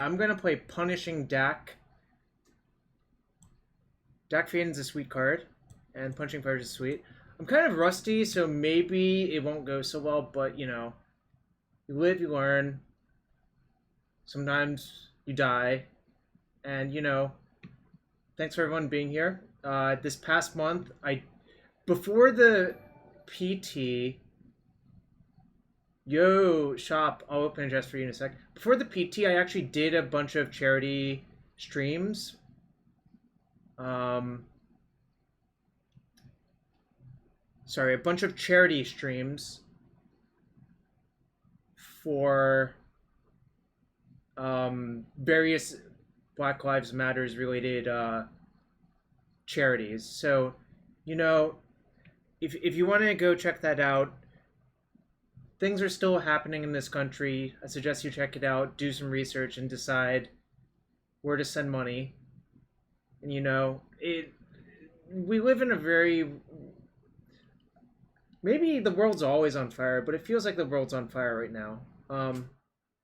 I'm gonna play Punishing Dack. Dack Fayden's a sweet card, and Punching Fire is sweet. I'm kind of rusty, so maybe it won't go so well, but you know, you live, you learn. Sometimes you die, and you know, thanks for everyone being here. This past month, before the PT, yo shop, I'll open a chest for you in a sec. Before the PT, I actually did a bunch of charity streams. Sorry, a bunch of charity streams for various Black Lives Matters related charities. So, you know, if you want to go check that out, things are still happening in this country. I suggest you check it out, do some research, and decide where to send money. And you know, we live in a very, maybe the world's always on fire, but it feels like the world's on fire right now.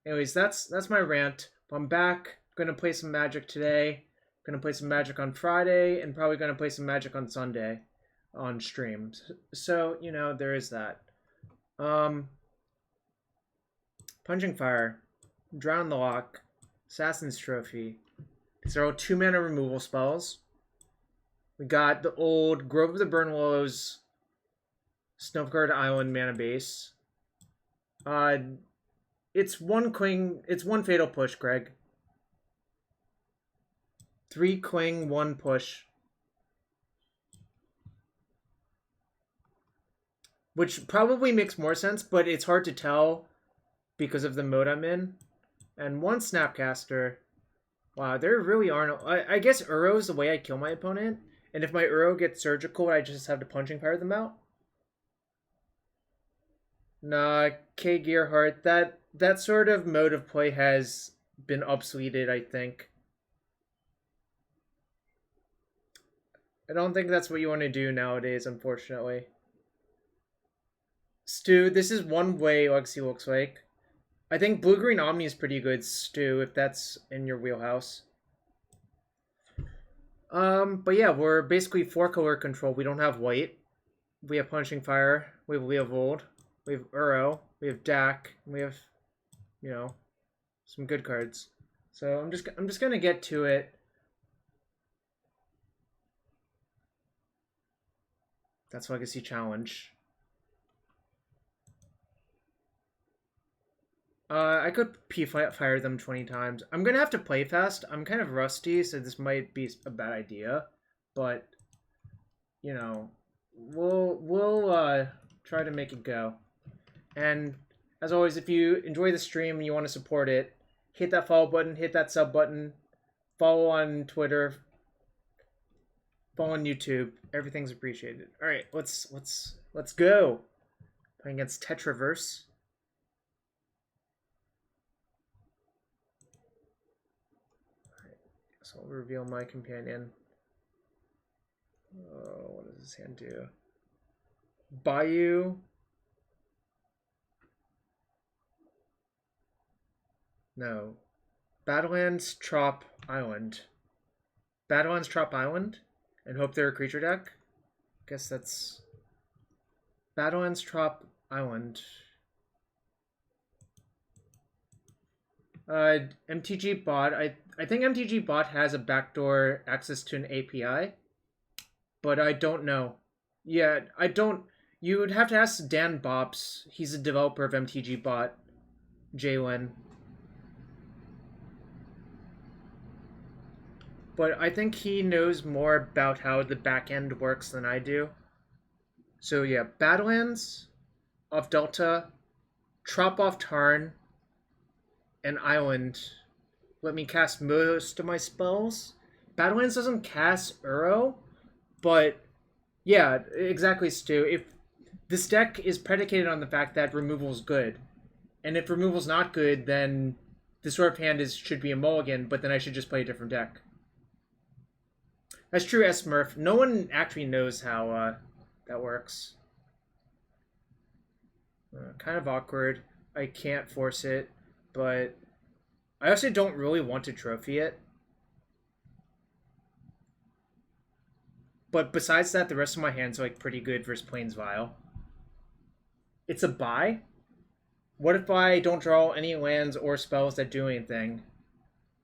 Anyways, that's my rant. I'm back. Gonna play some Magic today. Gonna play some Magic on Friday, and probably gonna play some Magic on Sunday on streams. So, you know, there is that. Punching Fire, Drown the Loch, Assassin's Trophy. These are all 2-mana removal spells. We got the old Grove of the Burnwillows, Snowguard Island mana base. It's one fatal push, Greg. 3 Quing, 1 push. Which probably makes more sense, but it's hard to tell because of the mode I'm in. And 1 Snapcaster. Wow, there really are no... I guess Uro is the way I kill my opponent. And if my Uro gets surgical, I just have to Punching Fire them out. Nah, K. Gearhart, that sort of mode of play has been obsoleted, I think. I don't think that's what you want to do nowadays, unfortunately. Stu, this is one way Legacy looks like. I think Blue-Green Omni is pretty good, Stu, if that's in your wheelhouse. But yeah, we're basically 4-color control. We don't have white. We have Punching Fire. We have Leovold. We have Uro. We have Dack. We have, you know, some good cards. So I'm just gonna get to it. That's Legacy Challenge. I could P-Fire them 20 times. I'm gonna have to play fast. I'm kind of rusty, so this might be a bad idea. But, you know, we'll try to make it go. And, as always, if you enjoy the stream and you want to support it, hit that follow button, hit that sub button, follow on Twitter, follow on YouTube. Everything's appreciated. Alright, let's go. Playing against Tetraverse. So I'll reveal my companion. Oh, what does this hand do? Bayou. No. Badlands, Trop, Island. Badlands, Trop, Island? And hope they're a creature deck? Guess that's... Badlands, Trop, Island. MTG bot. I think MTG bot has a backdoor access to an API, but I don't know. Yeah, I don't. You would have to ask Dan Bops. He's a developer of MTG bot. Jalen. But I think he knows more about how the back end works than I do. So yeah, Badlands off Delta, Trop off Tarn, and Island let me cast most of my spells. Badlands doesn't cast Uro, but yeah, exactly, Stu. If this deck is predicated on the fact that removal is good, and if removal's not good, then this sort of hand should be a mulligan, but then I should just play a different deck. That's true, S-Murph. No one actually knows how that works. Kind of awkward. I can't force it, but I also don't really want to trophy it. But besides that, the rest of my hands are like pretty good versus Plains Vial. It's a buy. What if I don't draw any lands or spells that do anything?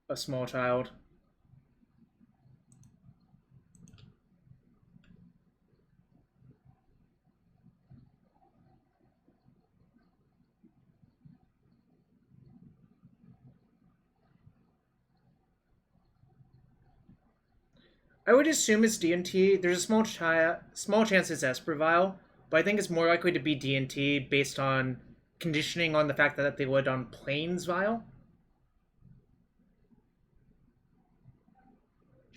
A small child. I would assume it's D&T. There's a small chance it's Esper Vial, but I think it's more likely to be D&T based on conditioning on the fact that they would on Plains Vial.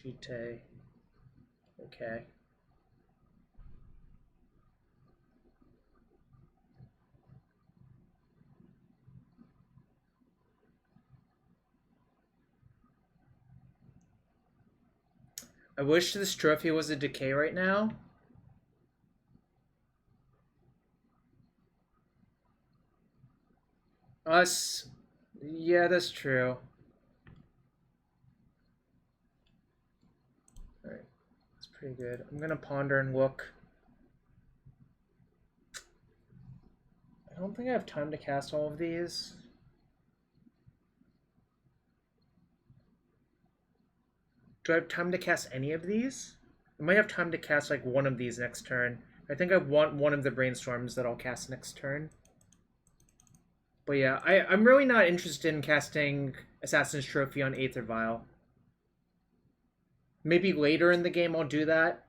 Chite. Okay. I wish this trophy was a decay right now. Us. Yeah, that's true. Alright. That's pretty good. I'm gonna ponder and look. I don't think I have time to cast all of these. Do I have time to cast any of these? I might have time to cast like one of these next turn. I think I want one of the Brainstorms that I'll cast next turn. But yeah, I'm really not interested in casting Assassin's Trophy on Aether Vial. Maybe later in the game I'll do that.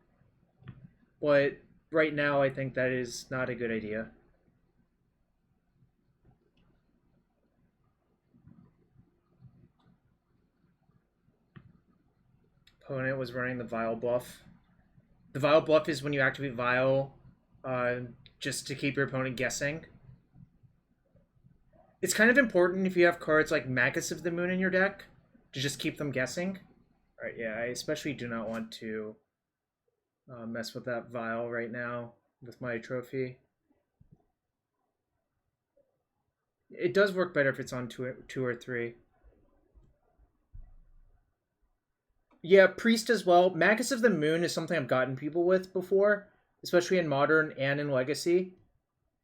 But right now I think that is not a good idea. Opponent was running the Vial buff. The Vial buff is when you activate Vial just to keep your opponent guessing. It's kind of important if you have cards like Magus of the Moon in your deck to just keep them guessing. Alright, yeah, I especially do not want to mess with that Vial right now with my trophy. It does work better if it's on two or three. Yeah, Priest as well. Magus of the Moon is something I've gotten people with before, especially in Modern and in Legacy.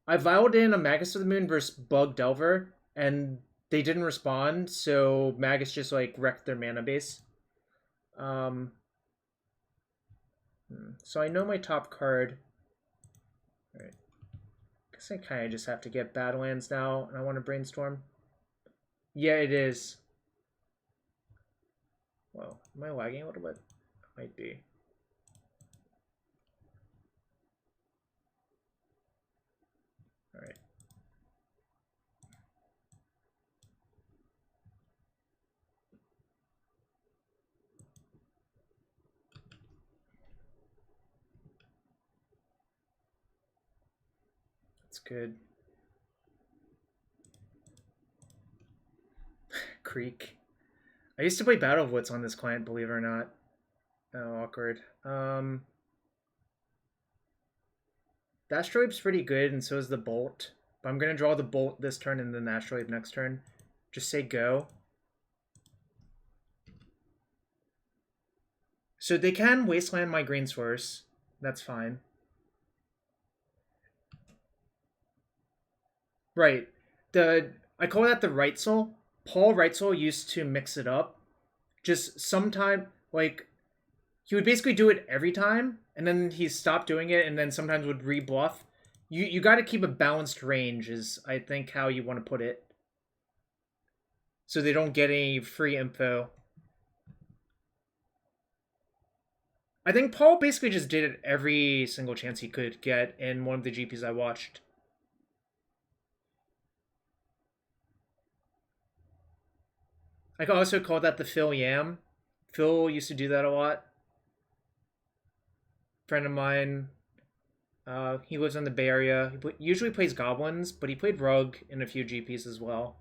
I vialed in a Magus of the Moon versus Bug Delver, and they didn't respond, so Magus just like wrecked their mana base. So I know my top card. Alright. Guess I kind of just have to get Badlands now, and I want to Brainstorm. Yeah, it is. Whoa, am I lagging a little bit? Might be. Alright. That's good. Creek. I used to play Battle Blitz on this client, believe it or not. Oh, awkward. The Astrolabe's pretty good, and so is the Bolt. But I'm going to draw the Bolt this turn and then the Astrolabe next turn. Just say go. So they can Wasteland my green source. That's fine. Right. I call that the Reitzel. Paul Reitzel used to mix it up. Just sometime, like, he would basically do it every time, and then he stopped doing it, and then sometimes would rebluff. You got to keep a balanced range, is I think how you want to put it, so they don't get any free info. I think Paul basically just did it every single chance he could get in one of the GPs I watched. I could also call that the Phil Yam. Phil used to do that a lot. Friend of mine, he lives in the Bay Area. He usually plays Goblins, but he played Rogue in a few GPs as well.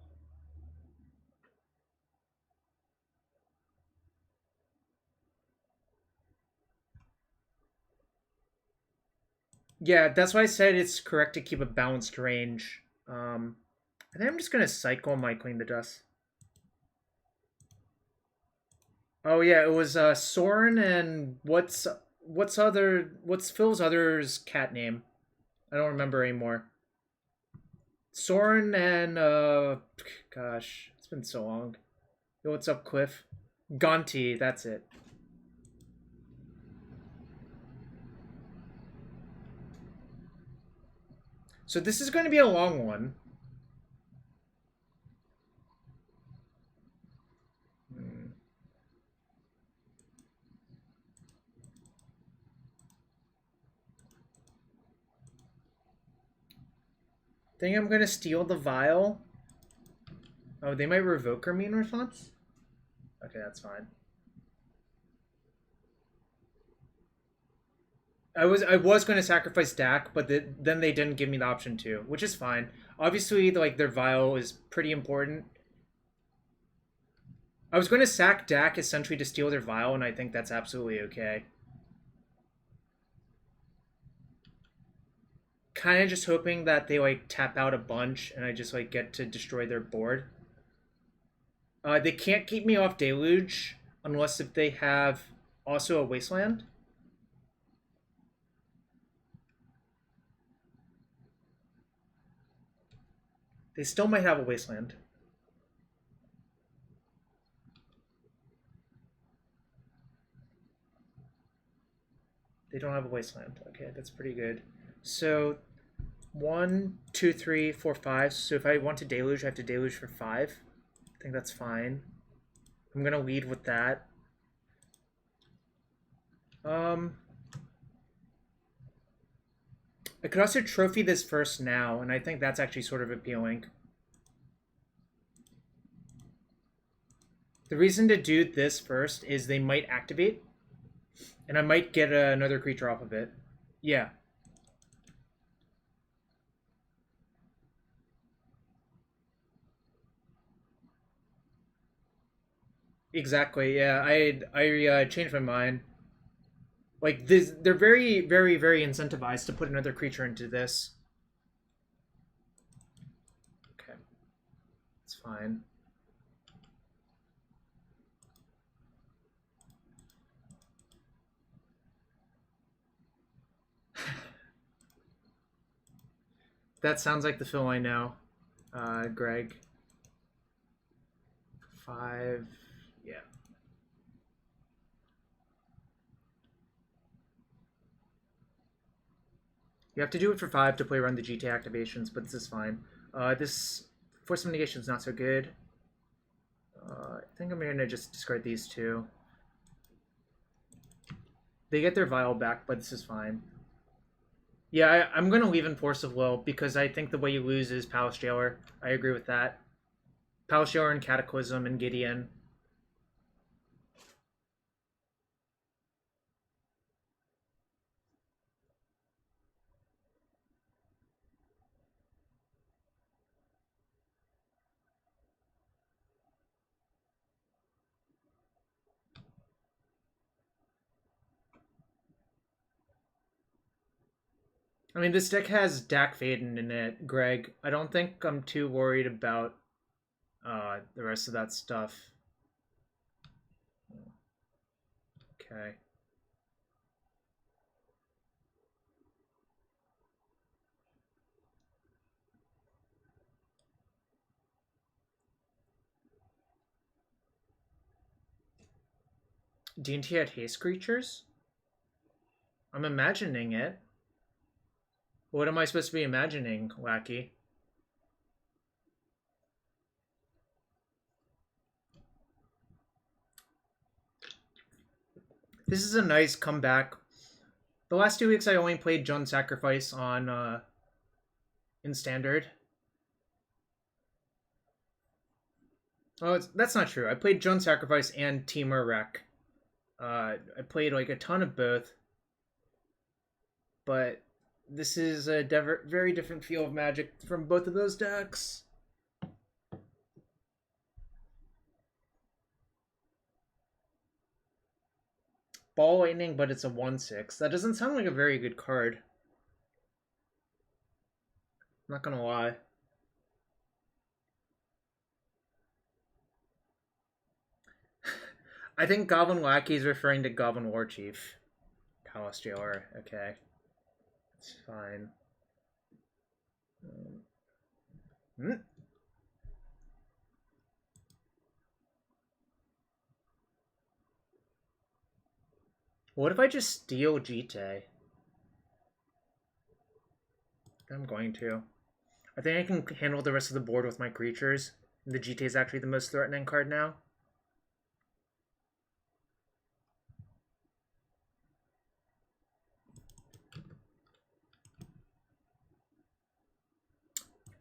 Yeah, that's why I said it's correct to keep a balanced range. I think I'm just going to cycle my Clean the Dust. Oh yeah, it was Soren and what's Phil's other's cat name? I don't remember anymore. Soren and gosh, it's been so long. Yo, what's up, Cliff? Gonti, that's it. So this is going to be a long one. Think I'm going to steal the vial. Oh, they might revoke me in response? Okay, that's fine. I was going to sacrifice Dack, but then they didn't give me the option to, which is fine. Obviously, like their vial is pretty important. I was going to sack Dack essentially to steal their vial, and I think that's absolutely okay. Kind of just hoping that they like tap out a bunch, and I just like get to destroy their board. They can't keep me off Deluge unless if they have also a Wasteland. They still might have a Wasteland. They don't have a Wasteland. Okay, that's pretty good. So 1, 2, 3, 4, 5. So if I want to Deluge, I have to Deluge for 5. I think that's fine. I'm gonna lead with that. I could also trophy this first now, and I think that's actually sort of appealing. The reason to do this first is they might activate, and I might get another creature off of it. Yeah. Exactly, yeah. I changed my mind. Like this, they're very, very, very incentivized to put another creature into this. Okay, it's fine. That sounds like the Phil I know, Greg. 5, yeah. You have to do it for 5 to play around the GT activations, but this is fine. This Force of Negation is not so good. I think I'm gonna just discard these two. They get their vial back, but this is fine. Yeah, I'm gonna leave in Force of Will because I think the way you lose is Palace Jailer. I agree with that. Palace Jailer and Cataclysm and Gideon. I mean, this deck has Dack Fayden in it, Greg. I don't think I'm too worried about the rest of that stuff. Okay. D&T had haste creatures? I'm imagining it. What am I supposed to be imagining, Wacky? This is a nice comeback. The last 2 weeks I only played Jund Sacrifice on in Standard. Oh, that's not true. I played Jund Sacrifice and Temur Wreck. I played like a ton of both. But this is a very different feel of Magic from both of those decks. Ball Lightning, but it's a 1/6. That doesn't sound like a very good card. I'm not gonna lie. I think Goblin Lackey is referring to Goblin Warchief. Palace Jailer, okay. It's fine. Hmm? What if I just steal Jite? I'm going to. I think I can handle the rest of the board with my creatures. The Jite is actually the most threatening card now.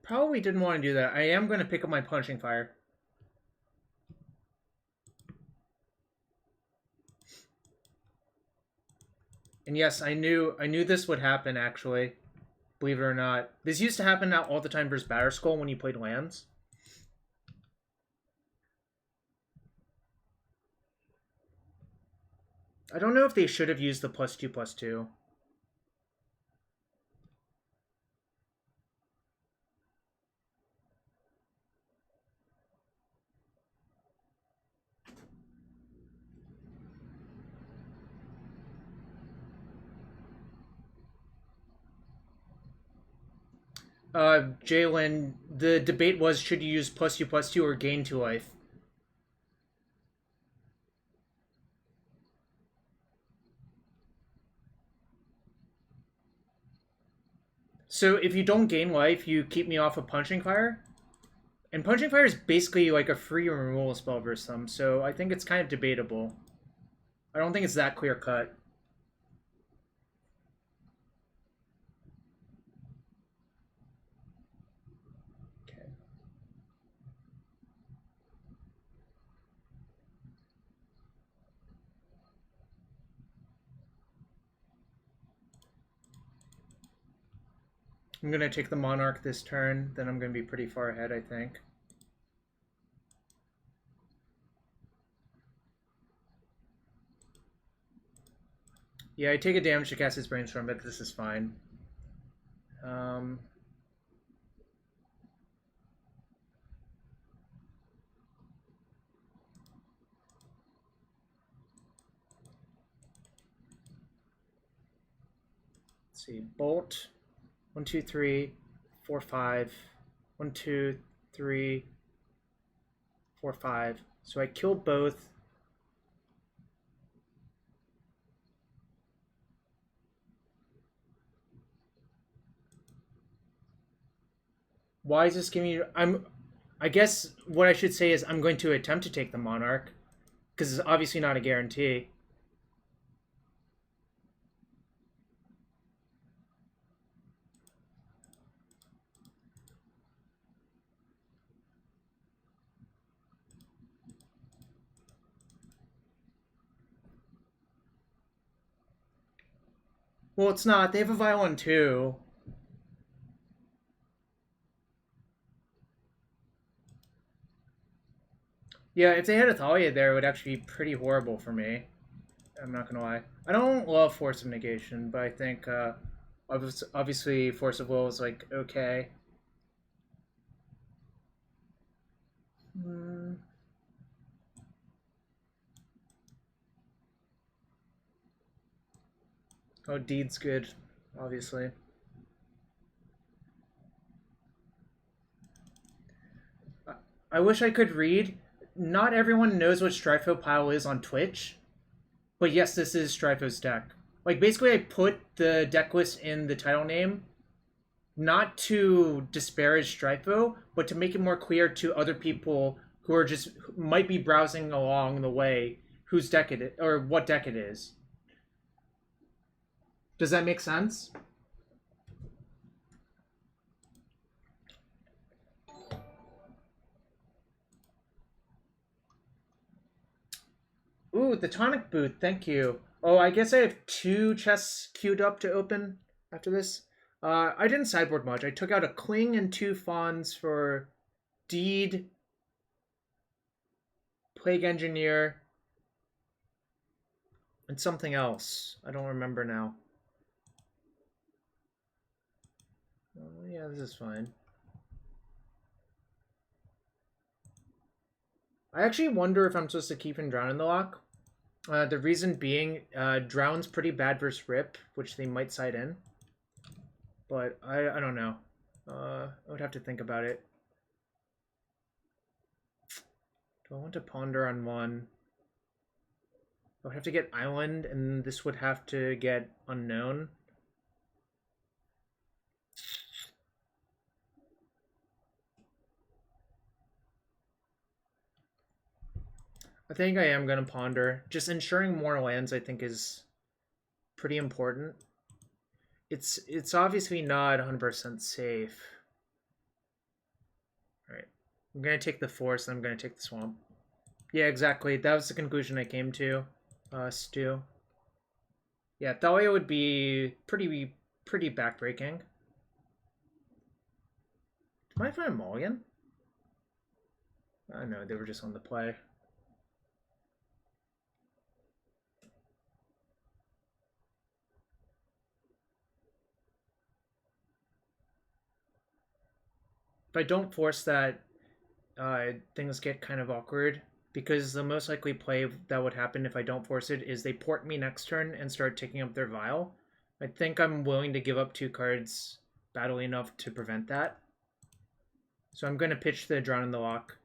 Probably didn't want to do that. I am going to pick up my Punching Fire. And yes, I knew this would happen, actually. Believe it or not. This used to happen all the time versus Batterskull when you played lands. I don't know if they should have used the +2/+2. Jalen, the debate was, should you use +2/+2 or gain 2 life? So if you don't gain life, you keep me off of Punching Fire. And Punching Fire is basically like a free removal spell versus them, so I think it's kind of debatable. I don't think it's that clear cut. Okay. I'm going to take the Monarch this turn, then I'm going to be pretty far ahead, I think. Yeah, I take a damage to cast his Brainstorm, but this is fine. Let's see, Bolt. 1, 2, 3, 4, 5. 1, 2, 3, 4, 5. So I killed both. Why is this giving you... I guess what I should say is I'm going to attempt to take the Monarch, because it's obviously not a guarantee. Well, it's not. They have a Violin too. Yeah, if they had a Thalia there, it would actually be pretty horrible for me. I'm not gonna lie. I don't love Force of Negation, but I think obviously Force of Will is like okay. Oh, Deed's good, obviously. I wish I could read. Not everyone knows what Stryfo Pile is on Twitch. But yes, this is Stryfo's deck. Like, basically I put the deck list in the title name not to disparage Stryfo, but to make it more clear to other people who are just might be browsing along the way whose deck it is, or what deck it is. Does that make sense? Ooh, the tonic booth, thank you. Oh, I guess I have 2 chests queued up to open after this. I didn't sideboard much. I took out a Cling and 2 Fawns for Deed, Plague Engineer, and something else. I don't remember now. Oh, yeah, this is fine. I actually wonder if I'm supposed to keep and drown in the lock. The reason being, drown's pretty bad versus rip, which they might side in. But I don't know. I would have to think about it. Do I want to ponder on one? I would have to get island, and this would have to get unknown. I think I am going to ponder. Just ensuring more lands, I think, is pretty important. It's obviously not 100% safe. Alright. I'm going to take the forest, and I'm going to take the swamp. Yeah, exactly. That was the conclusion I came to, Stu. Yeah, Thalia would be pretty backbreaking. Am I find a mulligan? I know, they were just on the play. If I don't force that, things get kind of awkward. Because the most likely play that would happen if I don't force it is they port me next turn and start taking up their vial. I think I'm willing to give up 2 cards badly enough to prevent that. So I'm going to pitch the Drown in the Loch.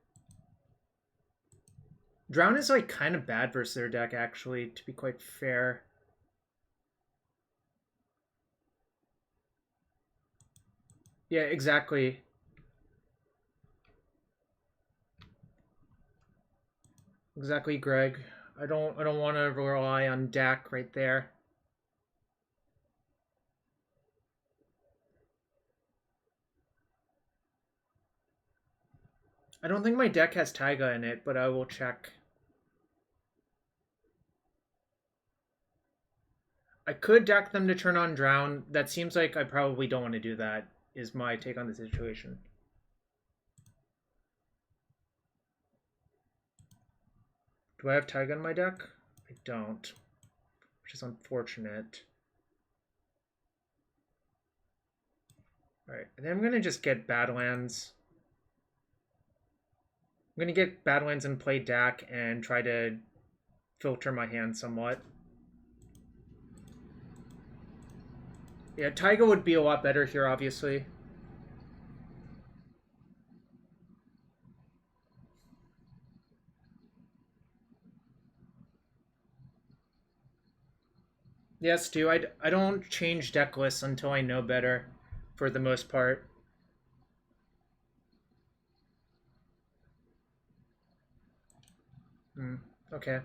Drown is like kind of bad versus their deck, actually, to be quite fair. Yeah, exactly. Exactly, Greg. I don't want to rely on Dack right there. I don't think my deck has Taiga in it, but I will check. I could deck them to turn on Drown. That seems like I probably don't want to do that, is my take on the situation. Do I have Taiga in my deck? I don't, which is unfortunate. Alright, and then I'm going to just get Badlands. I'm going to get Badlands and play Dack and try to filter my hand somewhat. Yeah, Taiga would be a lot better here, obviously. Yes, Stu, I don't change deck lists until I know better, for the most part. Okay.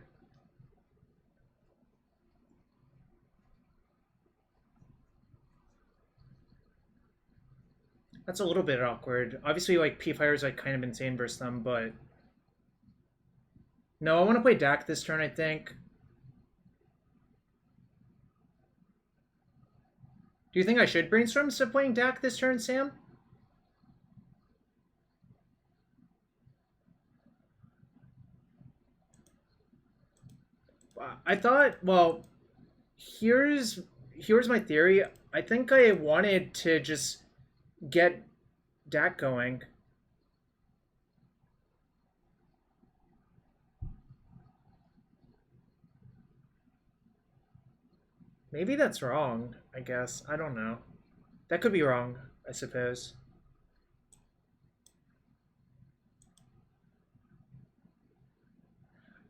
That's a little bit awkward. Obviously, like, P-Fire is like kind of insane versus them, but... No, I want to play Dack this turn, I think. Do you think I should Brainstorm instead of playing Dack this turn, Sam? I thought, well, here's my theory. I think I wanted to just get Dack going. Maybe that's wrong, I guess. I don't know. That could be wrong, I suppose.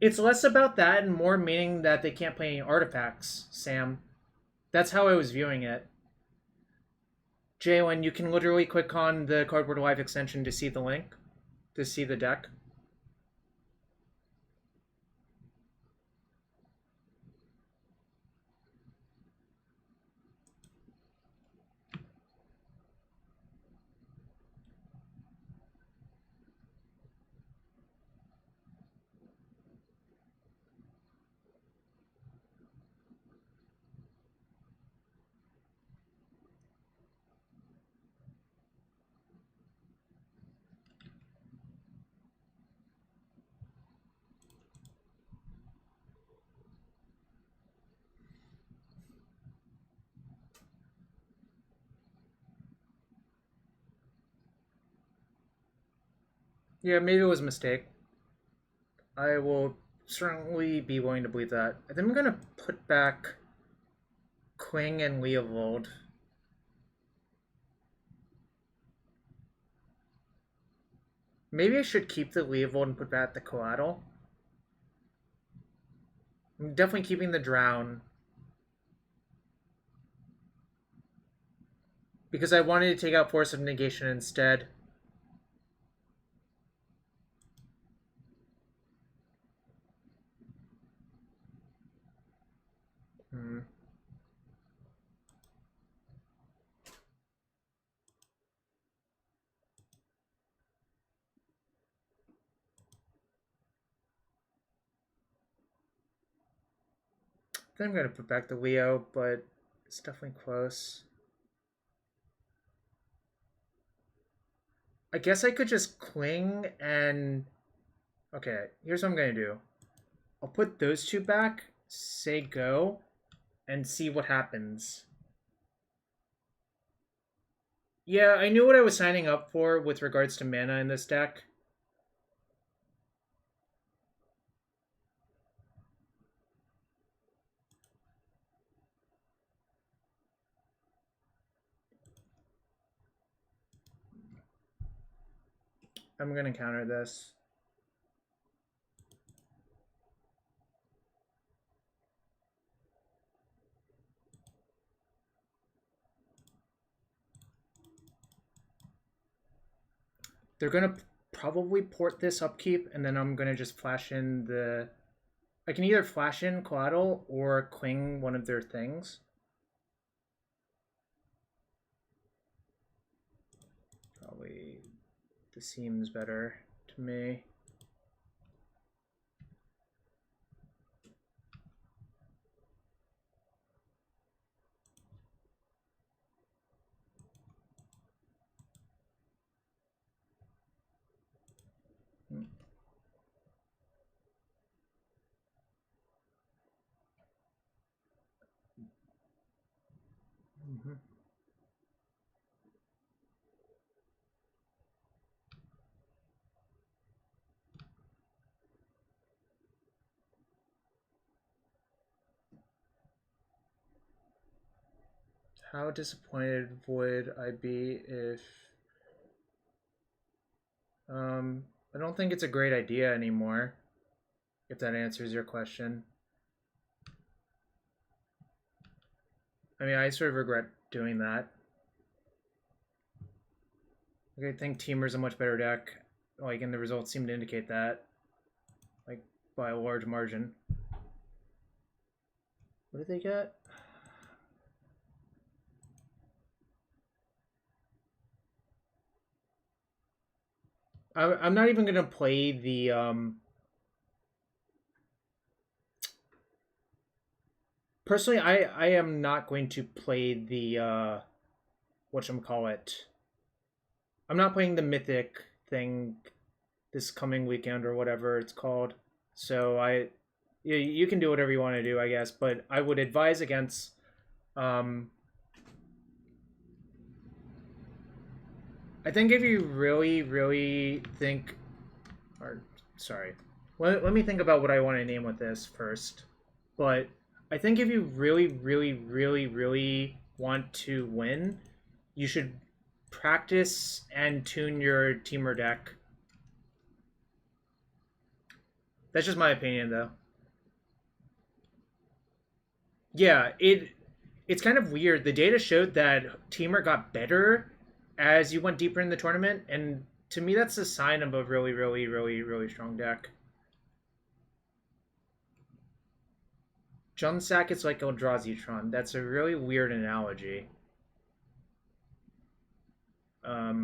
It's less about that and more meaning that they can't play any artifacts, Sam. That's how I was viewing it. Jalen, you can literally click on the Cardboard Live extension to see the link, to see the deck. Yeah, maybe it was a mistake. I will certainly be willing to believe that. I think I'm gonna put back Quing and Leovold. Maybe I should keep the Leovold and put back the Coatl. I'm definitely keeping the Drown. Because I wanted to take out Force of Negation instead. I think I'm going to put back the Leo, but it's definitely close. I guess I could just cling and... Okay, here's what I'm going to do. I'll put those two back, say go, and see what happens. Yeah, I knew what I was signing up for with regards to mana in this deck. I'm going to counter this. They're going to probably port this upkeep, and then I'm going to just flash in the... I can either flash in Coatl or Quing one of their things. Probably this seems better to me. Mm-hmm. How disappointed would I be if... I don't think it's a great idea anymore, if that answers your question. I mean, I sort of regret doing that. I think Teamer's a much better deck, like, and the results seem to indicate that, like, by a large margin. What did they get? I'm not even gonna play the personally, I am not going to play the whatchamacallit. I'm not playing the Mythic thing this coming weekend or whatever it's called. So you can do whatever you want to do, I guess, but I would advise against I think if you really think, or sorry, let me think about what I want to name with this first. But I think if you really want to win, you should practice and tune your Teamer deck. That's just my opinion, though. Yeah, it's kind of weird. The data showed that Teamer got better as you went deeper in the tournament, and to me, that's a sign of a really strong deck. Junsack is like Eldrazi-tron. That's a really weird analogy. I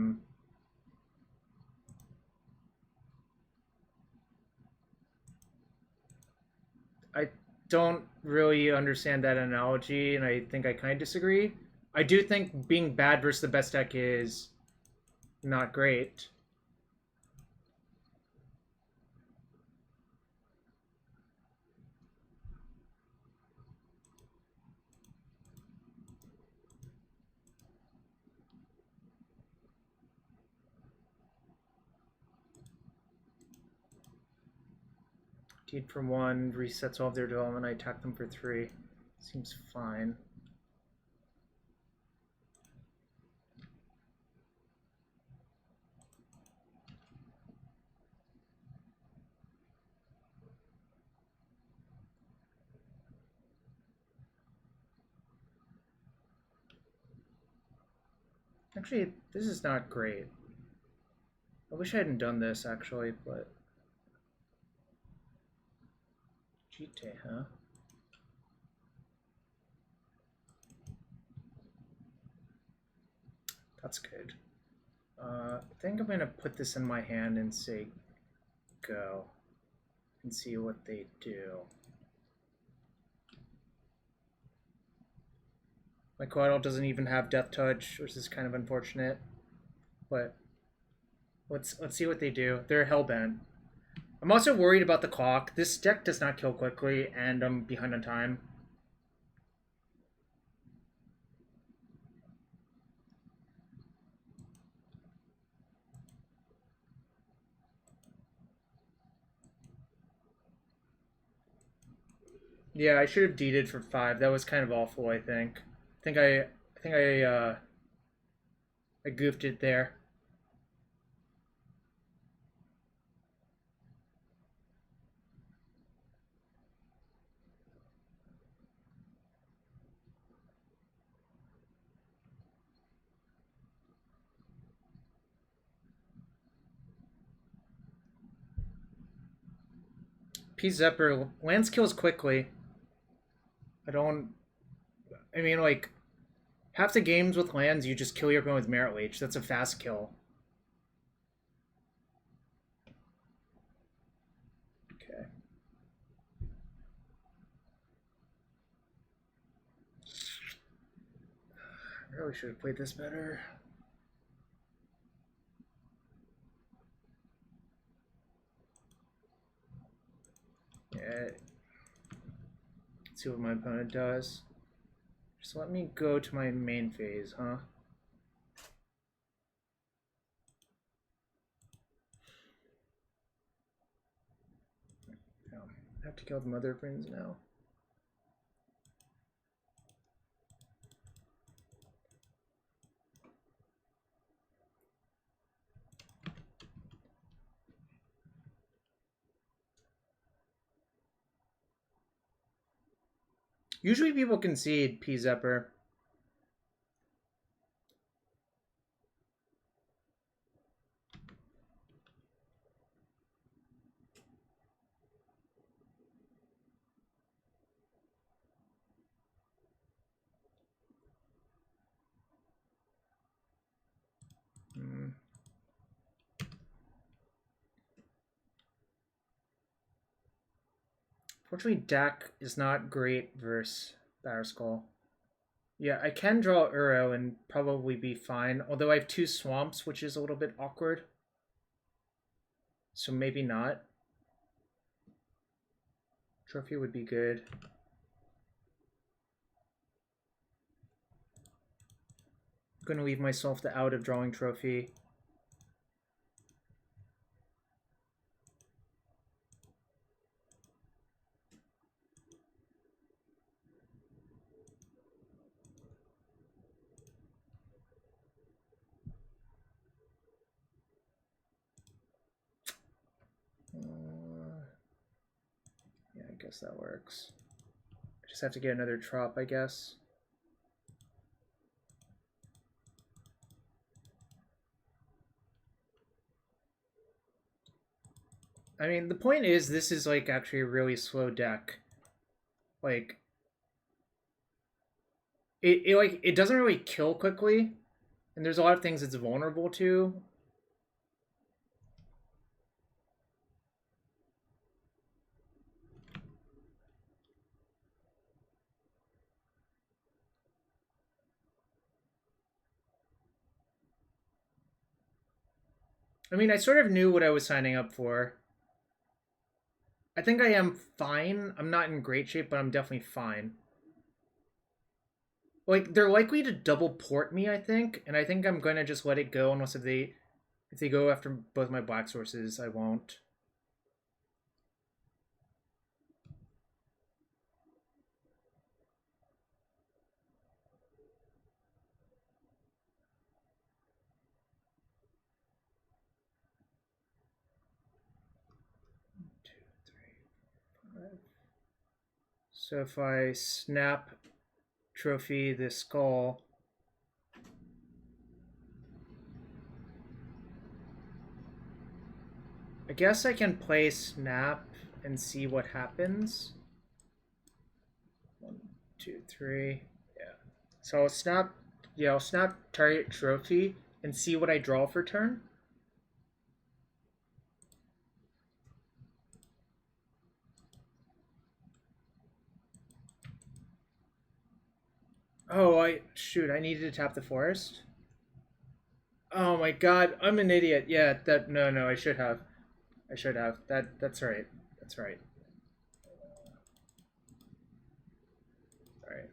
don't really understand that analogy, and I think I kind of disagree. I do think being bad versus the best deck is not great. Deed for 1, resets all of their development, I attack them for 3. Seems fine. Actually, this is not great. I wish I hadn't done this, actually, but... Jite, huh? That's good. I think I'm going to put this in my hand and say go. And see what they do. My Coatl doesn't even have Death Touch, which is kind of unfortunate. But let's see what they do. They're hellbent. I'm also worried about the clock. This deck does not kill quickly, and I'm behind on time. Yeah, I should have deeded for 5. That was kind of awful, I think. I goofed it there. P-Zepper, lands kills quickly. I mean, like, half the games with lands, you just kill your opponent with Merit Leech. That's a fast kill. Okay. I really should have played this better. Yeah. Let's see what my opponent does. Just let me go to my main phase, huh? Oh, I have to kill the Mother of Brains now. Usually people concede P-Zepper. Fortunately, Dack is not great versus Batterskull. Yeah, I can draw Uro and probably be fine, although I have 2 swamps, which is a little bit awkward. So maybe not. Trophy would be good. I'm going to leave myself the out of drawing Trophy. Yeah, I guess that works. I just have to get another Trop, I guess. I mean, the point is, this is, like, actually a really slow deck. Like, it doesn't really kill quickly, and there's a lot of things it's vulnerable to. I mean, I sort of knew what I was signing up for. I think I am fine. I'm not in great shape, but I'm definitely fine. Like, they're likely to double port me, I think, and I think I'm going to just let it go, unless if they go after both my black sources, I won't. So if I snap trophy the skull, I guess I can play snap and see what happens. 1, 2, 3. Yeah. So I'll snap. Yeah, I'll snap target trophy and see what I draw for turn. Oh, shoot, I needed to tap the forest. Oh my god, I'm an idiot. Yeah, no, I should have. That's right. That's right. Alright.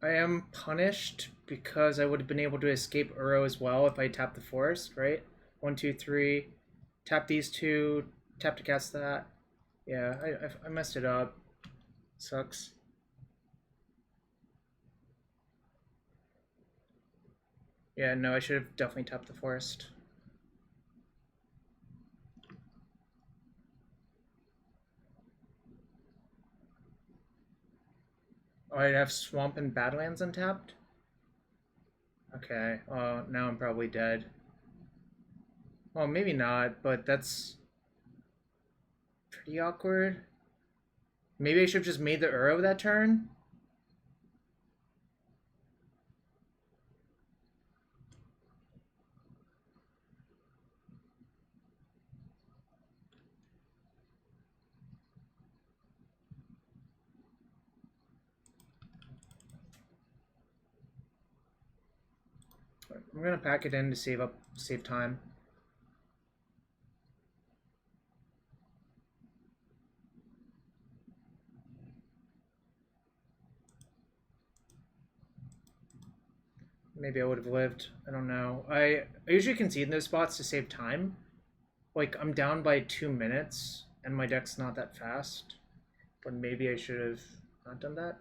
I am punished because I would have been able to escape Uro as well if I tapped the forest, right? 1, 2, 3. Tap these two. Tap to cast that. Yeah, I messed it up. Sucks. Yeah, no, I should have definitely tapped the forest. Oh, I'd have Swamp and Badlands untapped? Okay, now I'm probably dead. Well, maybe not, but that's pretty awkward. Maybe I should have just made the Uro that turn? I'm gonna pack it in to save time. Maybe I would have lived. I don't know. I usually concede in those spots to save time. Like, I'm down by 2 minutes, and my deck's not that fast. But maybe I should have not done that.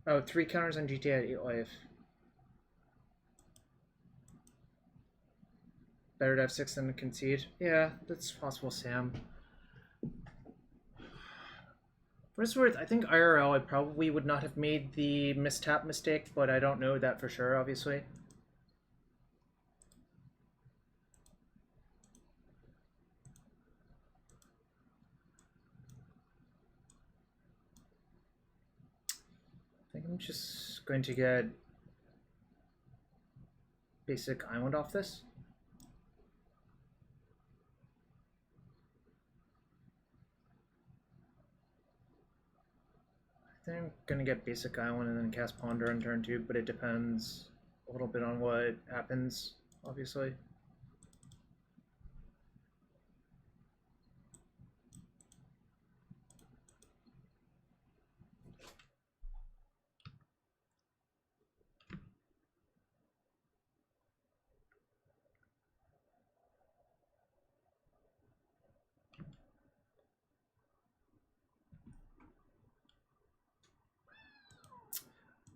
Oh, 3 counters on GTA at 8 life. Better to have 6 than to concede. Yeah, that's possible, Sam. For what it's worth, I think IRL I probably would not have made the mistap mistake, but I don't know that for sure, obviously. I think I'm just going to get basic island off this. I think I'm gonna get basic island and then cast Ponder on turn 2, but it depends a little bit on what happens, obviously.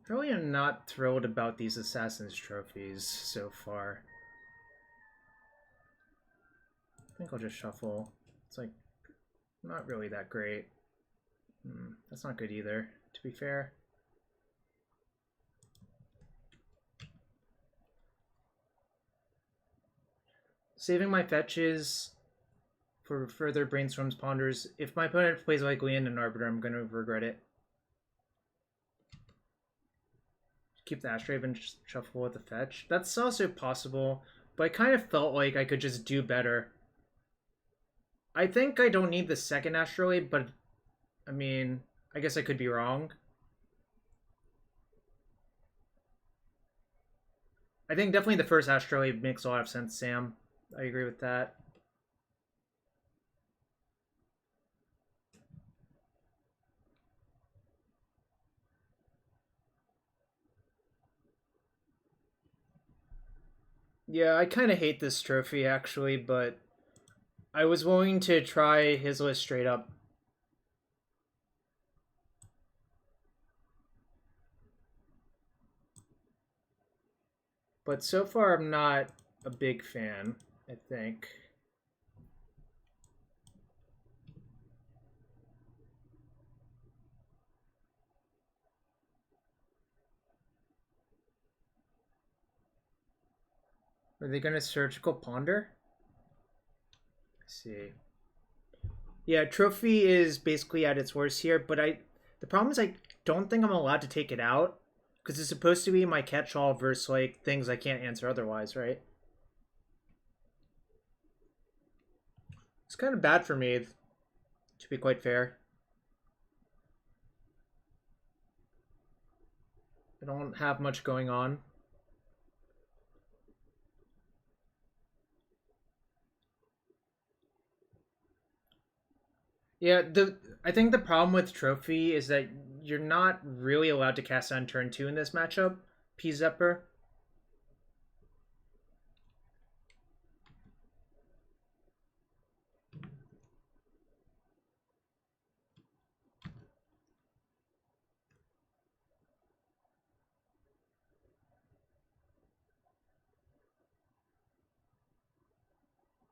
Really am not thrilled about these Assassin's trophies so far. I think I'll just shuffle. It's like, not really that great. That's not good either, to be fair. Saving my fetches for further Brainstorms Ponders. If my opponent plays like Leon and Arbiter, I'm going to regret it. Keep the Astrolabe and shuffle with the fetch. That's also possible, but I kind of felt like I could just do better. I think I don't need the second Astrolabe, but I mean, I guess I could be wrong. I think definitely the first Astrolabe makes a lot of sense, Sam. I agree with that. Yeah, I kind of hate this trophy, actually, but I was willing to try his list straight up. But so far, I'm not a big fan, I think. Are they going to Surgical Ponder? Let's see. Yeah, Trophy is basically at its worst here, but the problem is I don't think I'm allowed to take it out because it's supposed to be my catch-all versus like things I can't answer otherwise, right? It's kind of bad for me, to be quite fair. I don't have much going on. Yeah, I think the problem with Trophy is that you're not really allowed to cast on turn 2 in this matchup, P-Zepper.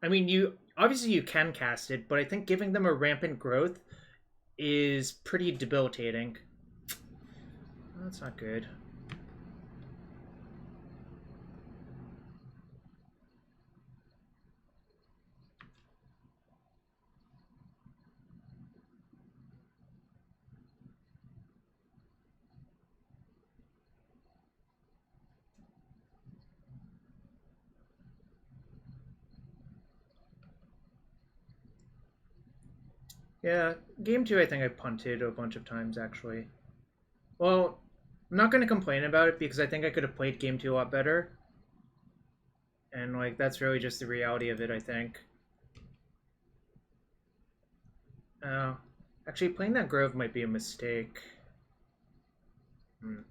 I mean, you obviously you can cast it, but I think giving them a rampant growth is pretty debilitating. That's not good. Yeah, game 2 I think I punted a bunch of times actually. Well, I'm not going to complain about it because I think I could have played game 2 a lot better. And like that's really just the reality of it, I think. Uh, Actually, playing that Grove might be a mistake. Hmm.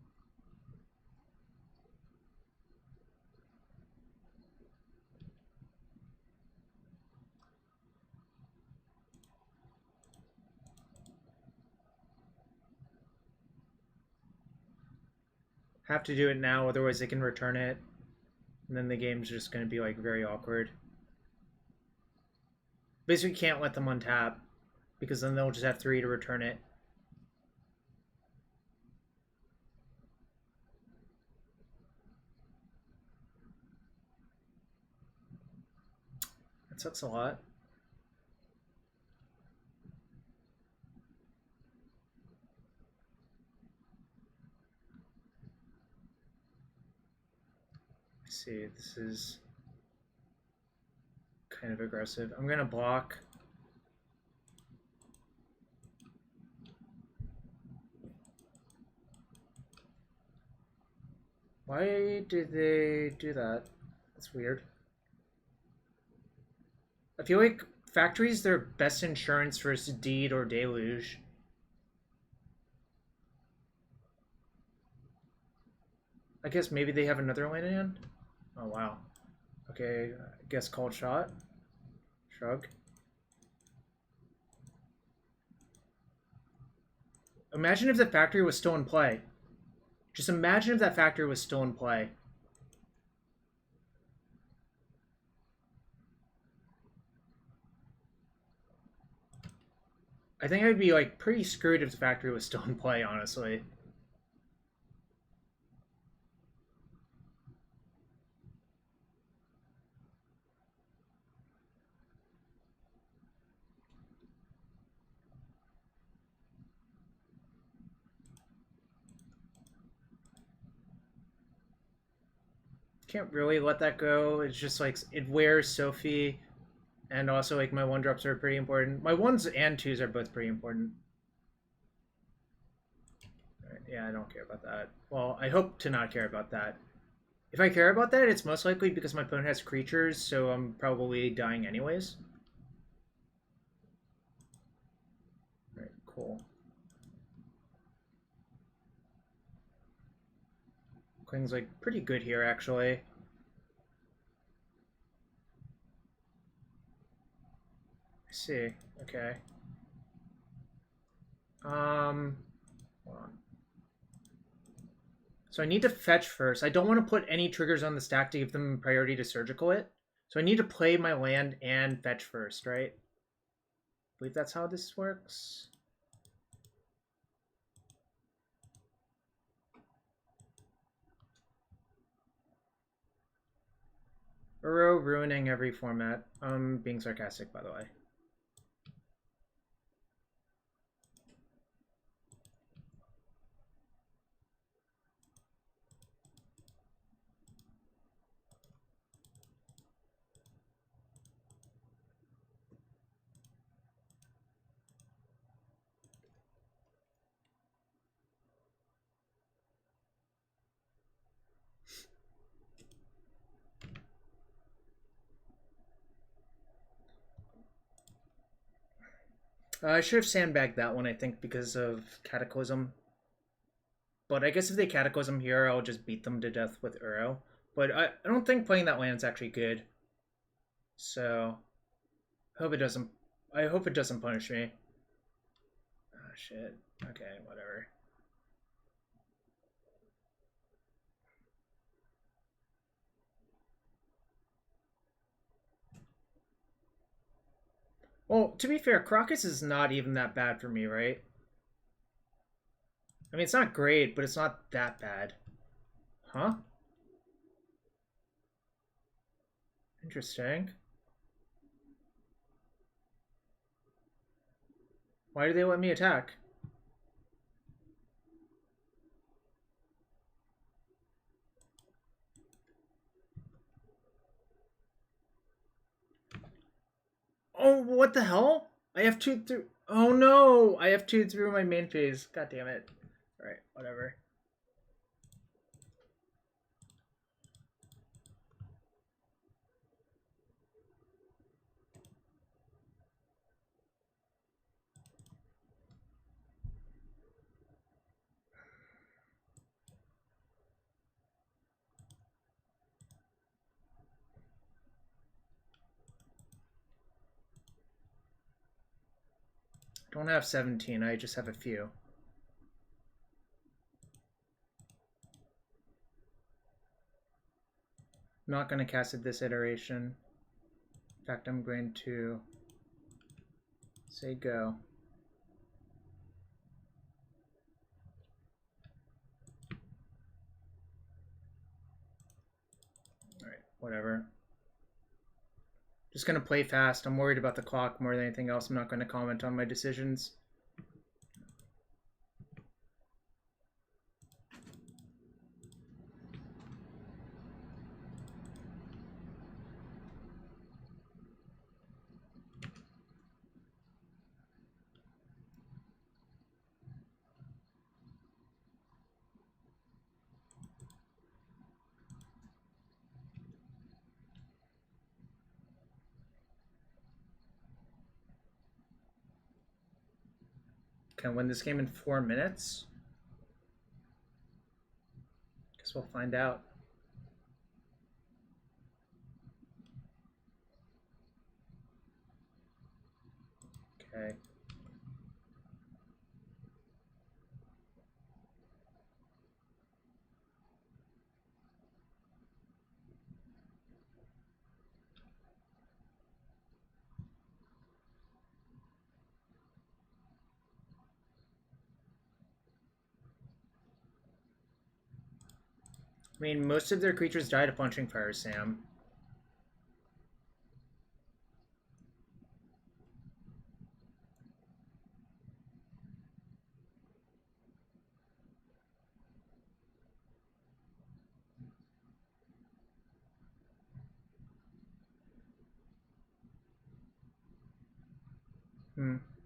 Have to do it now, otherwise they can return it. And then the game's just going to be like very awkward. Basically, can't let them untap because then they'll just have 3 to return it. That sucks a lot. Let's see, this is kind of aggressive. I'm going to block. Why did they do that? That's weird. I feel like Factory's their best insurance versus Deed or Deluge. I guess maybe they have another land in hand? Oh, wow. Okay, I guess called shot. Shrug. Imagine if the Factory was still in play. Just imagine if that Factory was still in play. I think I'd be like pretty screwed if the Factory was still in play, honestly. Can't really let that go. It's just like it wears Sophie, and also like my 1-drops are pretty important. My 1s and 2s are both pretty important. Right, yeah, I don't care about that. Well, I hope to not care about that. If I care about that, it's most likely because my opponent has creatures, so I'm probably dying anyways. Alright, cool. Kling's like pretty good here, actually. I see. Okay. Hold on. So I need to fetch first. I don't want to put any triggers on the stack to give them priority to surgical it. So I need to play my land and fetch first, right? I believe that's how this works. Uro ruining every format. I'm being sarcastic, by the way. I should have sandbagged that one, I think, because of Cataclysm. But I guess if they Cataclysm here, I'll just beat them to death with Uro. But I don't think playing that land's actually good. So I hope it doesn't punish me. Oh shit. Okay, whatever. Well, to be fair, Karakas is not even that bad for me, right? I mean, it's not great, but it's not that bad. Huh? Interesting. Why do they let me attack? Oh, what the hell? I have two through... Oh no! I have two through my main phase. God damn it. Alright, whatever. I don't have 17, I just have a few. I'm not going to cast it this iteration. In fact, I'm going to say go. Alright, whatever. Just going to play fast. I'm worried about the clock more than anything else. I'm not going to comment on my decisions. Can I win this game in 4 minutes? Guess we'll find out. Okay. I mean, most of their creatures died to Punching Fire, Sam.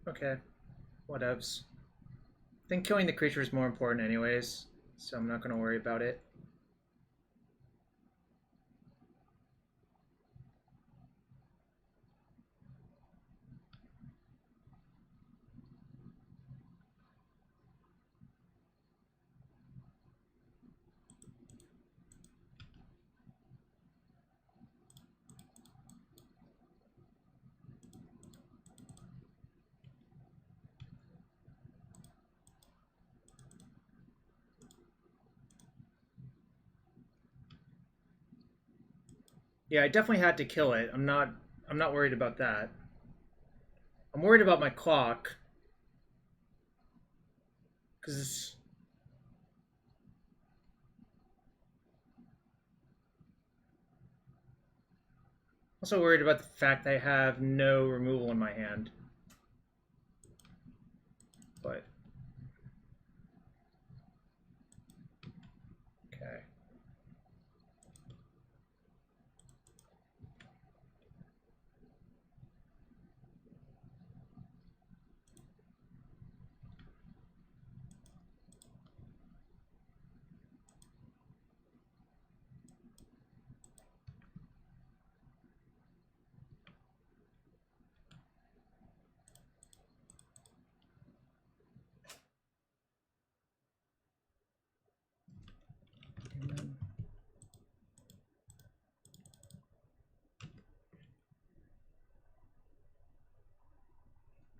Okay. Whatevs. I think killing the creature is more important anyways, so I'm not going to worry about it. Yeah, I definitely had to kill it. I'm not worried about that. I'm worried about my clock. Cause I'm also worried about the fact that I have no removal in my hand. But okay.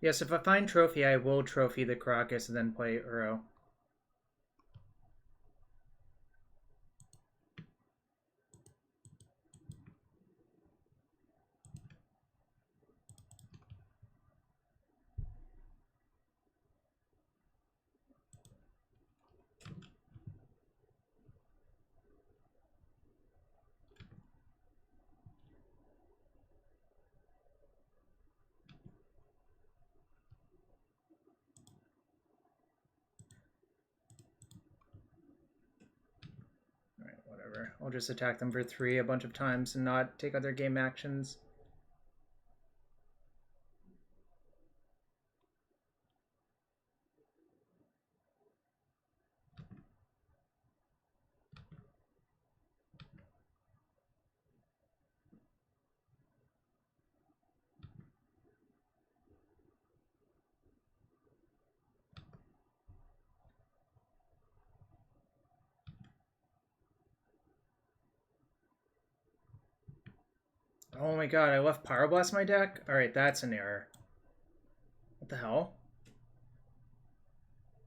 Yes, if I find trophy, I will trophy the Karakas and then play Uro. Whatever. I'll just attack them for 3 a bunch of times and not take other game actions. Oh my god, I left Pyroblast in my deck? Alright, that's an error. What the hell?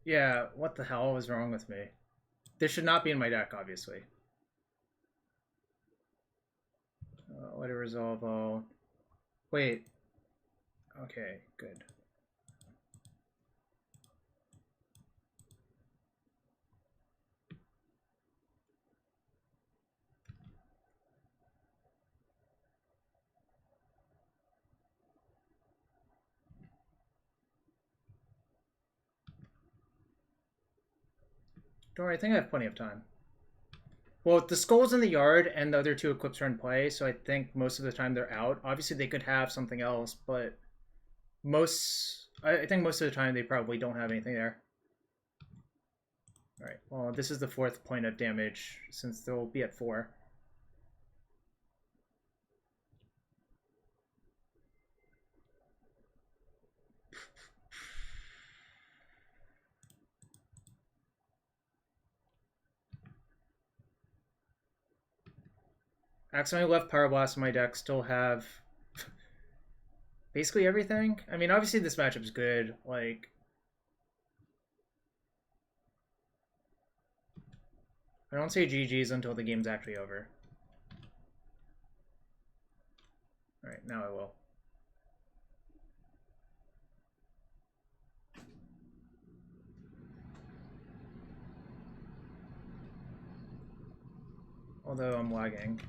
Yeah, what the hell was wrong with me? This should not be in my deck, obviously. Let it resolve all. Wait. Okay, good. Don't worry, I think I have plenty of time. Well, the Skull's in the yard and the other 2 equips are in play, so I think most of the time they're out. Obviously, they could have something else, but I think most of the time they probably don't have anything there. Alright, well, this is the 4th point of damage, since they'll be at 4. Accidentally left Pyroblast in my deck, still have basically everything. I mean, obviously this matchup's good, like... I don't say GG's until the game's actually over. Alright, now I will. Although I'm lagging.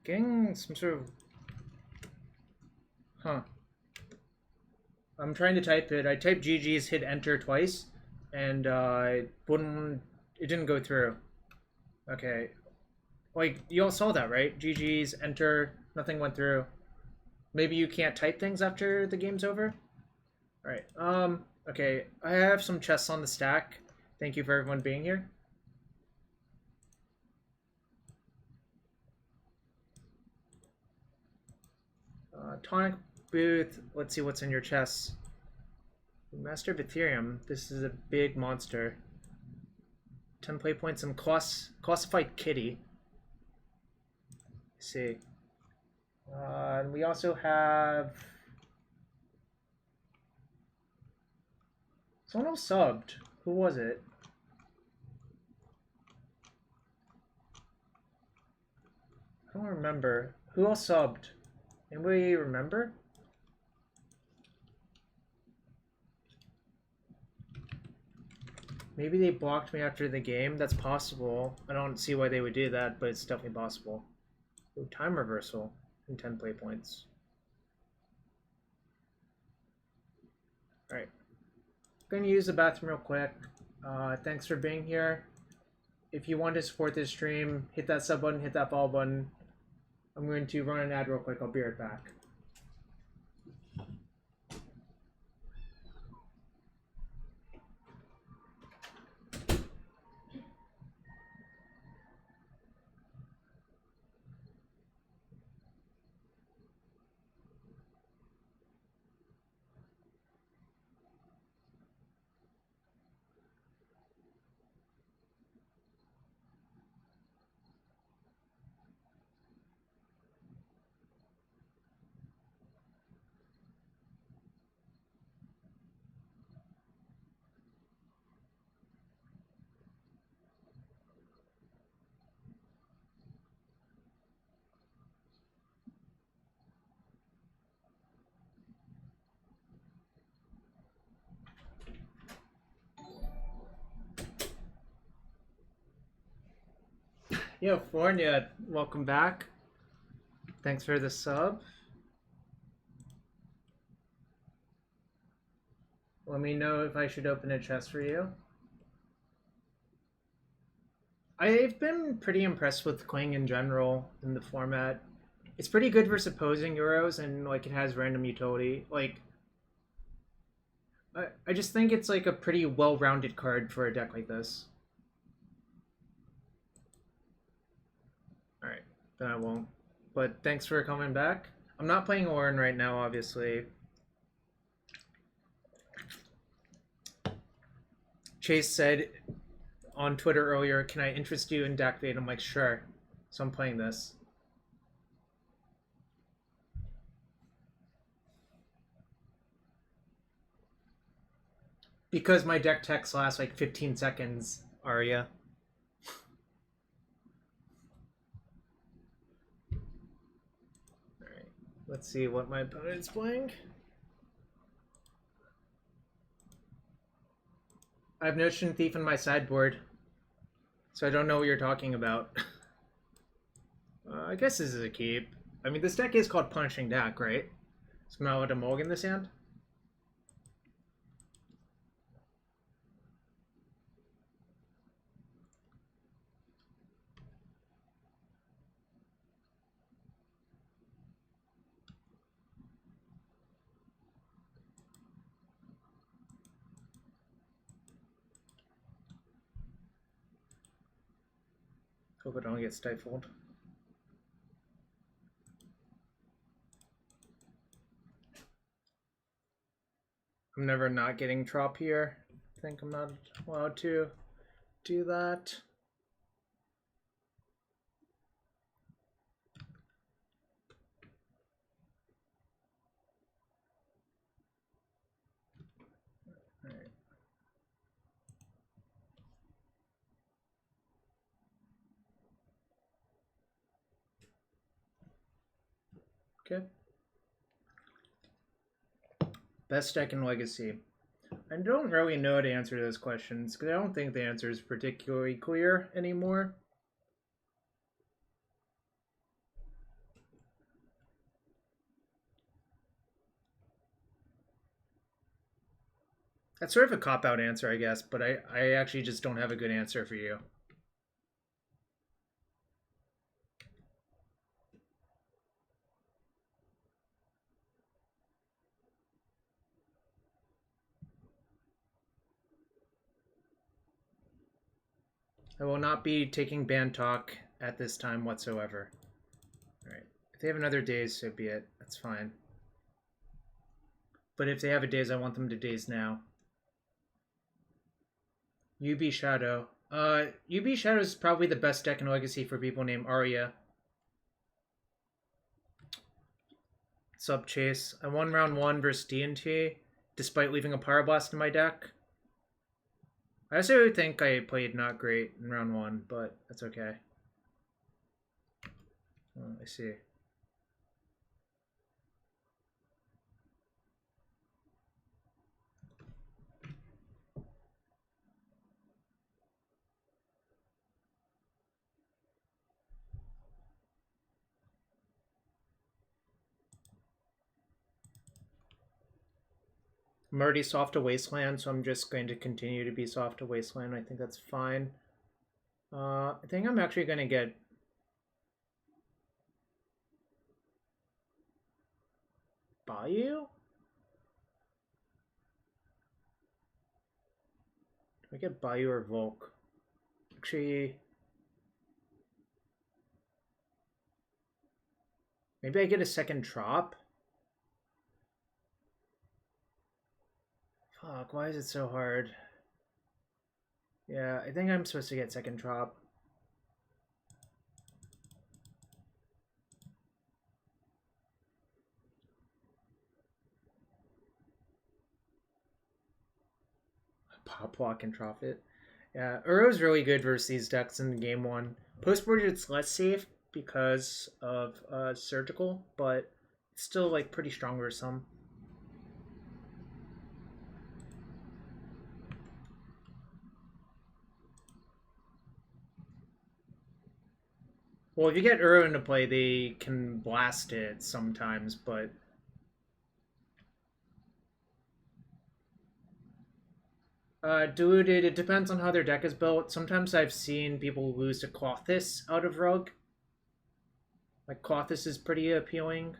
Getting some sort of... Huh. I'm trying to type it. I typed GG's, hit enter twice, and it didn't go through. Okay. Like, you all saw that, right? GG's, enter, nothing went through. Maybe you can't type things after the game's over? Alright, okay. I have some chests on the stack. Thank you for everyone being here. Tonic Booth, let's see what's in your chests. Master of Ethereum, this is a big monster. 10 play points and Classified Kitty. Let's see. And we also have... Someone else subbed. Who was it? I don't remember. Who else subbed? Anybody remember? Maybe they blocked me after the game. That's possible. I don't see why they would do that, but it's definitely possible. Ooh, time reversal and 10 play points. Alright. Gonna use the bathroom real quick. Thanks for being here. If you want to support this stream, hit that sub button, hit that follow button. I'm going to run an ad real quick. I'll be right back. Yo, Fornia, welcome back. Thanks for the sub. Let me know if I should open a chest for you. I've been pretty impressed with Quang in general in the format. It's pretty good for opposing Euros, and like it has random utility. Like, I just think it's like a pretty well-rounded card for a deck like this. Alright, then I won't. But thanks for coming back. I'm not playing Orin right now, obviously. Chase said on Twitter earlier, can I interest you in Dack Fayden? I'm like, sure. So I'm playing this. Because my deck text lasts like 15 seconds, Arya. Alright, let's see what my opponent's playing. I have Notion Thief in my sideboard, so I don't know what you're talking about. I guess this is a keep. I mean, this deck is called Punishing Dack, right? So I'm not allowed to mulligan this hand? Hope I don't get stifled. I'm never not getting trop here. I think I'm not allowed to do that. All right. Okay. Best deck in Legacy. I don't really know how to answer those questions because I don't think the answer is particularly clear anymore. That's sort of a cop-out answer, I guess, but I actually just don't have a good answer for you. I will not be taking ban talk at this time whatsoever. Alright. If they have another daze, so be it. That's fine. But if they have a daze, I want them to daze now. UB Shadow. UB Shadow is probably the best deck in Legacy for people named Arya. Sub Chase. I won round 1 versus D&T, despite leaving a Pyroblast in my deck. I also think I played not great in round 1, but that's okay. Oh, I see. I'm already soft to Wasteland, so I'm just going to continue to be soft to Wasteland. I think that's fine. I think I'm actually going to get... Bayou? Do I get Bayou or Volk? Actually... Maybe I get a second drop? Fuck, why is it so hard? Yeah, I think I'm supposed to get second drop. Pop Walk and drop it. Yeah, Uro's really good versus these decks in game one. Post-board it's less safe because of surgical, but it's still like pretty strong versus some. Well, if you get Uro into play, they can blast it sometimes, but... Diluted, it depends on how their deck is built. Sometimes I've seen people lose to Klothys out of Rogue. Like, Klothys is pretty appealing.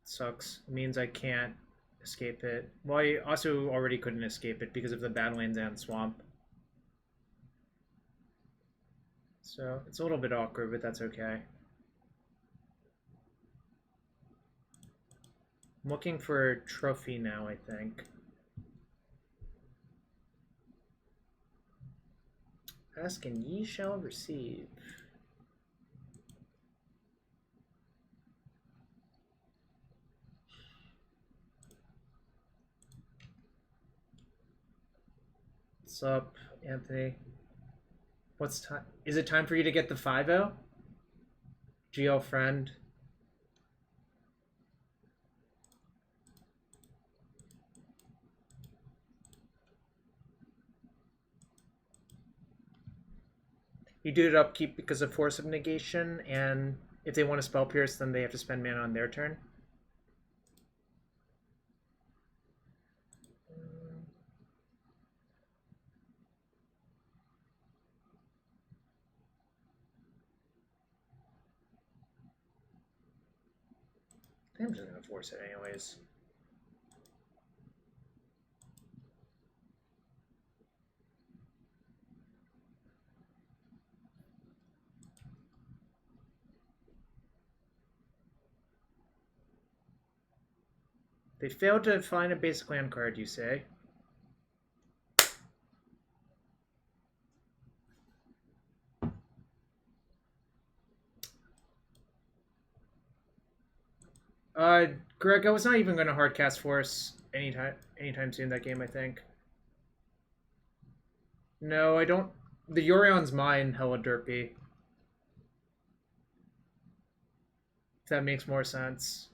Sucks. It means I can't escape it. Well, I also already couldn't escape it because of the Badlands and Swamp. So it's a little bit awkward, but that's okay. I'm looking for a trophy now, I think. Ask and ye shall receive. What's up, Anthony? What's time? Is it time for you to get the 5-0? GL friend. You do it upkeep because of Force of Negation, and if they want to Spell Pierce, then they have to spend mana on their turn. I'm just gonna force it anyways. They failed to find a basic land card, you say? Greg, I was not even going to hardcast Force anytime soon that game, I think. No, I don't. The Yorion's mine, hella derpy. If that makes more sense.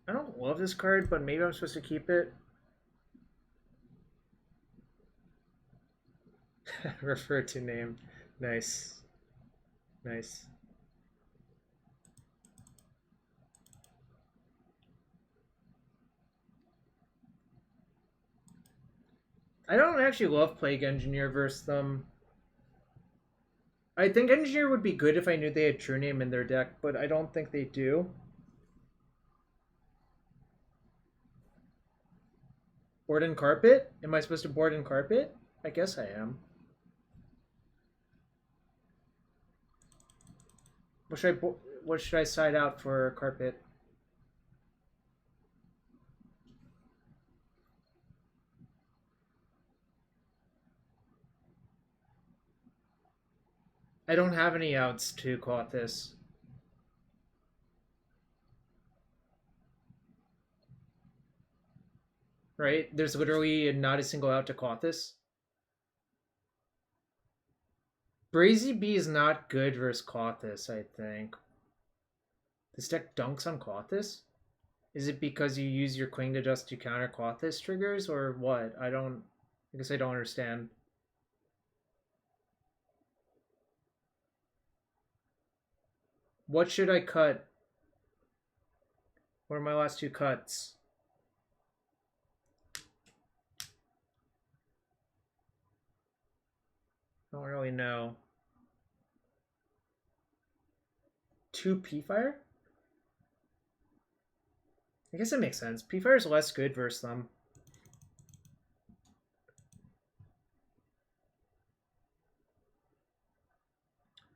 I don't love this card, but maybe I'm supposed to keep it. Refer to name. Nice. Nice. I don't actually love Plague Engineer versus them. I think Engineer would be good if I knew they had True Name in their deck, but I don't think they do. Board and Carpet? Am I supposed to board and carpet? I guess I am. What should I side out for carpet? I don't have any outs to Klothys. Right? There's literally not a single out to Klothys. Brazy Bee is not good versus Clothis, I think. This deck dunks on Clothis? Is it because you use your Queen to Dust to counter Clothis triggers, or what? I guess I don't understand. What should I cut? What are my last two cuts? I don't really know. 2 P-Fire? I guess it makes sense. P-Fire is less good versus them.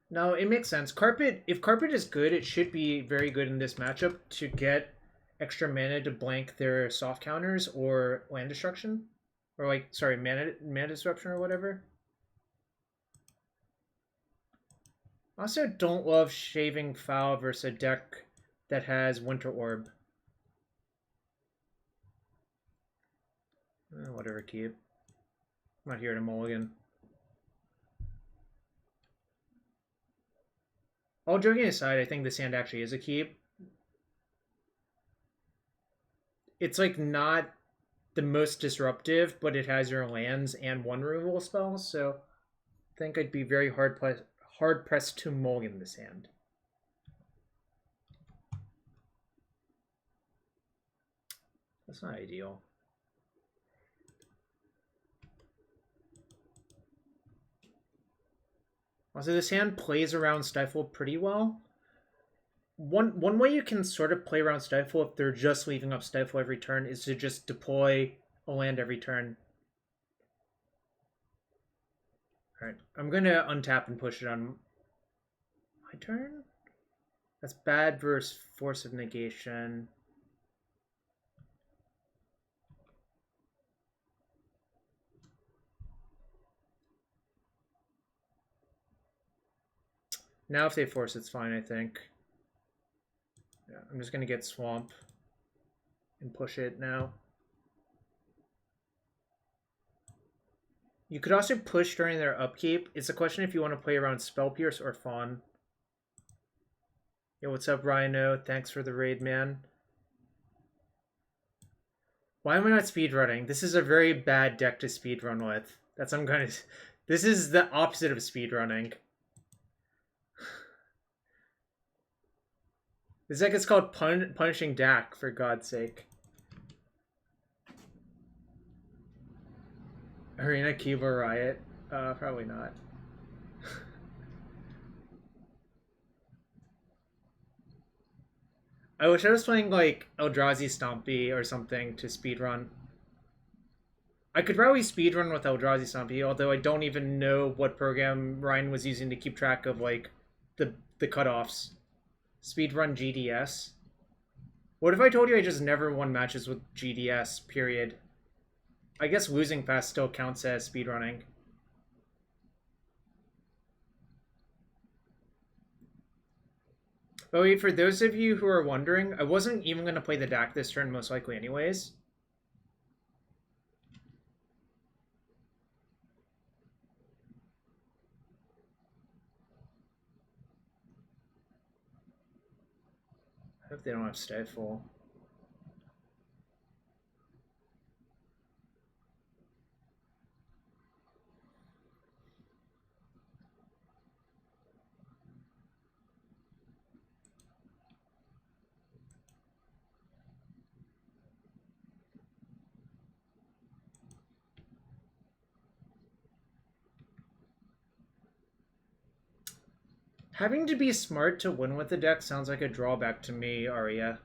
No, it makes sense. Carpet, if Carpet is good, it should be very good in this matchup to get extra mana to blank their soft counters or land destruction. Or like, sorry, mana disruption or whatever. Also don't love Shaving Foul versus a deck that has Winter Orb. Whatever, keep. I'm not here to mulligan. All joking aside, I think this hand actually is a keep. It's like not the most disruptive, but it has your lands and one removal spell, so I think I'd be very hard pressed to mulligan this hand. That's not ideal. Also, this hand plays around Stifle pretty well. One way you can sort of play around Stifle if they're just leaving up Stifle every turn is to just deploy a land every turn. Alright, I'm going to untap and push it on my turn. That's bad versus Force of Negation. Now if they force, it's fine, I think. Yeah, I'm just going to get Swamp and push it now. You could also push during their upkeep. It's a question if you want to play around Spell Pierce or Fawn. Yo, what's up, Rhino? Thanks for the raid, man. Why am I not speedrunning? This is a very bad deck to speedrun with. That's I'm kind of... This is the opposite of speedrunning. This deck is called Punishing Dack, for God's sake. Arena Keyboard Riot? Probably not. I wish I was playing like Eldrazi Stompy or something to speedrun. I could probably speedrun with Eldrazi Stompy, although I don't even know what program Ryan was using to keep track of like the cutoffs. Speedrun GDS. What if I told you I just never won matches with GDS, period? I guess losing fast still counts as speedrunning. But wait, for those of you who are wondering, I wasn't even going to play the Dack this turn, most likely anyways. I hope they don't have Stifle. Having to be smart to win with the deck sounds like a drawback to me, Arya.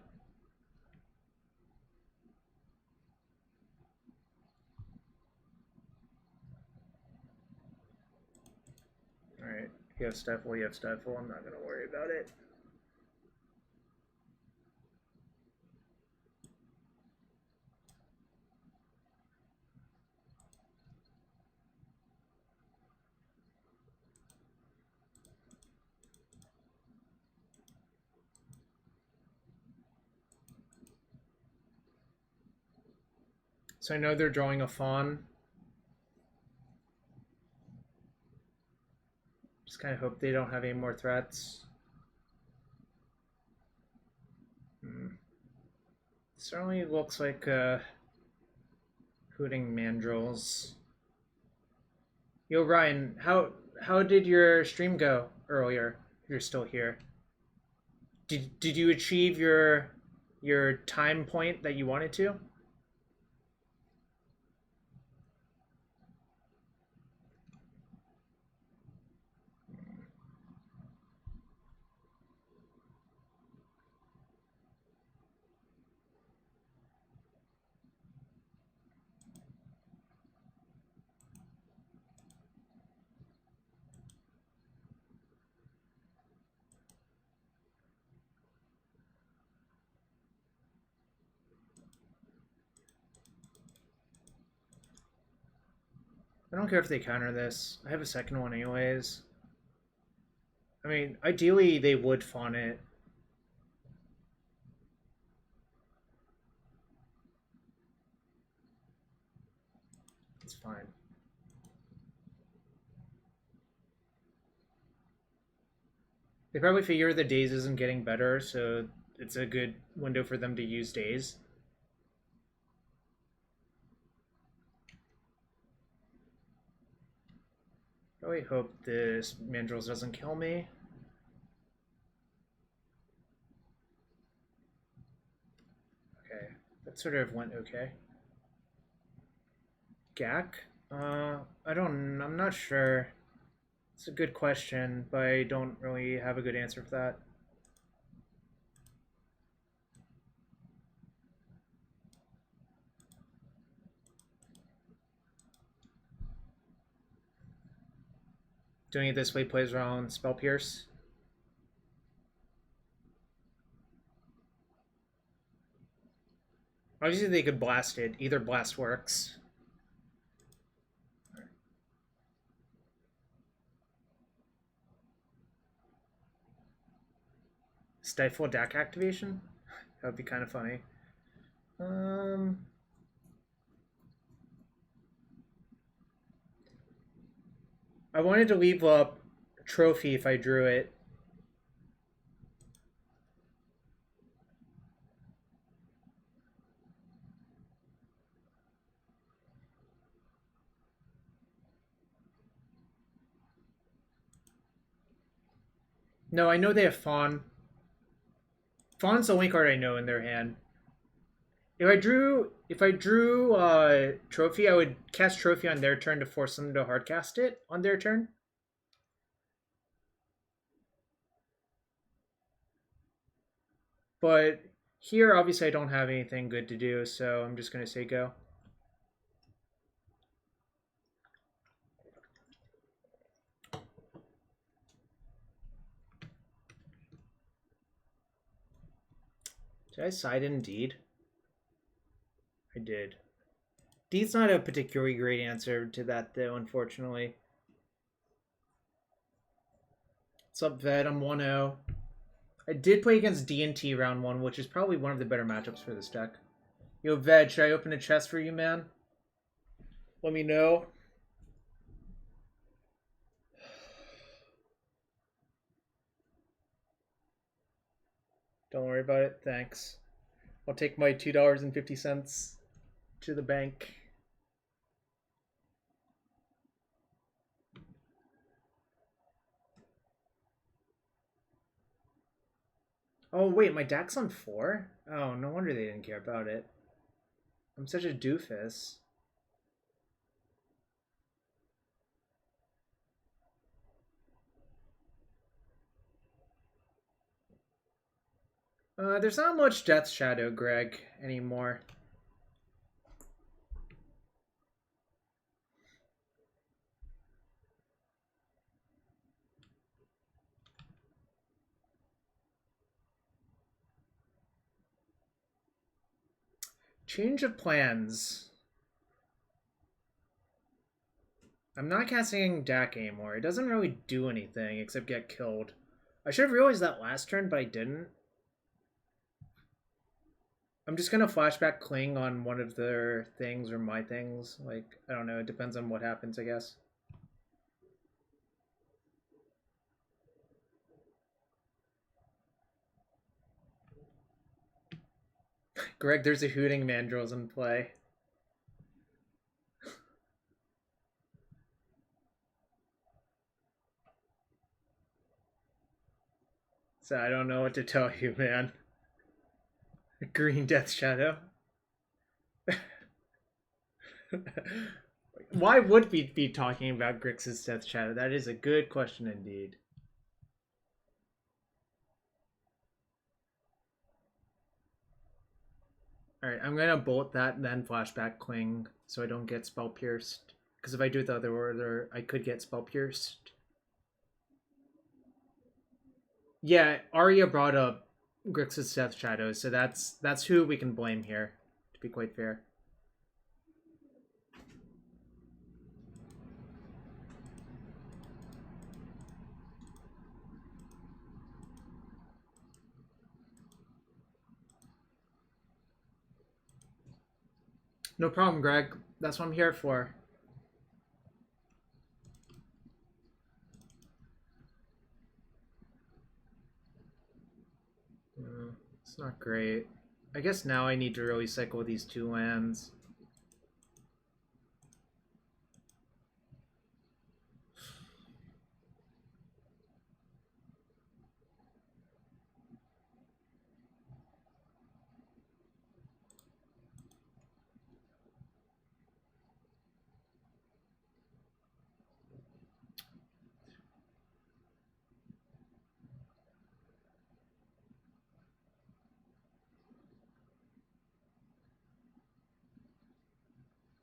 Alright, you have Stifle, you have Stifle. I'm not going to worry about it. So I know they're drawing a Fawn. kind of hope they don't have any more threats. Certainly looks like hooting mandrills. Yo, Ryan, how did your stream go earlier? If you're still here, did you achieve your time point that you wanted to? I don't care if they counter this. I have a second one anyways. I mean, ideally they would fawn it. It's fine. They probably figure the daze isn't getting better, so it's a good window for them to use daze. Really hope this mandrills doesn't kill me. Okay, that sort of went okay. Dack? I'm not sure. It's a good question, but I don't really have a good answer for that. Doing it this way plays around Spell Pierce. Obviously they could blast it. Either blast works. Stifle Dack activation? That would be kind of funny. I wanted to leave up a trophy if I drew it. No, I know they have Fawn. Fawn's the only card I know in their hand. If I drew Trophy, I would cast Trophy on their turn to force them to hardcast it on their turn. But here, obviously, I don't have anything good to do, so I'm just going to say go. Did I side in Deed? I did. Deed's not a particularly great answer to that, though, unfortunately. What's up, Ved? I'm 1-0. I did play against D&T round 1, which is probably one of the better matchups for this deck. Yo, Ved, should I open a chest for you, man? Let me know. Don't worry about it. Thanks. I'll take my $2.50 to the bank. Oh, wait, my Dack's on 4? Oh, no wonder they didn't care about it. I'm such a doofus. There's not much Death Shadow, Greg, anymore. Change of plans. I'm not casting Dack anymore. It doesn't really do anything except get killed. I should have realized that last turn, but I didn't. I'm just gonna flashback Cling on one of their things or my things. Like, I don't know, it depends on what happens, I guess. Greg, there's a hooting mandrills in play. So I don't know what to tell you, man. Green Death Shadow. Why would we be talking about Grixis Death Shadow? That is a good question indeed. Alright, I'm gonna bolt that and then flashback Cling so I don't get spell pierced. Because if I do it the other order, I could get spell pierced. Yeah, Arya brought up Grixis Death Shadow, so that's who we can blame here, to be quite fair. No problem, Greg. That's what I'm here for. It's not great. I guess now I need to really cycle these 2 lands.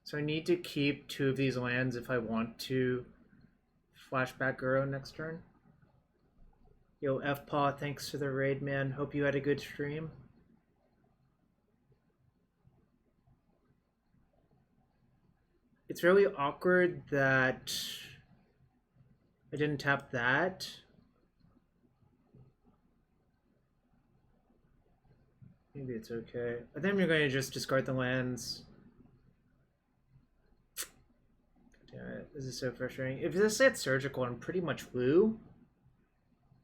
So I need to keep 2 of these lands if I want to flashback Uro next turn. Yo, F-Paw, thanks for the raid, man. Hope you had a good stream. It's really awkward that I didn't tap that. Maybe it's okay. I think I'm going to just discard the lands. Damn it, this is so frustrating. If this hits Surgical, I'm pretty much Lou.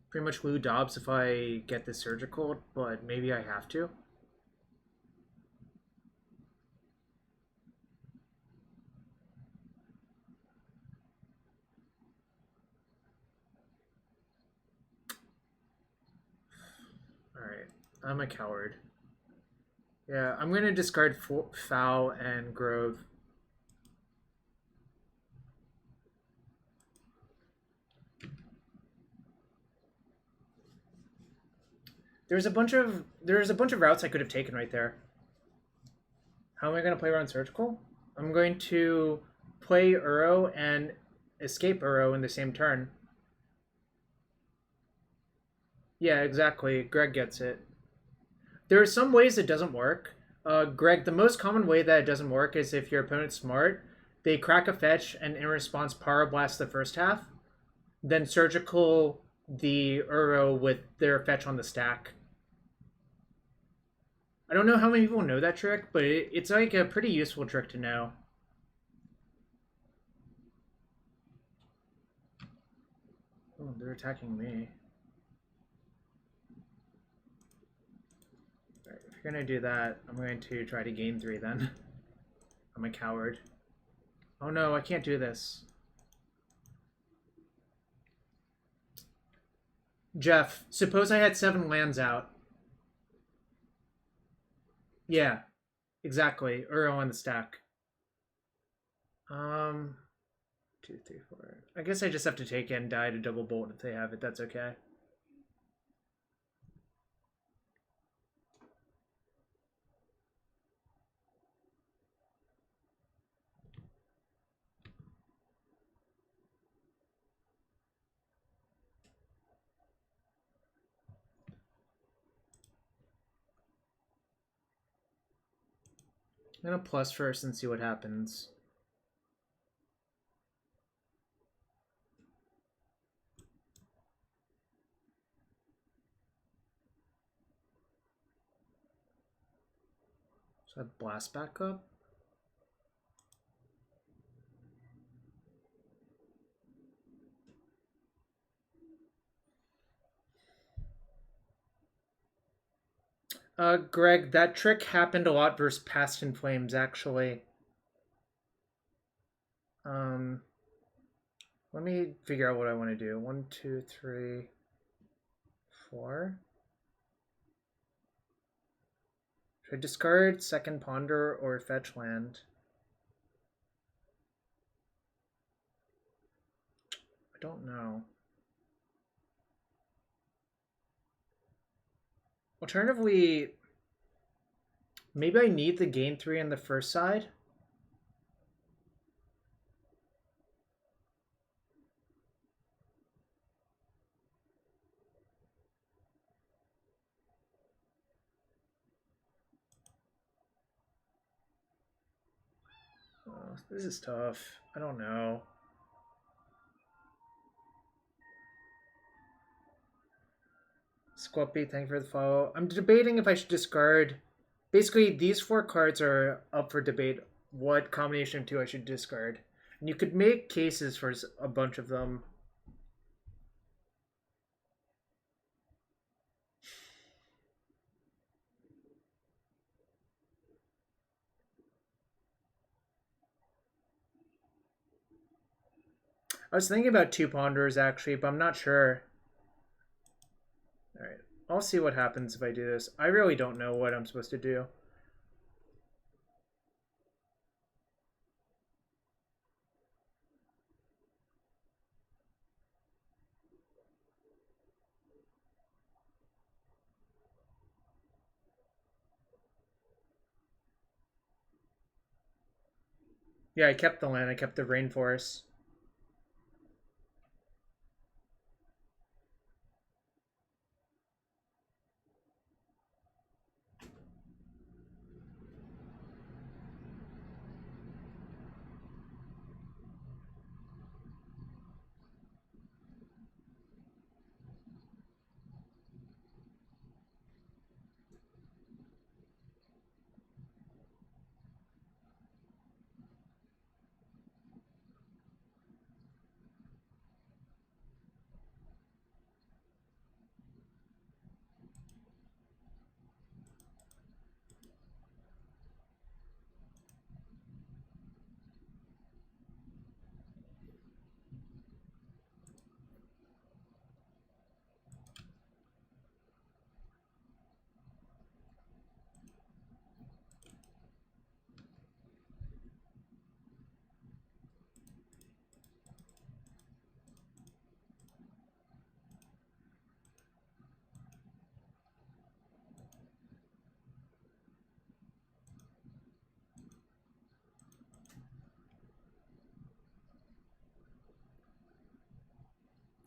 Pretty much Lou Dobbs if I get this Surgical, but maybe I have to. Alright, I'm a coward. Yeah, I'm going to discard Foul and Grove. There's a bunch of routes I could have taken right there. How am I going to play around Surgical? I'm going to play Uro and escape Uro in the same turn. Yeah, exactly. Greg gets it. There are some ways it doesn't work. Greg, the most common way that it doesn't work is if your opponent's smart, they crack a fetch and in response Pyroblast the first half, then Surgical the Uro with their fetch on the stack. I don't know how many people know that trick, but it's like a pretty useful trick to know. Oh, they're attacking me. Alright, if you're gonna do that, I'm going to try to gain 3 then. I'm a coward. Oh no, I can't do this. Jeff, suppose I had 7 lands out. Yeah, exactly. Uro on the stack. 2, 3, 4. I guess I just have to take it and die to double bolt if they have it. That's okay. I'm gonna plus first and see what happens. So I blast back up. Greg, that trick happened a lot versus Past in Flames, actually. Let me figure out what I want to do. 1, 2, 3, 4. Should I discard Second Ponder or fetch land? I don't know. Alternatively, maybe I need the gain 3 on the first side. Oh, this is tough. I don't know. Squuppy, thank you for the follow. I'm debating if I should discard. Basically, these 4 cards are up for debate. What combination of 2 I should discard. And you could make cases for a bunch of them. I was thinking about 2 Ponderers, actually, but I'm not sure. Alright, I'll see what happens if I do this. I really don't know what I'm supposed to do. Yeah, I kept the land. I kept the Rainforest.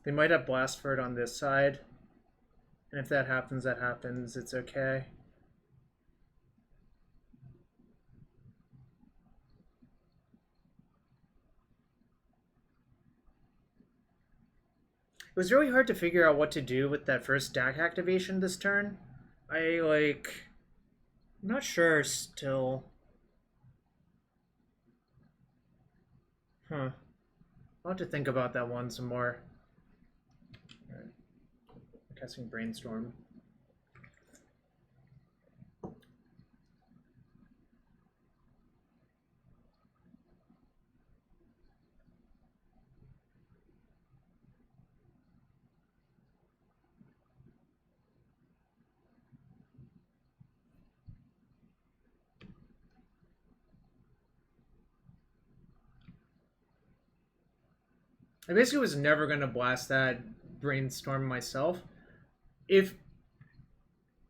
They might have Blastford on this side. And if that happens, that happens. It's okay. It was really hard to figure out what to do with that first Dack activation this turn. I'm not sure still. I'll have to think about that one some more. Alright. Casting Brainstorm. I basically was never going to blast that Brainstorm myself.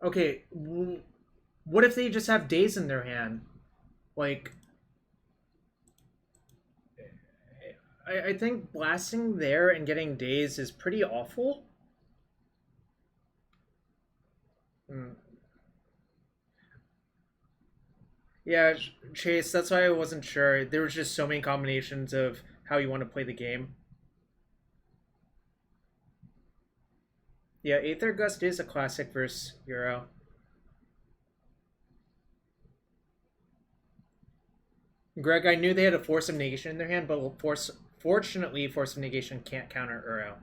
Okay, what if they just have Daze in their hand? I think blasting there and getting Daze is pretty awful. Yeah, Chase, that's why I wasn't sure. There was just so many combinations of how you want to play the game. Yeah, Aether Gust is a classic versus Euro. Greg, I knew they had a Force of Negation in their hand, but fortunately, Force of Negation can't counter Uro.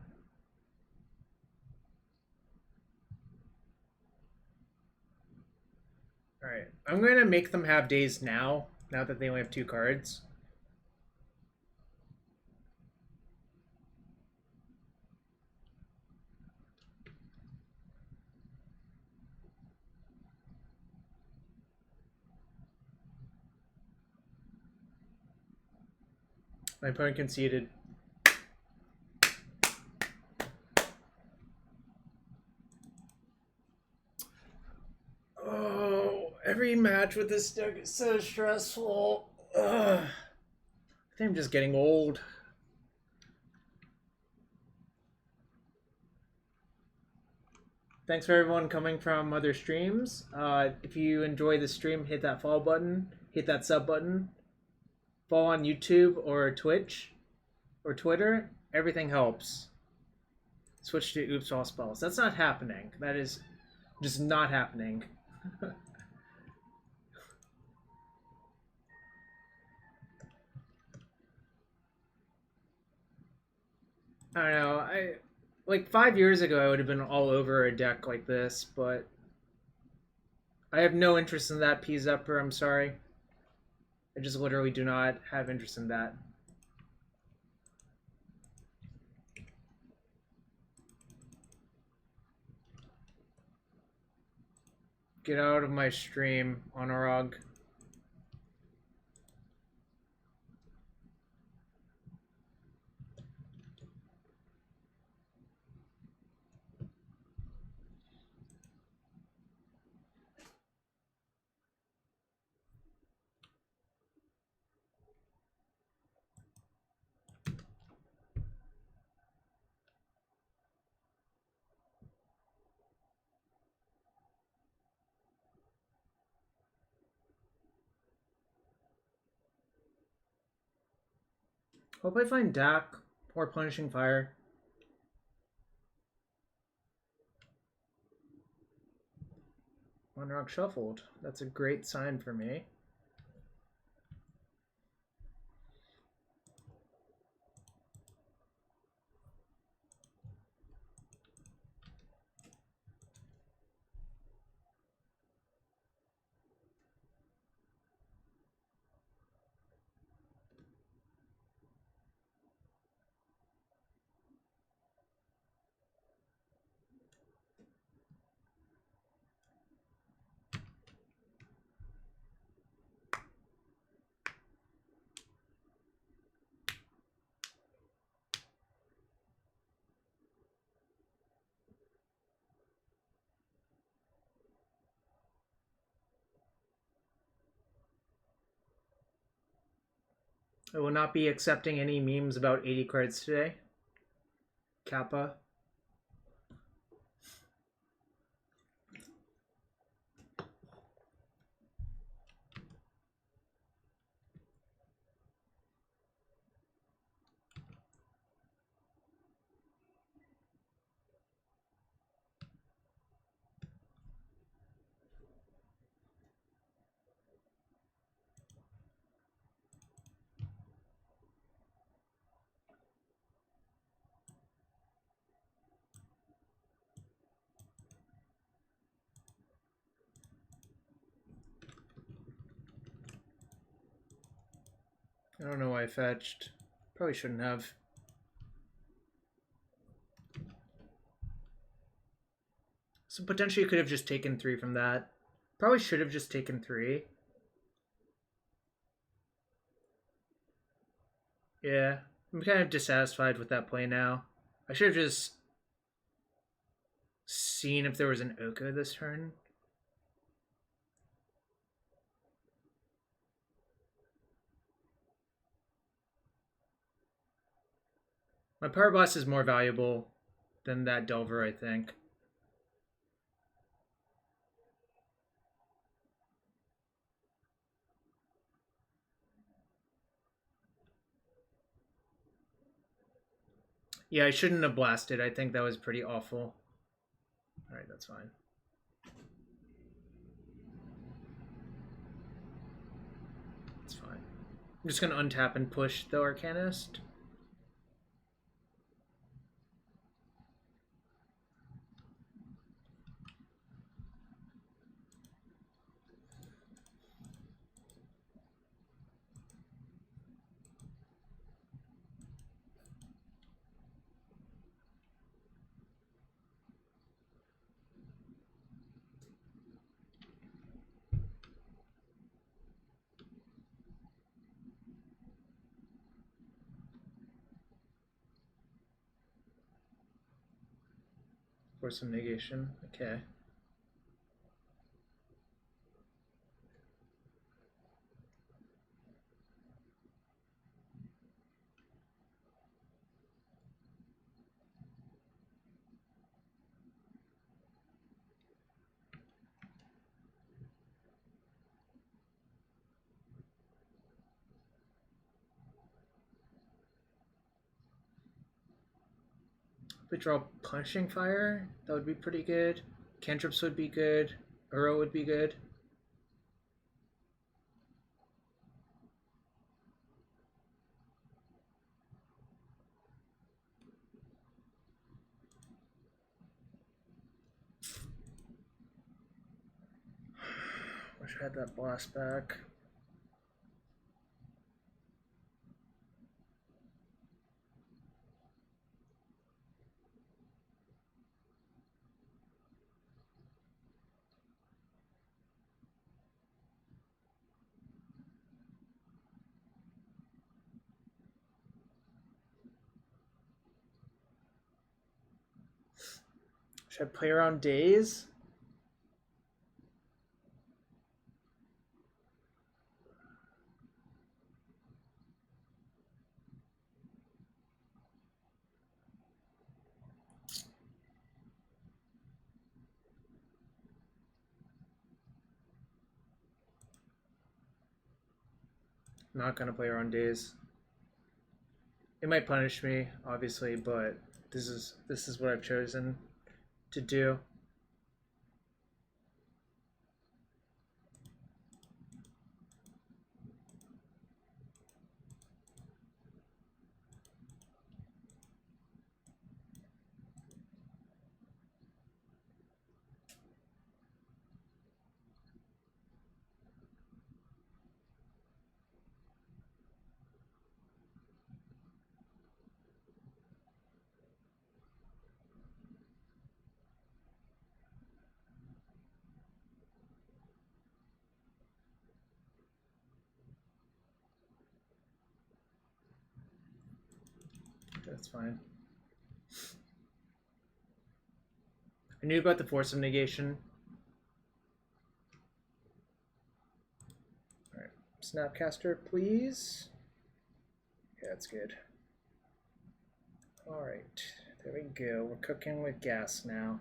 I'm going to make them have days now that they only have 2 cards. My opponent conceded. Oh, every match with this deck is so stressful. Ugh. I think I'm just getting old. Thanks for everyone coming from other streams. If you enjoy the stream, hit that follow button, hit that sub button. Follow on YouTube or Twitch or Twitter. Everything helps. Switch to Oops All Spells. That's not happening. That is just not happening. I don't know. Like 5 years ago, I would have been all over a deck like this, but I have no interest in that P Zepper. I'm sorry. I just literally do not have interest in that. Get out of my stream, Honorog. Hope I find Dack or Punishing Fire. One rock shuffled. That's a great sign for me. I will not be accepting any memes about 80 cards today. Kappa. I don't know why I fetched. Probably shouldn't have. So potentially could have just taken 3 from that. Probably should have just taken 3. Yeah, I'm kind of dissatisfied with that play now. I should have just seen if there was an Oko this turn. My Pyroblast is more valuable than that Delver, I think. Yeah, I shouldn't have blasted. I think that was pretty awful. Alright, that's fine. It's fine. I'm just going to untap and push the Arcanist. Force of Negation. Okay. We draw Punishing Fire. That would be pretty good. Cantrips would be good. Uro would be good. Wish I had that blast back. Should I play around days? Not gonna play around days. It might punish me, obviously, but this is what I've chosen to do. That's fine. I knew about the Force of Negation. Alright. Snapcaster, please. Yeah, that's good. Alright. There we go. We're cooking with gas now.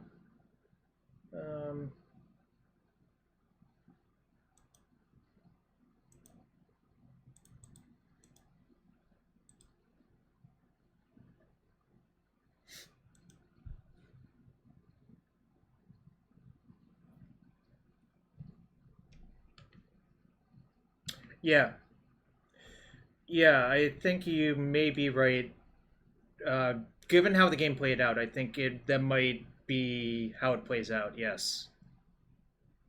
Yeah. Yeah, I think you may be right. Given how the game played out, I think that might be how it plays out, yes.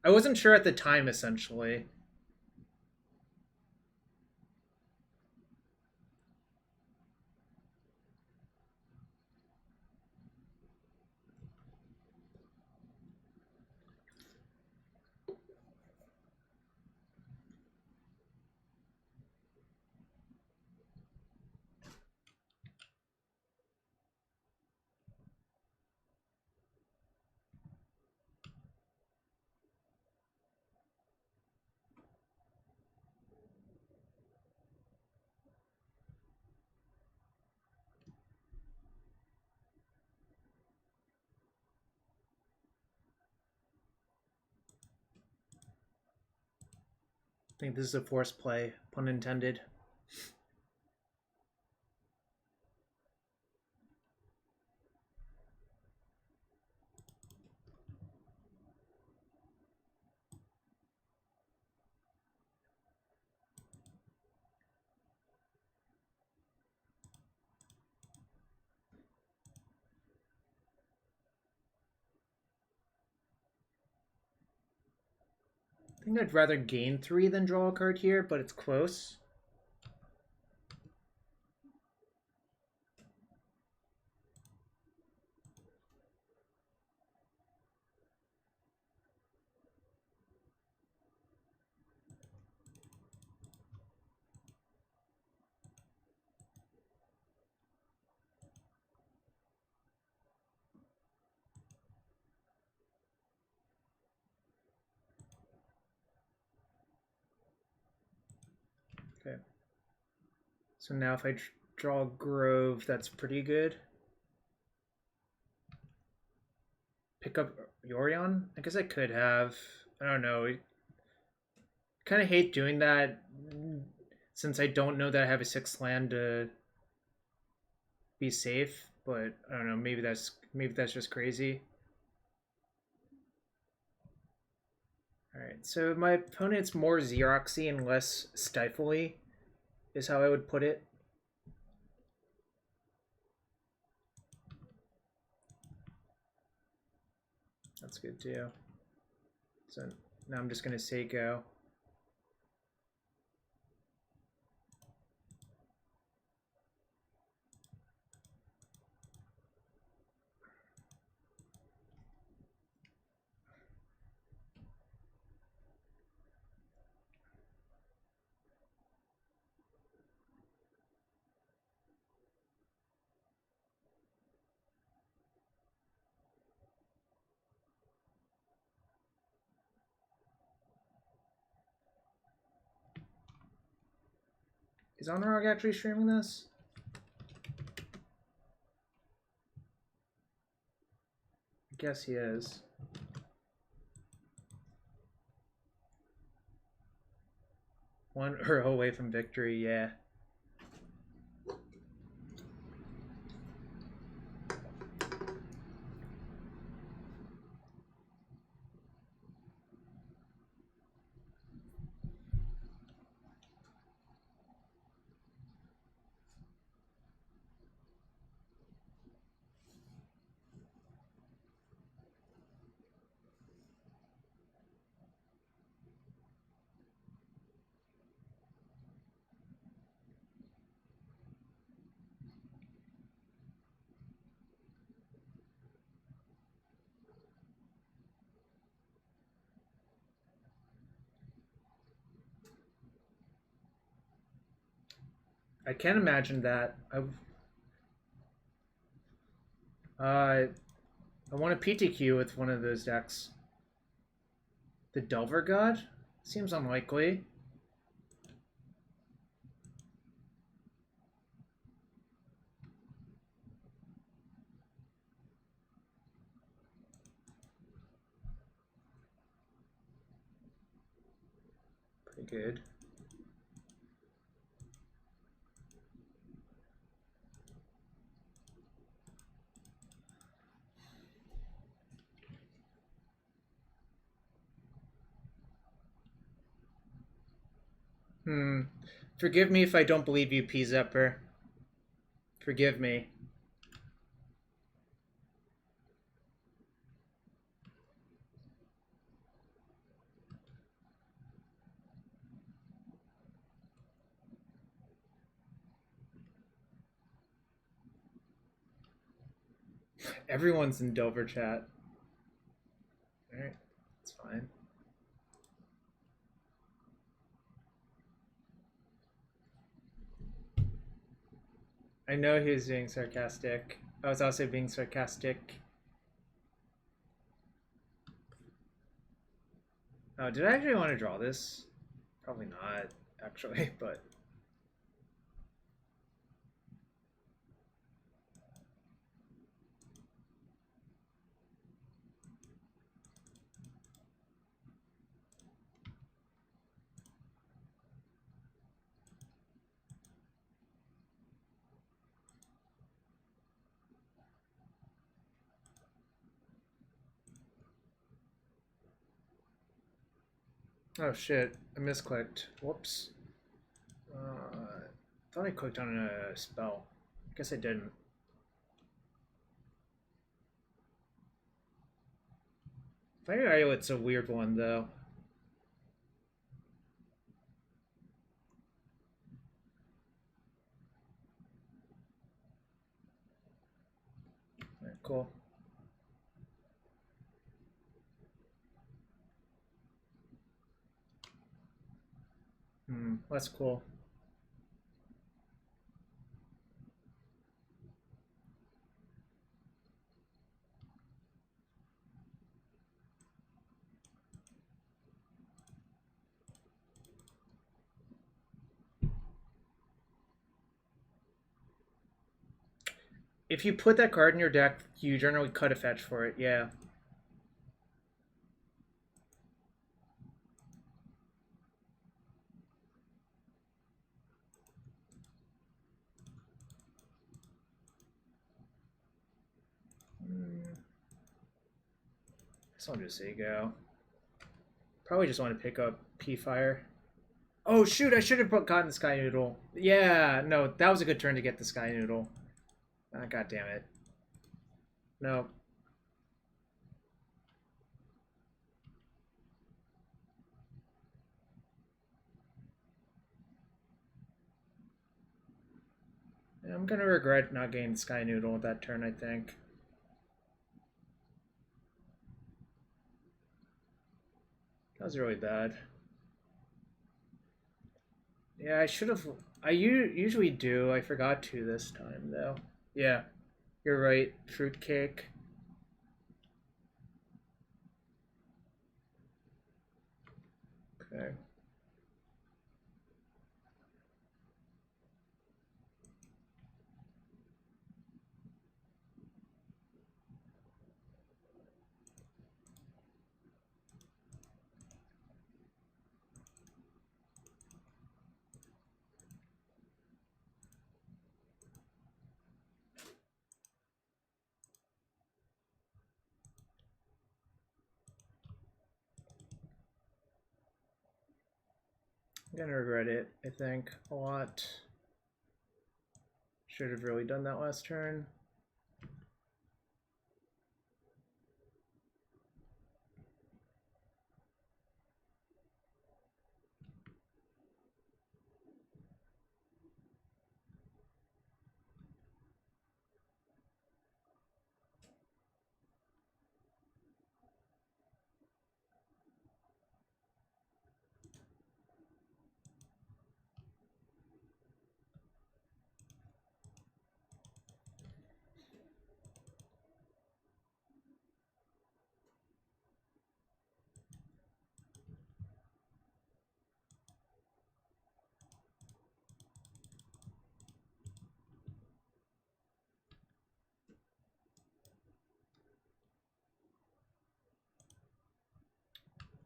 I wasn't sure at the time, essentially. I think this is a force play, pun intended. I think I'd rather gain 3 than draw a card here, but it's close. Okay. So now if I draw Grove, that's pretty good. Pick up Yorion? I guess I could have. I don't know. I kind of hate doing that since I don't know that I have a 6th land to be safe, but I don't know, maybe that's just crazy. Alright, so my opponent's more Xeroxy and less Stifle-y, is how I would put it. That's good too. So now I'm just gonna say go. Is Honorog actually streaming this? I guess he is. One hurl away from victory, yeah. I can't imagine that. I want a PTQ with one of those decks. The Delver God? Seems unlikely. Pretty good. Forgive me if I don't believe you, P-Zepper. Forgive me. Everyone's in Dover chat. Alright, it's fine. I know he was being sarcastic. I was also being sarcastic. Oh, did I actually want to draw this? Probably not, actually, but... Oh shit, I misclicked. Whoops. Thought I clicked on a spell. Guess I didn't. Fire Islet's a weird one, though. Alright, cool. That's cool. If you put that card in your deck, you generally cut a fetch for it, yeah. This one just go. Probably just want to pick up P-Fire. Oh shoot, I should have gotten the Sky Noodle. Yeah, no, that was a good turn to get the Sky Noodle. Ah, God damn it. No. I'm gonna regret not getting the Sky Noodle with that turn, I think. That was really bad. Yeah, I should have... I usually do. I forgot to this time, though. Yeah, you're right. Fruitcake. Okay. I'm gonna regret it, I think, a lot. Should have really done that last turn.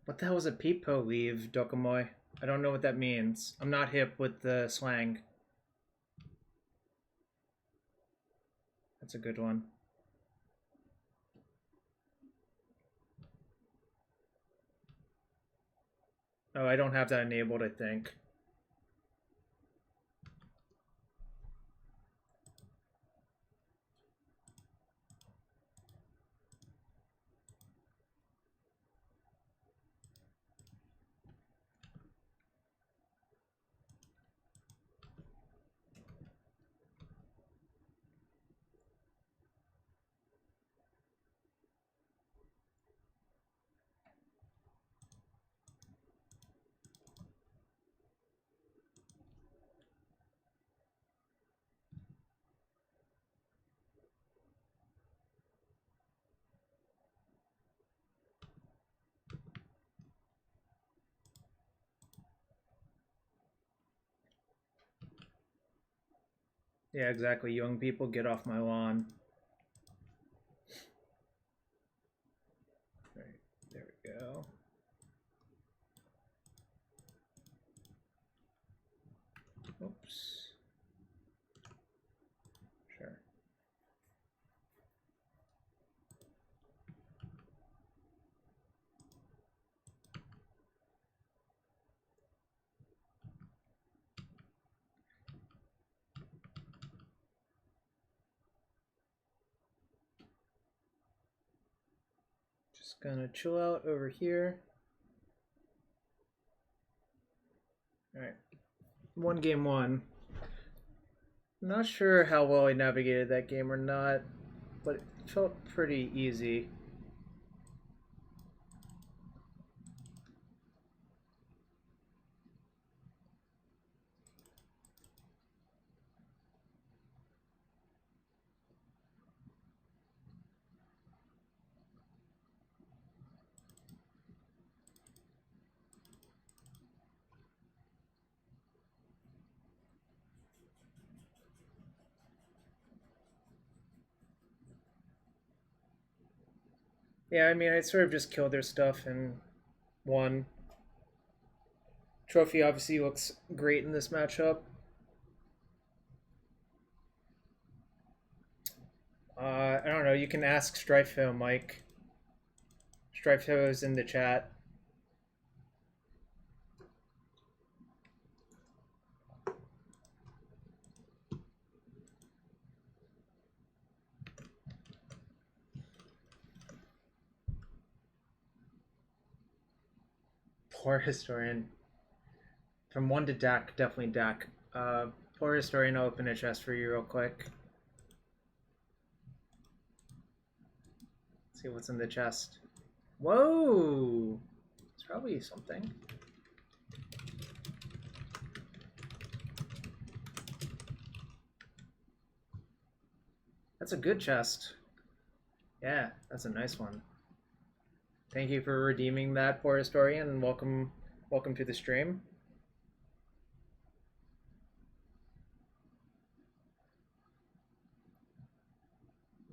What the hell was a peepo leave, Dokomoy? I don't know what that means. I'm not hip with the slang. That's a good one. Oh, I don't have that enabled, I think. Yeah, exactly. Young people, get off my lawn. Right, there we go. Oops. Sure. Just gonna chill out over here. Alright. Game one. Not sure how well I navigated that game or not, but it felt pretty easy. Yeah, I mean, I sort of just killed their stuff and won. Trophy obviously looks great in this matchup. I don't know. You can ask Stryfo, Mike. Stryfo is in the chat. Poor Historian. From 1 to Dack, definitely Dack. Poor Historian, I'll open a chest for you real quick. Let's see what's in the chest. Whoa! It's probably something. That's a good chest. Yeah, that's a nice one. Thank you for redeeming that, poor Historian, and welcome to the stream.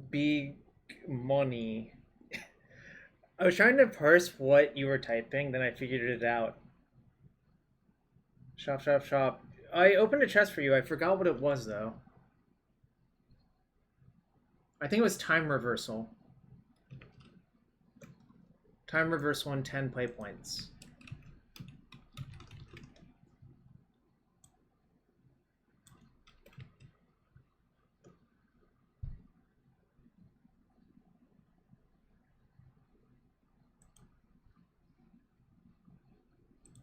Big money. I was trying to parse what you were typing, then I figured it out. Shop, shop, shop. I opened a chest for you. I forgot what it was, though. I think it was time reversal. Time reversal and 10 play points.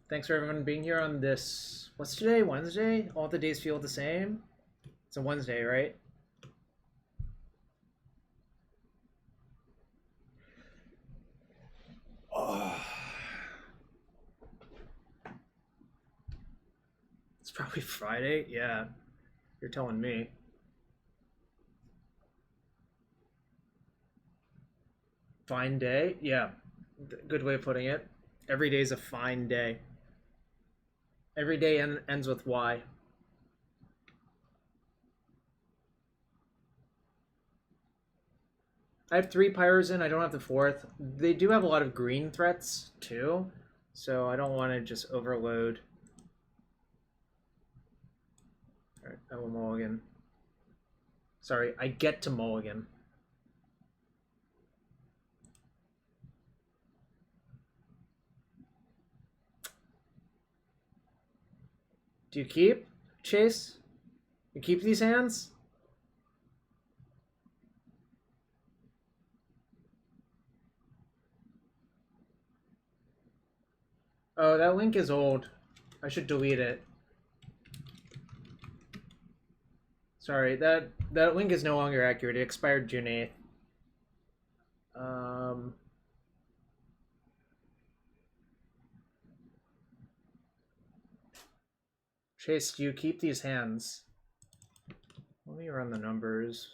Thanks for everyone being here on this. What's today? Wednesday? All the days feel the same? It's a Wednesday, right? Oh. It's probably Friday? Yeah. You're telling me. Fine day? Yeah. Good way of putting it. Every day is a fine day. Every day ends with Y. I have 3 pyros in. I don't have the 4th. They do have a lot of green threats, too. So I don't want to just overload. Alright, I will mulligan. Sorry, I get to mulligan. Do you keep, Chase? You keep these hands? Oh, that link is old. I should delete it. Sorry, that link is no longer accurate. It expired June 8th. Chase, do you keep these hands? Let me run the numbers.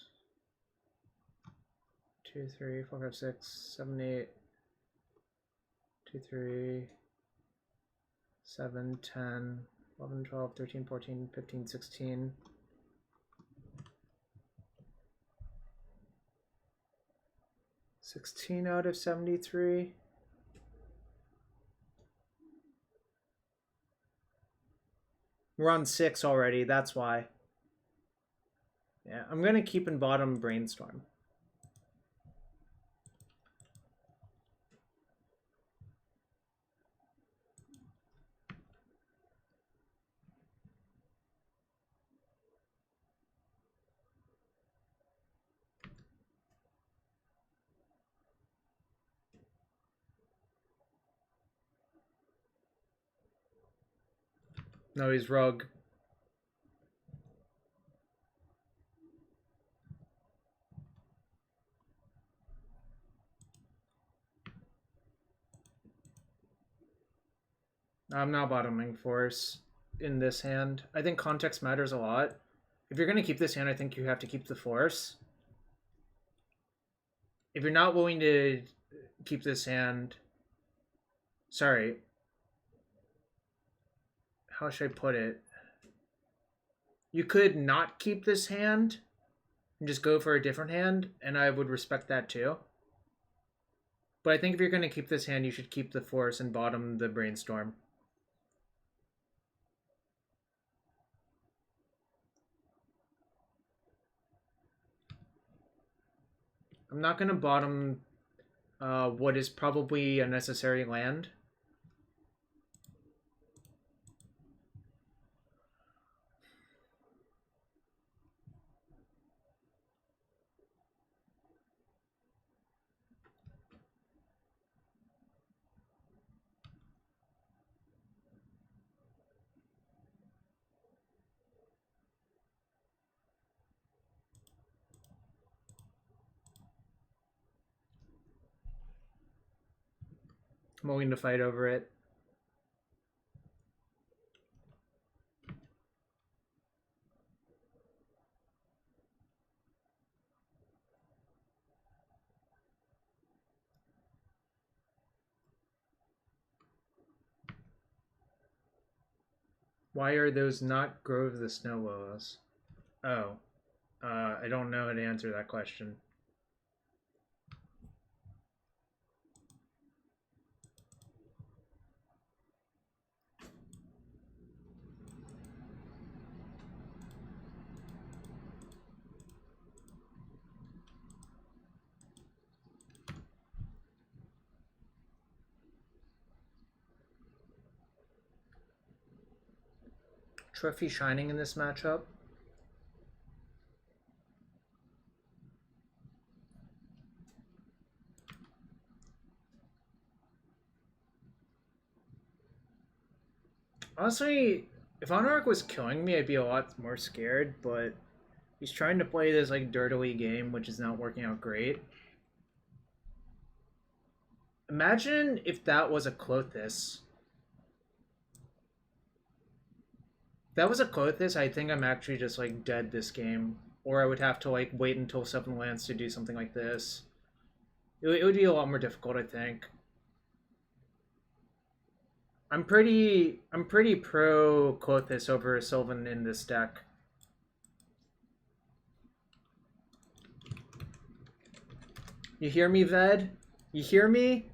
2, 3, 4, 5, 6, 7, 8. 2, 3, 7, 10, 11, 12, 13, 14, 15, 16. 16 out of 73. We're on 6 already, that's why. Yeah, I'm going to keep in bottom Brainstorm. No, he's rogue. I'm not bottoming Force in this hand. I think context matters a lot. If you're going to keep this hand, I think you have to keep the Force. If you're not willing to keep this hand... Sorry. How should I put it? You could not keep this hand and just go for a different hand, and I would respect that too. But I think if you're going to keep this hand, you should keep the Force and bottom the Brainstorm. I'm not going to bottom what is probably a necessary land. I'm willing to fight over it. Why are those not Grove of the Snow Willows? Oh. I don't know how to answer that question. Trophy Shining in this matchup. Honestly, if Anarch was killing me, I'd be a lot more scared, but he's trying to play this like dirtily game, which is not working out great. Imagine if that was a Clothis. If that was a Clothis, I think I'm actually just like dead this game. Or I would have to like wait until 7 lands to do something like this. It would be a lot more difficult, I think. I'm pretty pro Clothis over Sylvan in this deck. You hear me, Ved? You hear me?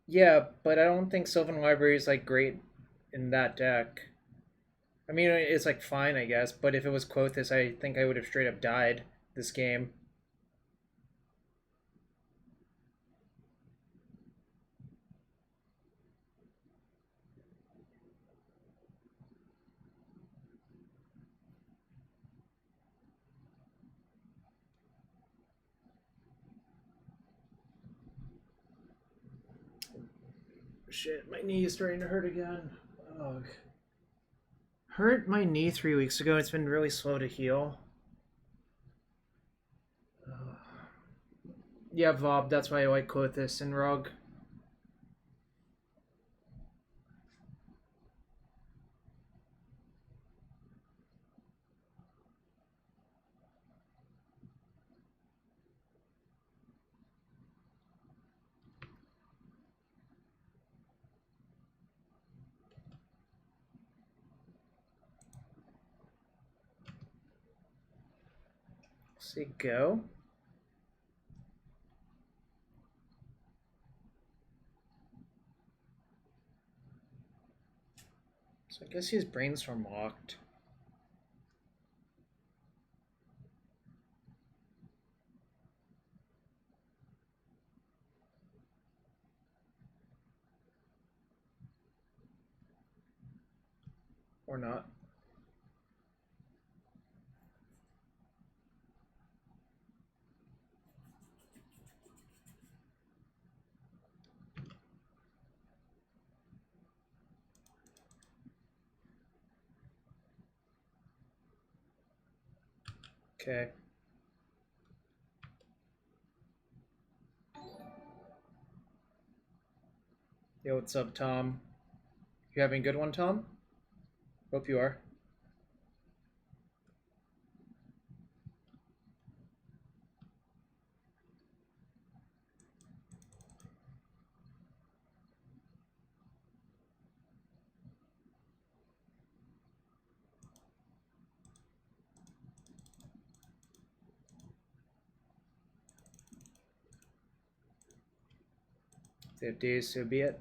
Yeah, but I don't think Sylvan Library is like great in that deck. I mean, it's like fine, I guess, but if it was Clothis, I think I would have straight up died this game. Shit, my knee is starting to hurt again. Ugh. Hurt my knee 3 weeks ago. It's been really slow to heal. Yeah, Vob, that's why I like Clothis and Rug. Say go. So I guess he's Brainstorm locked. Or not. Okay. Yo, what's up, Tom? You having a good one, Tom? Hope you are. 50, so be it.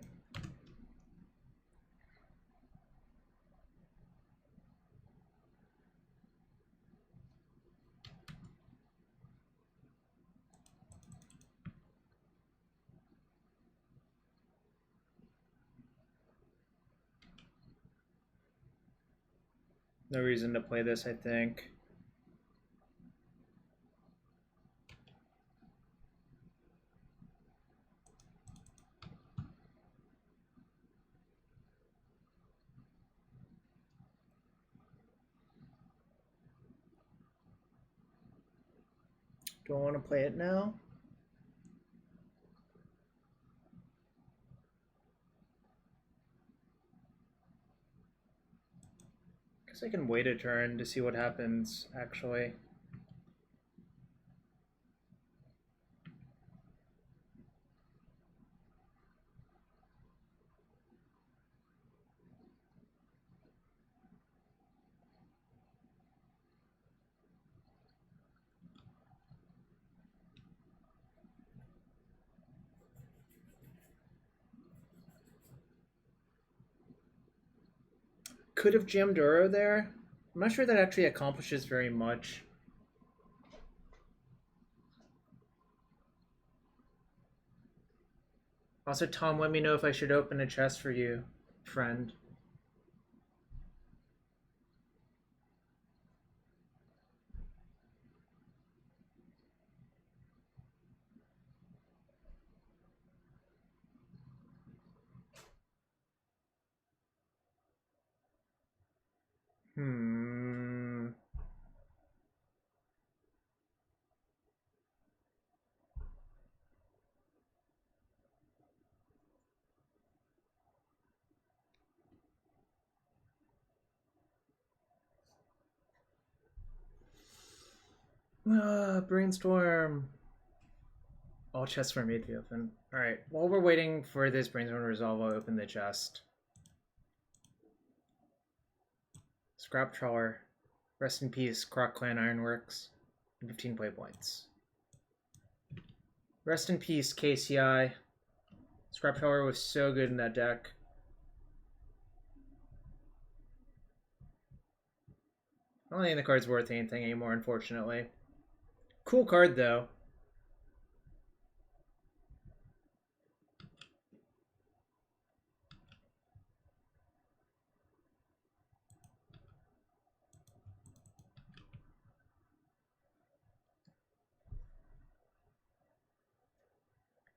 No reason to play this, I think. Do I want to play it now? Guess I can wait a turn to see what happens, actually. Could have jammed Uro there. I'm not sure that actually accomplishes very much. Also, Tom, let me know if I should open a chest for you, friend. Brainstorm. All chests were made to be open. Alright, while we're waiting for this Brainstorm to resolve, I'll open the chest. Scrap Trawler. Rest in peace, Croc Clan Ironworks. 15 play points. Rest in peace, KCI. Scrap Trawler was so good in that deck. I don't think the card's worth anything anymore, unfortunately. Cool card, though.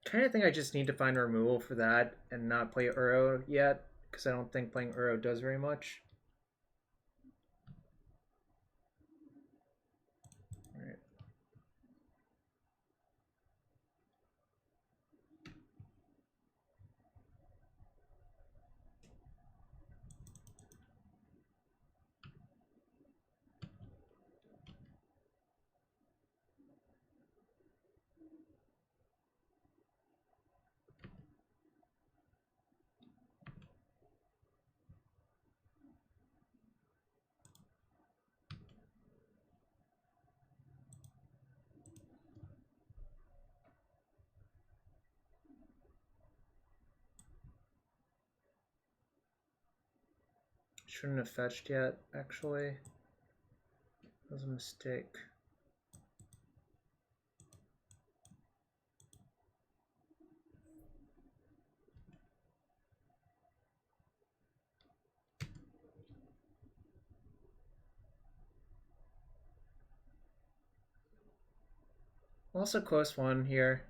Kind of think I just need to find removal for that and not play Uro yet, because I don't think playing Uro does very much. Alright. Shouldn't have fetched yet, actually. That was a mistake. Also close one here.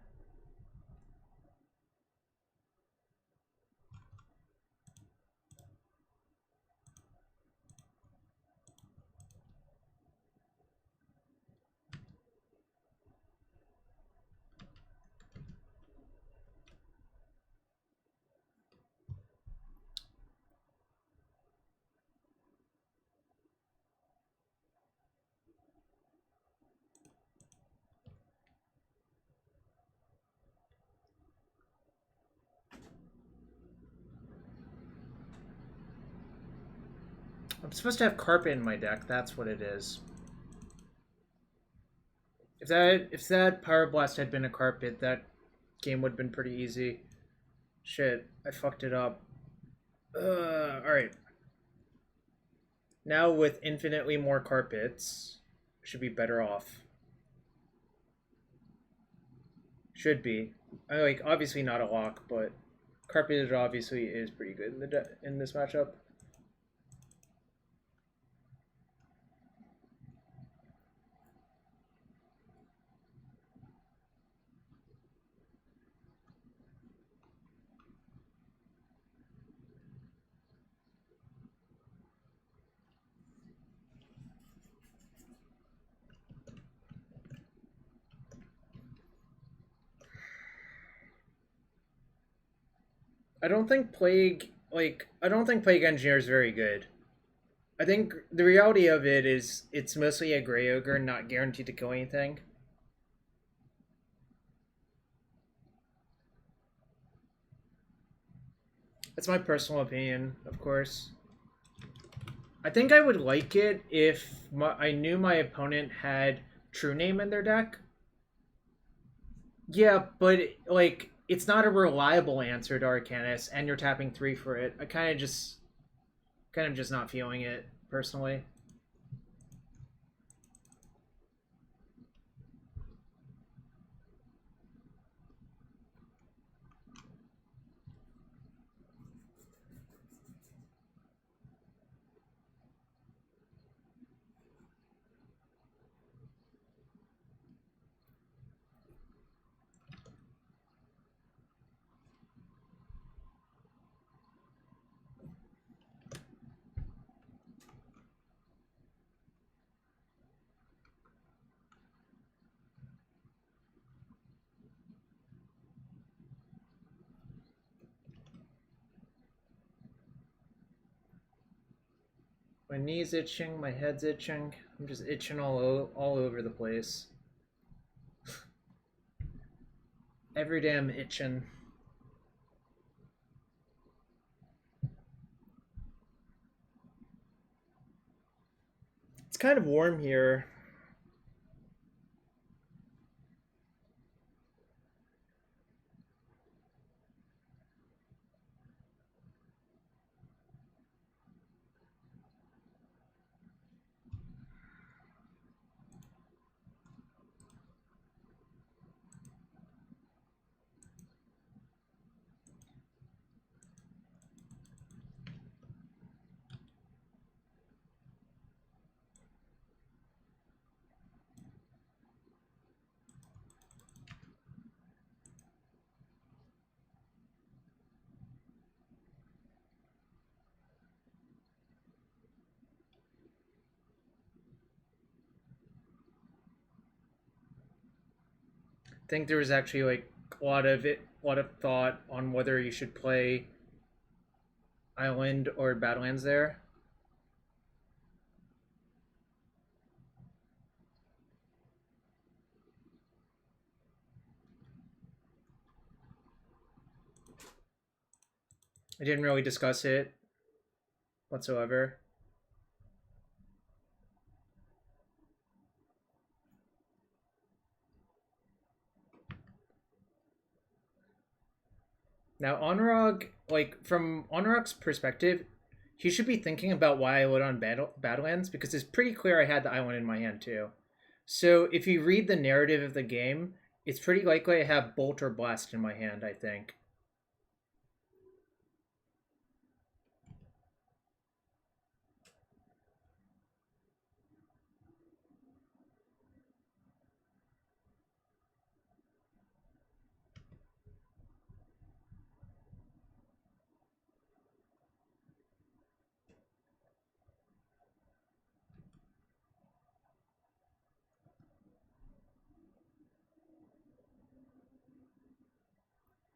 I'm supposed to have carpet in my deck, that's what it is. If that Pyroblast had been a carpet, that game would have been pretty easy. Shit, I fucked it up. Alright. Now with infinitely more carpets, should be better off. Should be. Like, obviously not a lock, but carpeted obviously is pretty good in this matchup. I don't think Plague Engineer is very good. I think the reality of it is it's mostly a gray ogre, not guaranteed to kill anything. That's my personal opinion, of course. I think I would like it if I knew my opponent had True Name in their deck. Yeah, but like it's not a reliable answer to Arcanus, and you're tapping 3 for it. I kind of just not feeling it personally. My knees itching, my head's itching. I'm just itching all over the place. Every damn itching. It's kind of warm here. I think there was actually like a lot of thought on whether you should play Island or Badlands there. I didn't really discuss it whatsoever. Now, Onrog, like, from Onrog's perspective, he should be thinking about why I lit on Badlands, because it's pretty clear I had the island in my hand, too. So, if you read the narrative of the game, it's pretty likely I have Bolt or Blast in my hand, I think.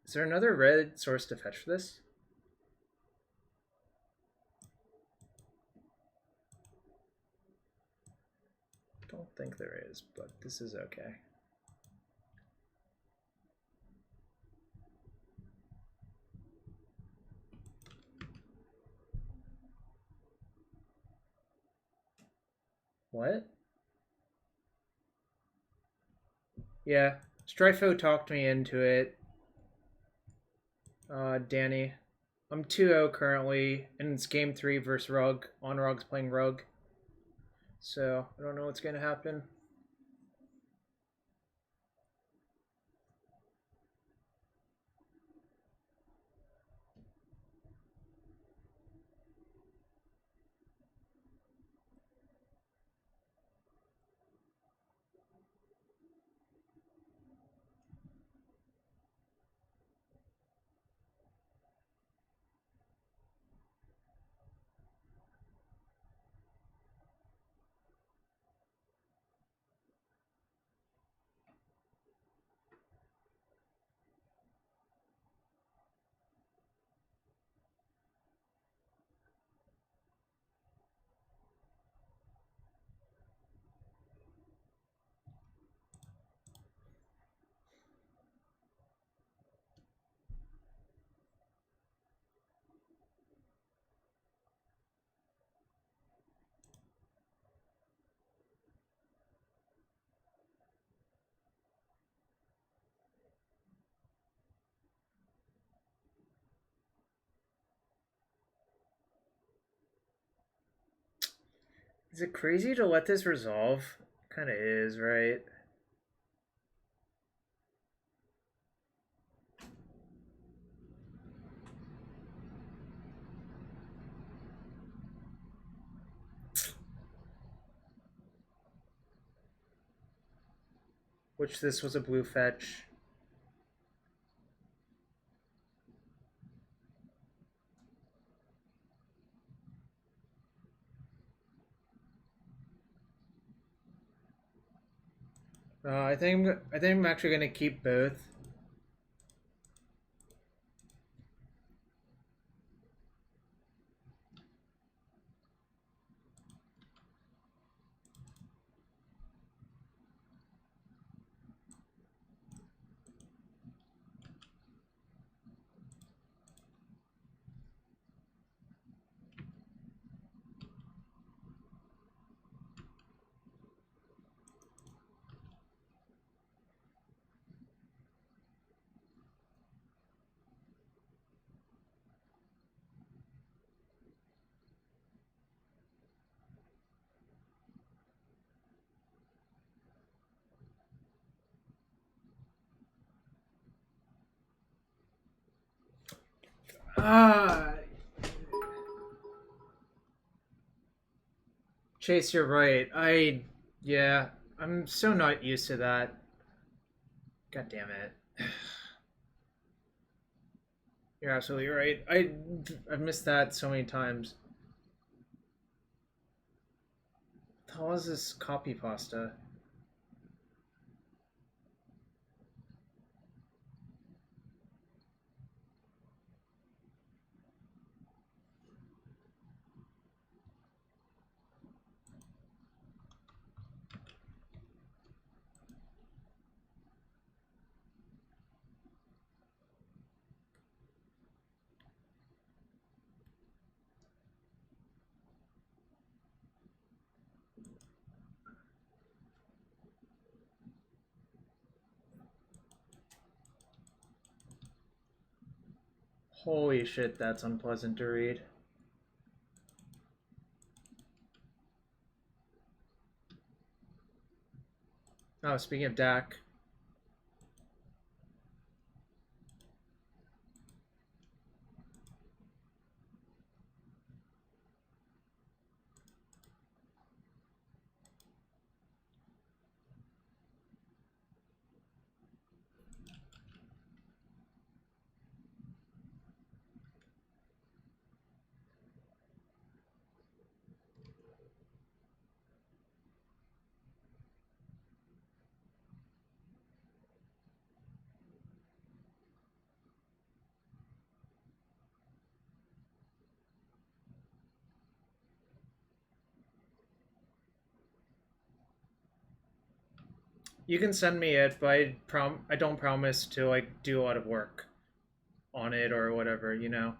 Is there another red source to fetch for this? Don't think there is, but this is okay. What? Yeah, Stryfo talked me into it. Danny. I'm 2-0 currently, and it's game 3 versus Rug. On Rug's playing Rug. So, I don't know what's going to happen. Is it crazy to let this resolve? Kinda is, right? Which this was a blue fetch. I think I'm actually gonna keep both. Chase, you're right. Yeah, I'm so not used to that. God damn it. You're absolutely right. I've missed that so many times. How is this copy pasta? Holy shit, that's unpleasant to read. Oh, speaking of Dack. You can send me it, but I don't promise to like do a lot of work on it or whatever, you know.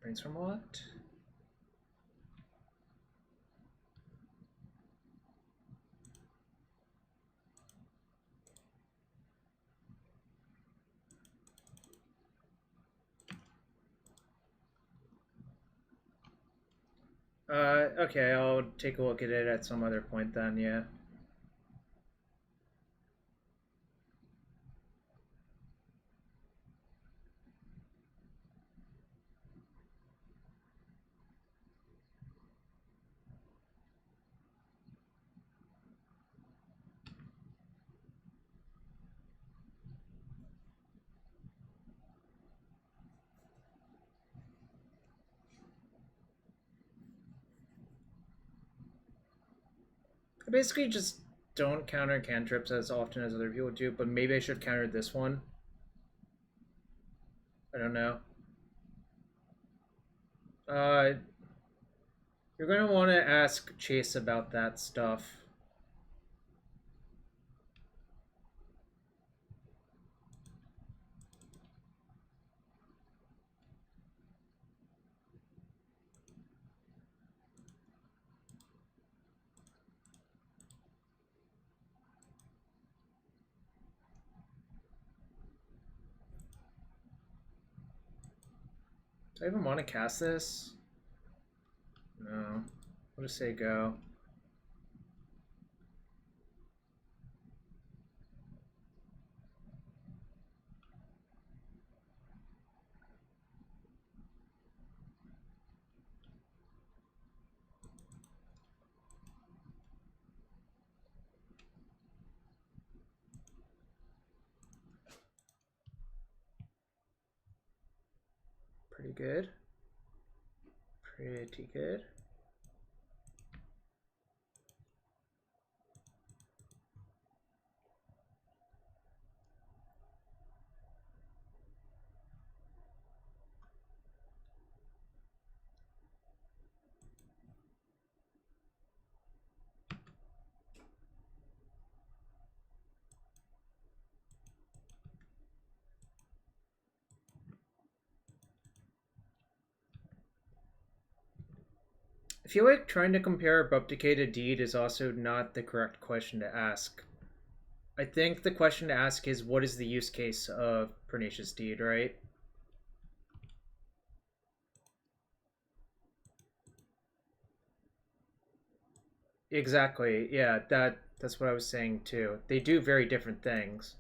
Brainstorm what? Okay, I'll take a look at it at some other point then, yeah. I basically just don't counter cantrips as often as other people do, but maybe I should counter this one. I don't know. You're going to want to ask Chase about that stuff. Do I even want to cast this? No. I'll just say go. Pretty good. Pretty good. I feel like trying to compare Abrupt Decay to Deed is also not the correct question to ask. I think the question to ask is, what is the use case of Pernicious Deed, right? Exactly, yeah, that's what I was saying too. They do very different things.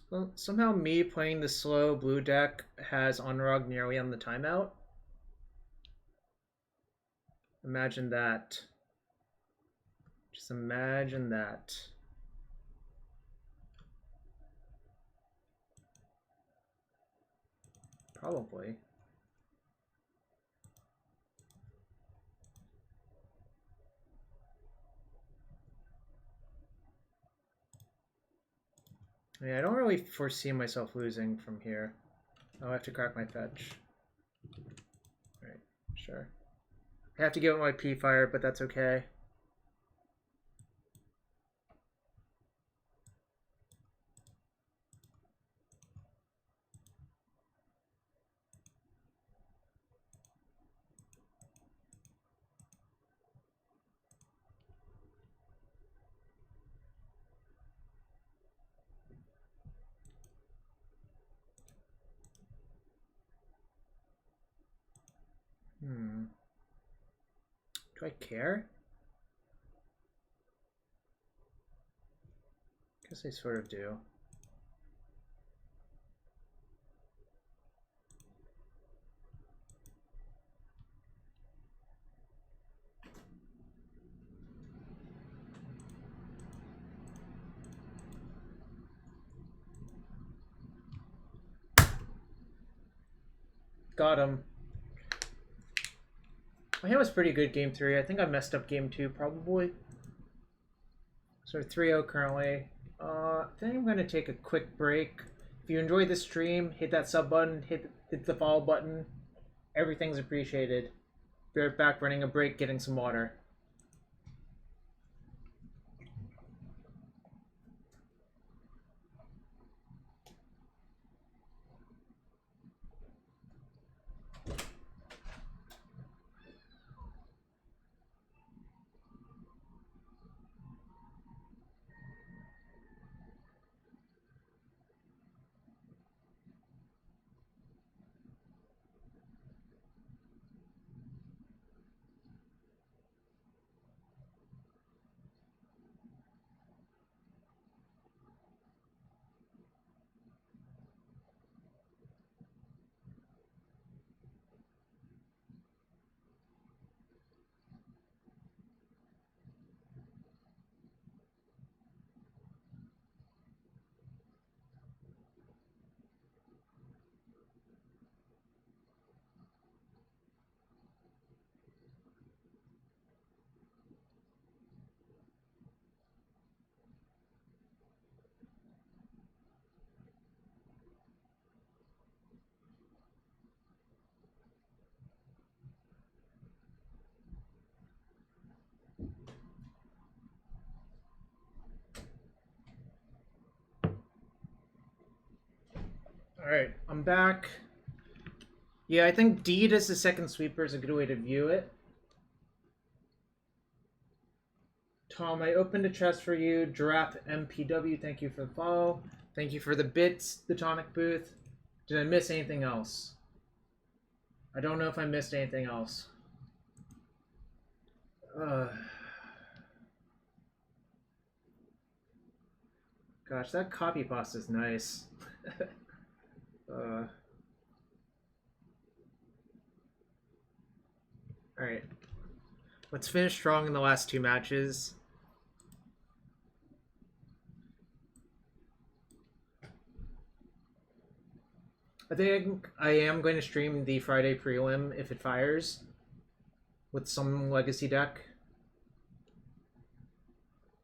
Well, somehow me playing the slow blue deck has Onrog nearly on the timeout. Imagine that. Just imagine that. Probably. Yeah, I don't really foresee myself losing from here. I'll have to crack my fetch. Alright, sure. I have to give it my P-Fire, but that's okay. Do I care? Guess I sort of do. Got him. My hand was pretty good game 3. I think I messed up game 2 probably. So 3-0 currently. I think I'm going to take a quick break. If you enjoyed the stream, hit that sub button, hit the follow button. Everything's appreciated. Be right back, running a break, getting some water. Alright, I'm back. Yeah, I think Deed as the second sweeper is a good way to view it. Tom, I opened a chest for you. Giraffe MPW, thank you for the follow. Thank you for the bits, the tonic booth. Did I miss anything else? I don't know if I missed anything else. Gosh, that copy pasta is nice. Alright. Let's finish strong in the last two matches. I think I am going to stream the Friday prelim if it fires with some legacy deck.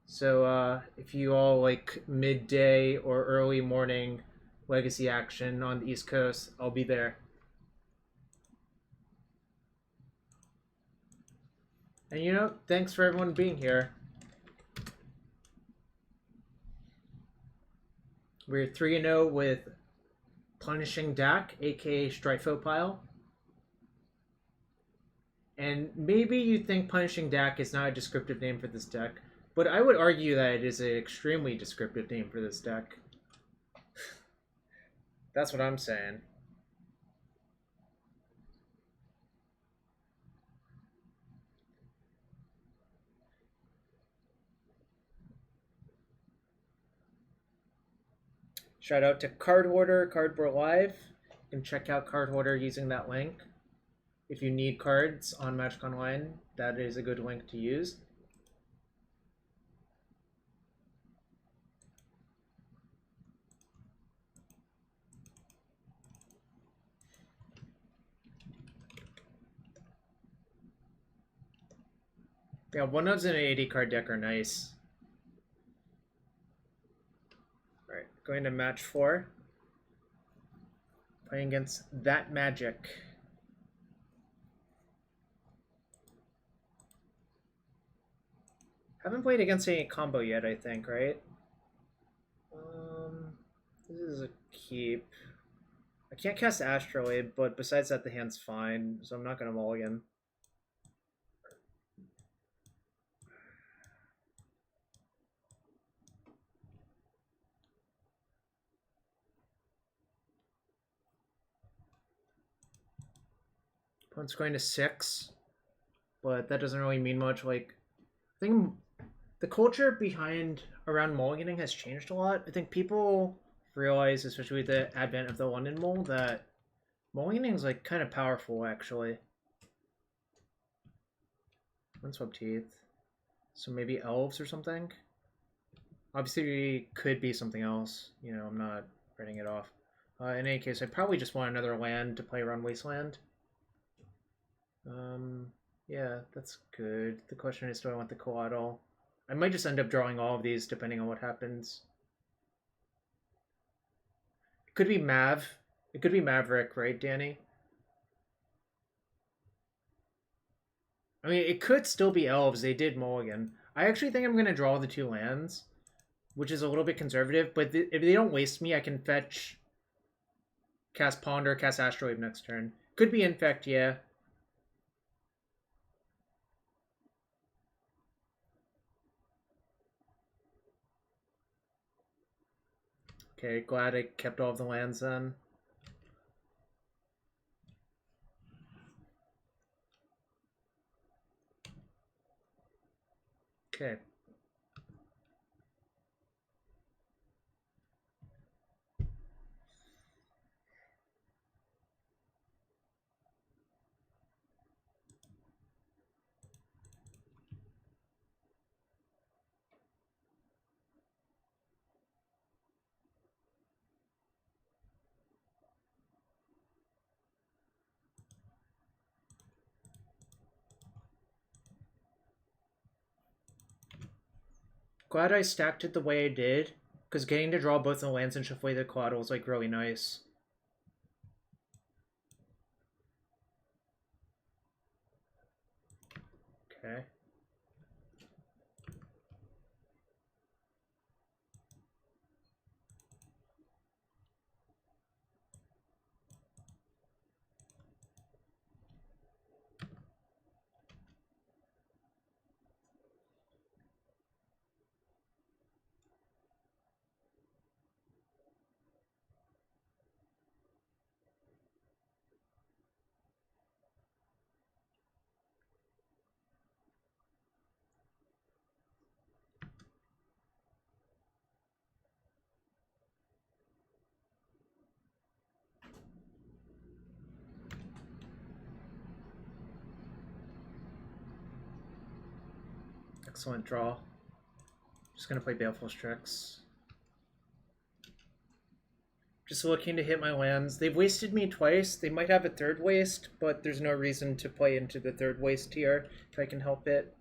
So if you all like midday or early morning legacy action on the East Coast, I'll be there. And you know, thanks for everyone being here. We're 3-0 with Punishing Dack, aka Stryfo pile. And maybe you think Punishing Dack is not a descriptive name for this deck, but I would argue that it is an extremely descriptive name for this deck. That's what I'm saying. Shout out to Card Hoarder, Cardboard Live. You can check out Card Hoarder using that link. If you need cards on Magic Online, that is a good link to use. Yeah, 1-ofs in an 80 card deck are nice. Alright, going to match 4. Playing against That Magic. Haven't played against any combo yet, I think, right? This is a keep. I can't cast Astrolabe, but besides that, the hand's fine, so I'm not going to mulligan. Opponent's going to 6, but that doesn't really mean much. Like, I think the culture behind around mulliganing has changed a lot. I think people realize, especially with the advent of the London Mull, that mulliganing is like kind of powerful actually. Unswept Teeth. So maybe elves or something. Obviously, could be something else. You know, I'm not writing it off. In any case, I probably just want another land to play around Wasteland. Yeah, that's good. The question is, do I want the Coatl? I might just end up drawing all of these depending on what happens. It could be Mav. It could be Maverick, right, Danny? I mean, it could still be Elves. They did mulligan. I actually think I'm going to draw the 2 lands, which is a little bit conservative, but if they don't waste me, I can fetch, cast Ponder, cast Astrolabe next turn. Could be Infect, yeah. Okay, glad I kept all of the lands then. Okay. Glad I stacked it the way I did, because getting to draw both the lands and shuffle the Coatl is like really nice. Okay. Excellent draw. Just gonna play Baleful Strix. Just looking to hit my lands. They've wasted me twice. They might have a third waste, but there's no reason to play into the third waste here if I can help it.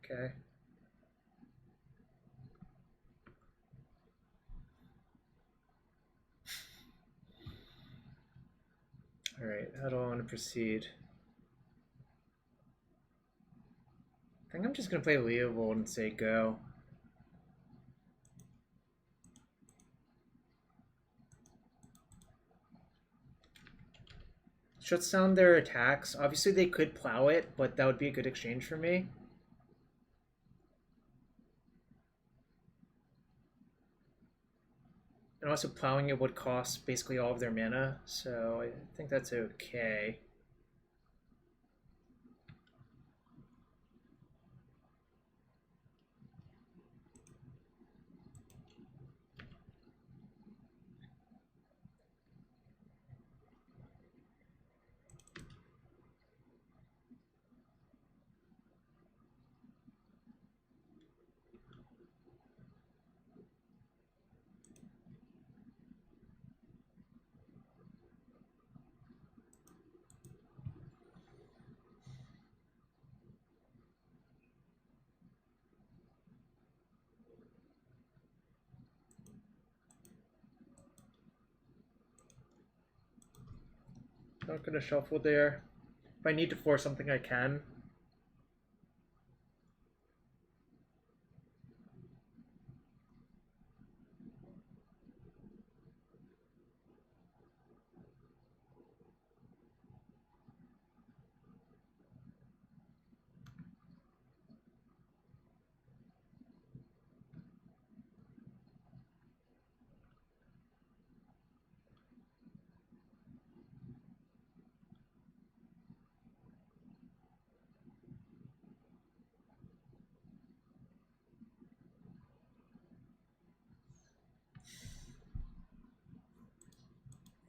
Okay. Alright, how do I want to proceed? I think I'm just going to play Leovold and say go. Shuts down their attacks. Obviously they could plow it, but that would be a good exchange for me. And also plowing it would cost basically all of their mana, so I think that's okay. Not gonna shuffle there. If I need to force something, I can.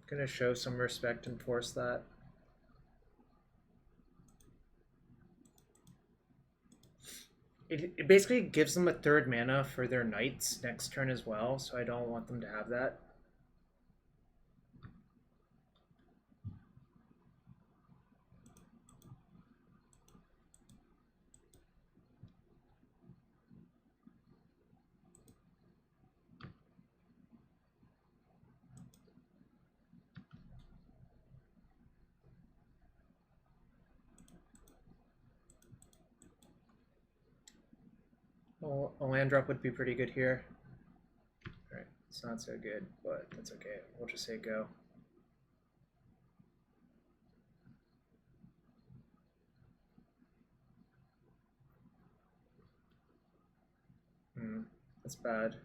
Gonna show some respect and force that. It basically gives them a third mana for their knights next turn as well, so I don't want them to have that. A land drop would be pretty good here. Alright, it's not so good, but that's okay. We'll just say go. That's bad.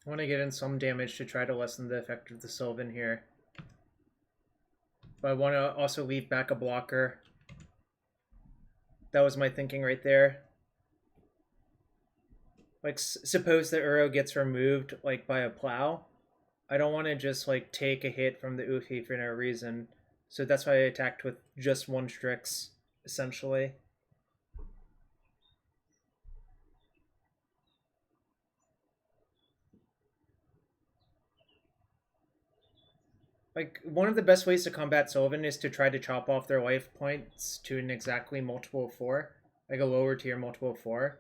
I want to get in some damage to try to lessen the effect of the Sylvan here. But I want to also leave back a blocker. That was my thinking right there. Like, suppose the Uro gets removed, like, by a plow. I don't want to just, like, take a hit from the Ufi for no reason. So that's why I attacked with just one Strix, essentially. Like, one of the best ways to combat Sylvan is to try to chop off their life points to an exactly multiple of 4. Like a lower tier multiple of 4.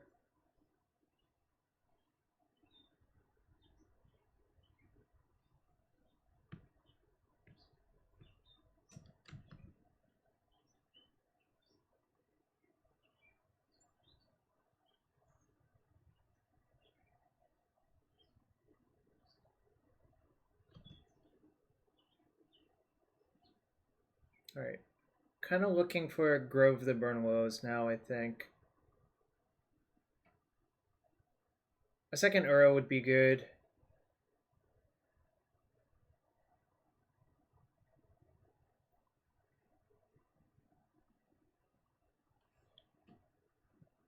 Alright. Kind of looking for a Grove of the Burnwillows now, I think. A second Uro would be good.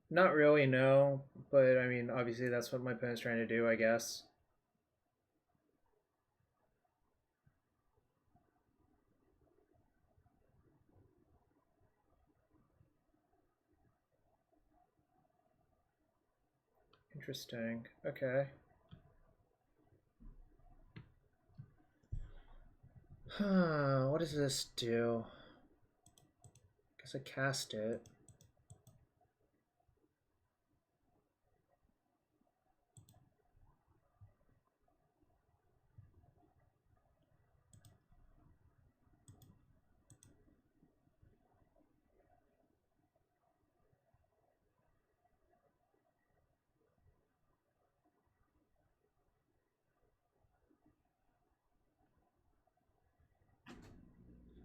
Not really, no. But, I mean, obviously that's what my opponent's trying to do, I guess. Interesting. Okay. What does this do? Guess I cast it.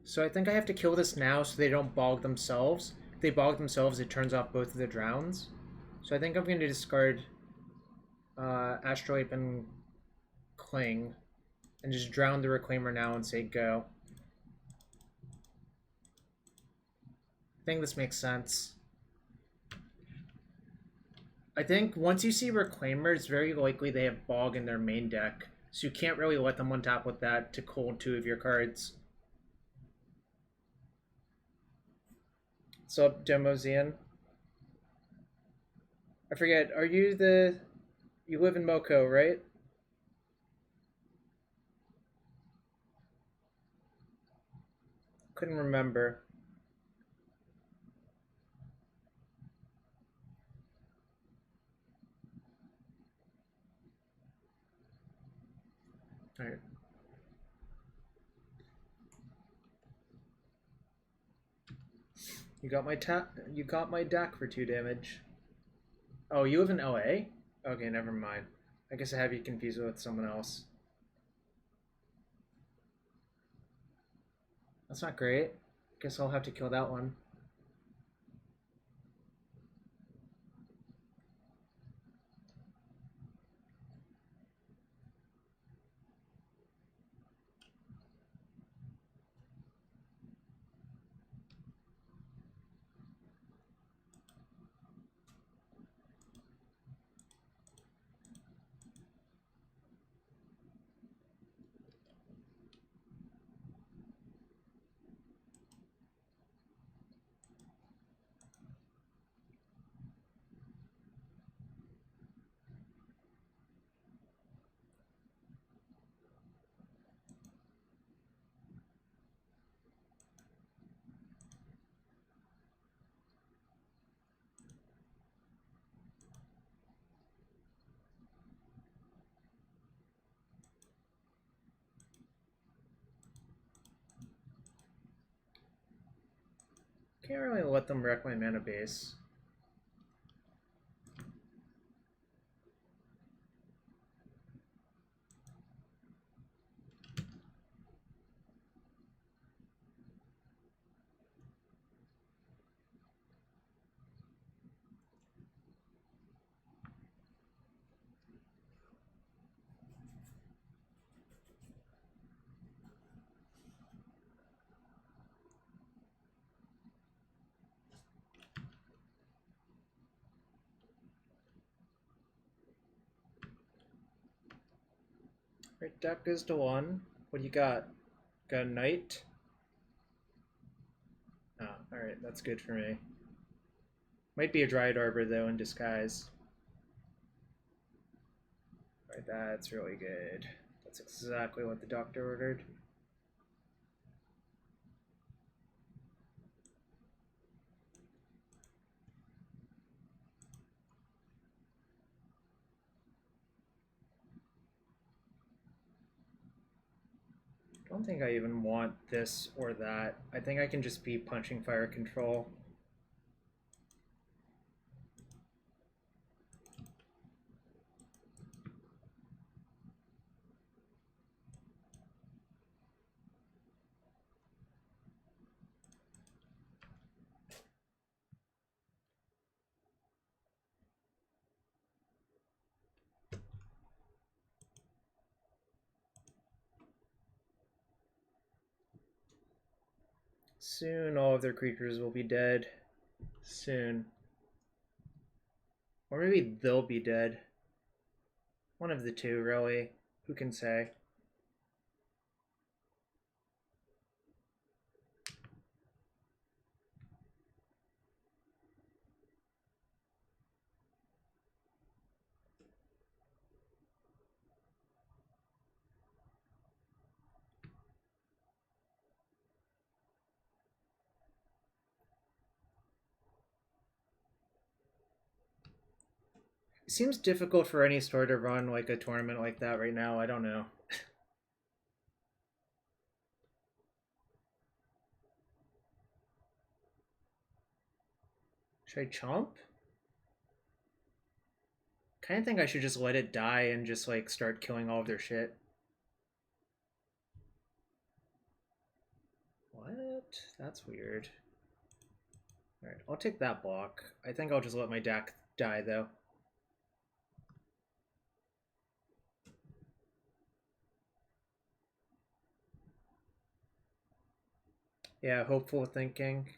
So I think I have to kill this now so they don't bog themselves. If they bog themselves, it turns off both of the drowns. So I think I'm going to discard Astrolabe and Cling and just drown the Reclaimer now and say go. I think this makes sense. I think once you see Reclaimer, it's very likely they have Bog in their main deck. So you can't really let them untap with that to cold 2 of your cards. What's up, Demozian? I forget, are you the... You live in Moko, right? Couldn't remember. Alright. You got my Dack for 2 damage. Oh, you live in LA? Okay, never mind. I guess I have you confused with someone else. That's not great. Guess I'll have to kill that one. Can't really let them wreck my mana base. Right, Deck goes to 1. What do you got? Got a Knight? Oh, alright, that's good for me. Might be a Dryad Arbor, though, in disguise. Alright, that's really good. That's exactly what the doctor ordered. I don't think I even want this or that. I think I can just be punching fire control. Soon all of their creatures will be dead. Soon. Or maybe they'll be dead. One of the two, really. Who can say? It seems difficult for any store to run like a tournament like that right now. I don't know. Should I chomp? Kind of think I should just let it die and just like start killing all of their shit. What? That's weird. Alright, I'll take that block. I think I'll just let my deck die though. Yeah, hopeful thinking.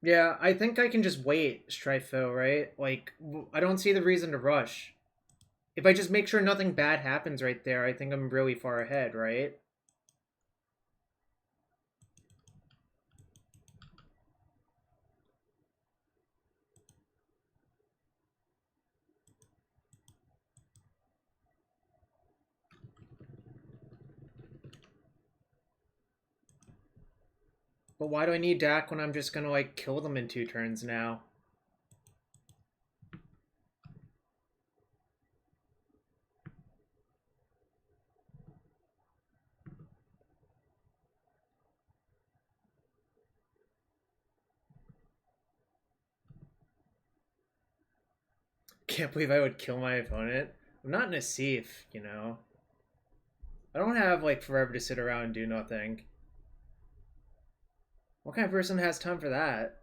Yeah, I think I can just wait, Stryfo, right? Like, I don't see the reason to rush. If I just make sure nothing bad happens right there, I think I'm really far ahead, right? But why do I need Dack when I'm just gonna, like, kill them in 2 turns now? Can't believe I would kill my opponent. I'm not in a safe, you know? I don't have, like, forever to sit around and do nothing. What kind of person has time for that?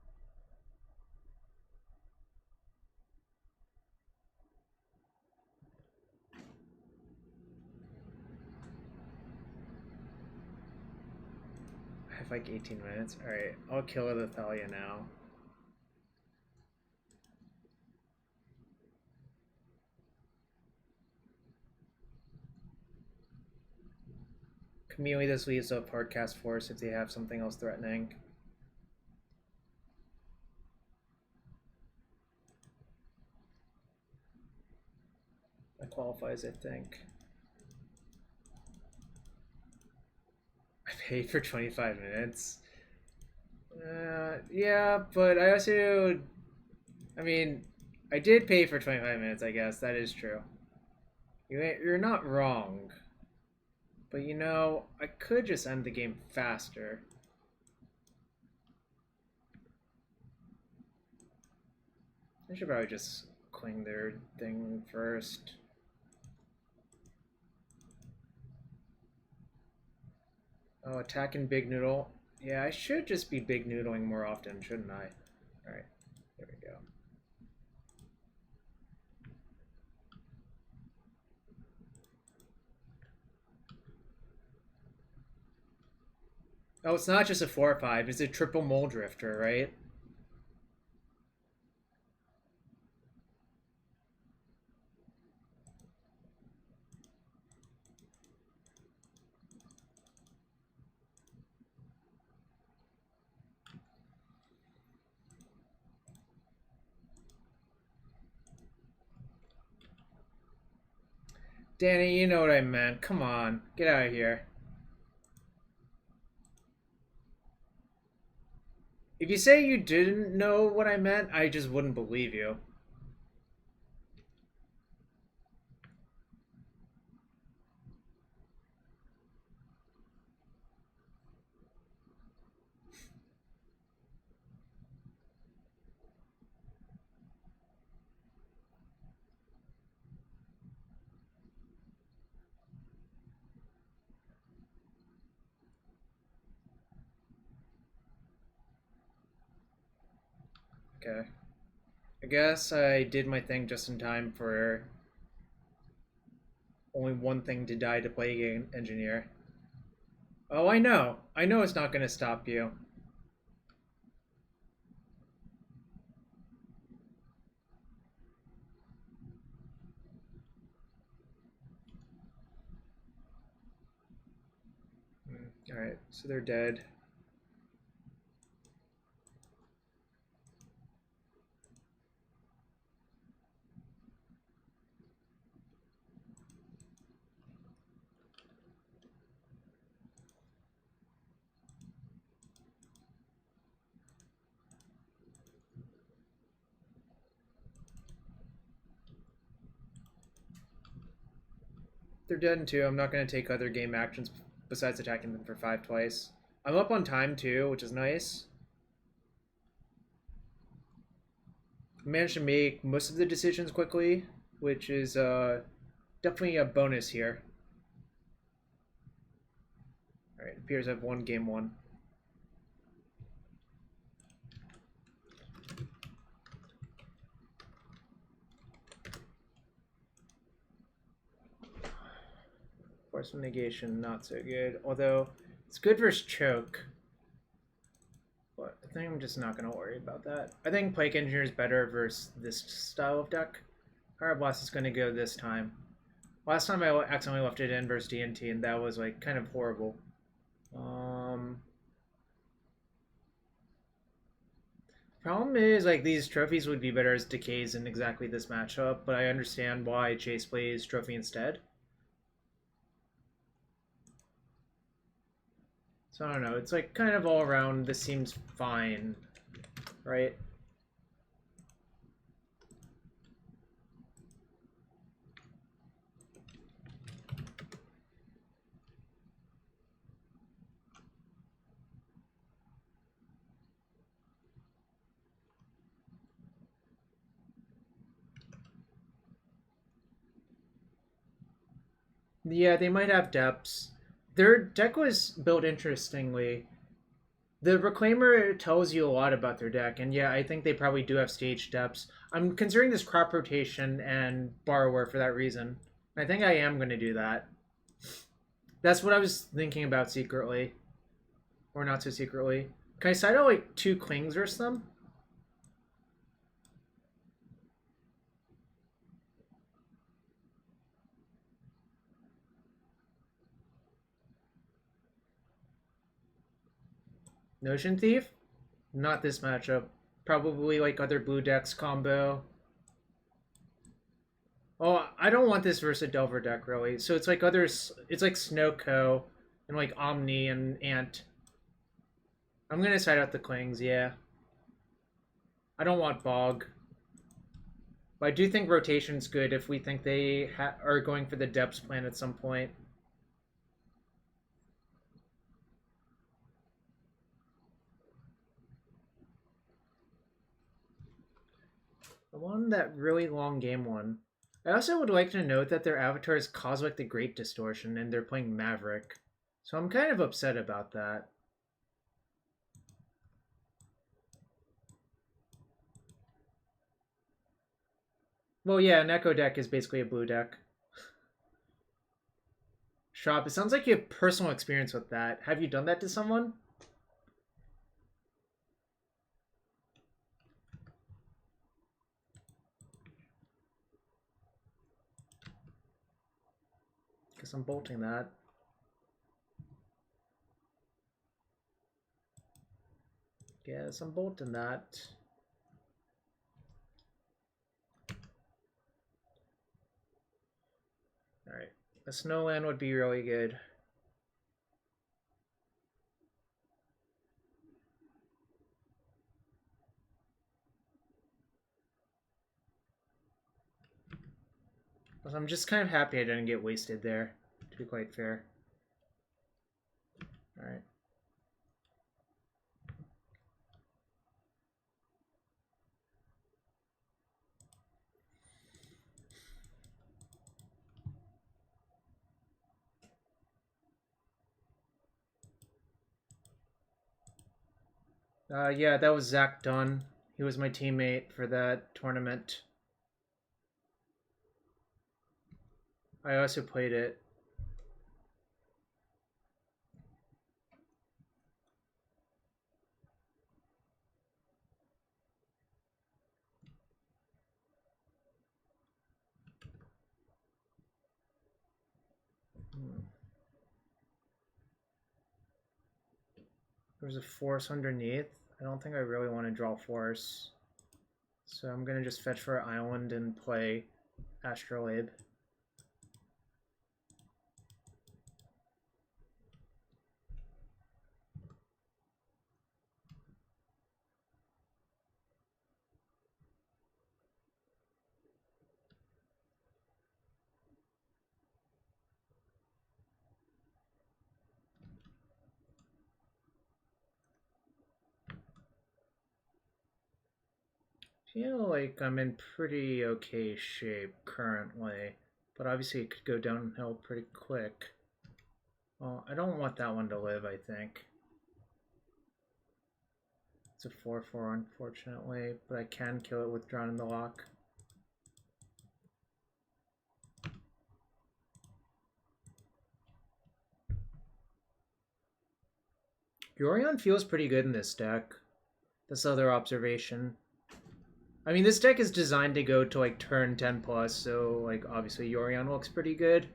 I have like 18 minutes. Alright, I'll kill the Thalia now. Immediately this leaves up Hardcast Force if they have something else threatening. That qualifies, I think. I paid for 25 minutes. Yeah, but I also... I mean, I did pay for 25 minutes, I guess. That is true. You're not wrong. But you know, I could just end the game faster. I should probably just cling their thing first. Oh, attacking Big Noodle. Yeah, I should just be Big Noodling more often, shouldn't I? Alright, there we go. Oh, it's not just a 4/5, it's a triple Mole Drifter, right? Danny, you know what I meant. Come on, get out of here. If you say you didn't know what I meant, I just wouldn't believe you. Okay. I guess I did my thing just in time for only one thing to die to play game engineer. Oh, I know. I know it's not going to stop you. Alright, so they're dead. They're dead in 2. I'm not going to take other game actions besides attacking them for 5 twice. I'm up on time too, which is nice. I managed to make most of the decisions quickly, which is definitely a bonus here. Alright, appears I've won game 1. Force of Negation, not so good. Although, it's good versus Choke. But I think I'm just not going to worry about that. I think Plague Engineer is better versus this style of deck. Pyroblast is going to go this time. Last time I accidentally left it in versus DNT, and that was like kind of horrible. Problem is, like, these trophies would be better as decays in exactly this matchup, but I understand why Chase plays trophy instead. So I don't know, it's like kind of all around, this seems fine, right? Yeah, they might have depths. Their deck was built interestingly. The Reclaimer tells you a lot about their deck, and yeah, I think they probably do have stage depths. I'm considering this crop rotation and Borrower for that reason. I think I am going to do that. That's what I was thinking about secretly. Or not so secretly. Can I side out like 2 Clings versus them? Notion Thief? Not this matchup. Probably like other blue decks combo. Oh, I don't want this versus a Delver deck really. So it's like others. It's like Snowco and like Omni and Ant. I'm gonna side out the Klings, yeah. I don't want Bog. But I do think rotation's good if we think they are going for the Depths plan at some point. I won that really long game one. I also would like to note that their avatar is Cosmic the Great Distortion and they're playing Maverick. So I'm kind of upset about that. Well, yeah, an Echo deck is basically a blue deck. Shop, it sounds like you have personal experience with that. Have you done that to someone? Guess I'm bolting that. Guess I'm bolting that. Alright. A Snowland would be really good. I'm just kind of happy I didn't get wasted there, to be quite fair. Alright. Yeah, that was Zach Dunn. He was my teammate for that tournament. I also played it. There's a Force underneath. I don't think I really want to draw Force. So I'm going to just fetch for Island and play Astrolabe. Feel like I'm in pretty okay shape currently, but obviously it could go downhill pretty quick. Well, I don't want that one to live, I think. It's a 4-4, unfortunately, but I can kill it with Drawn in the Loch. Yorion feels pretty good in this deck. This other observation. I mean, this deck is designed to go to like turn 10 plus, so like obviously Yorion looks pretty good.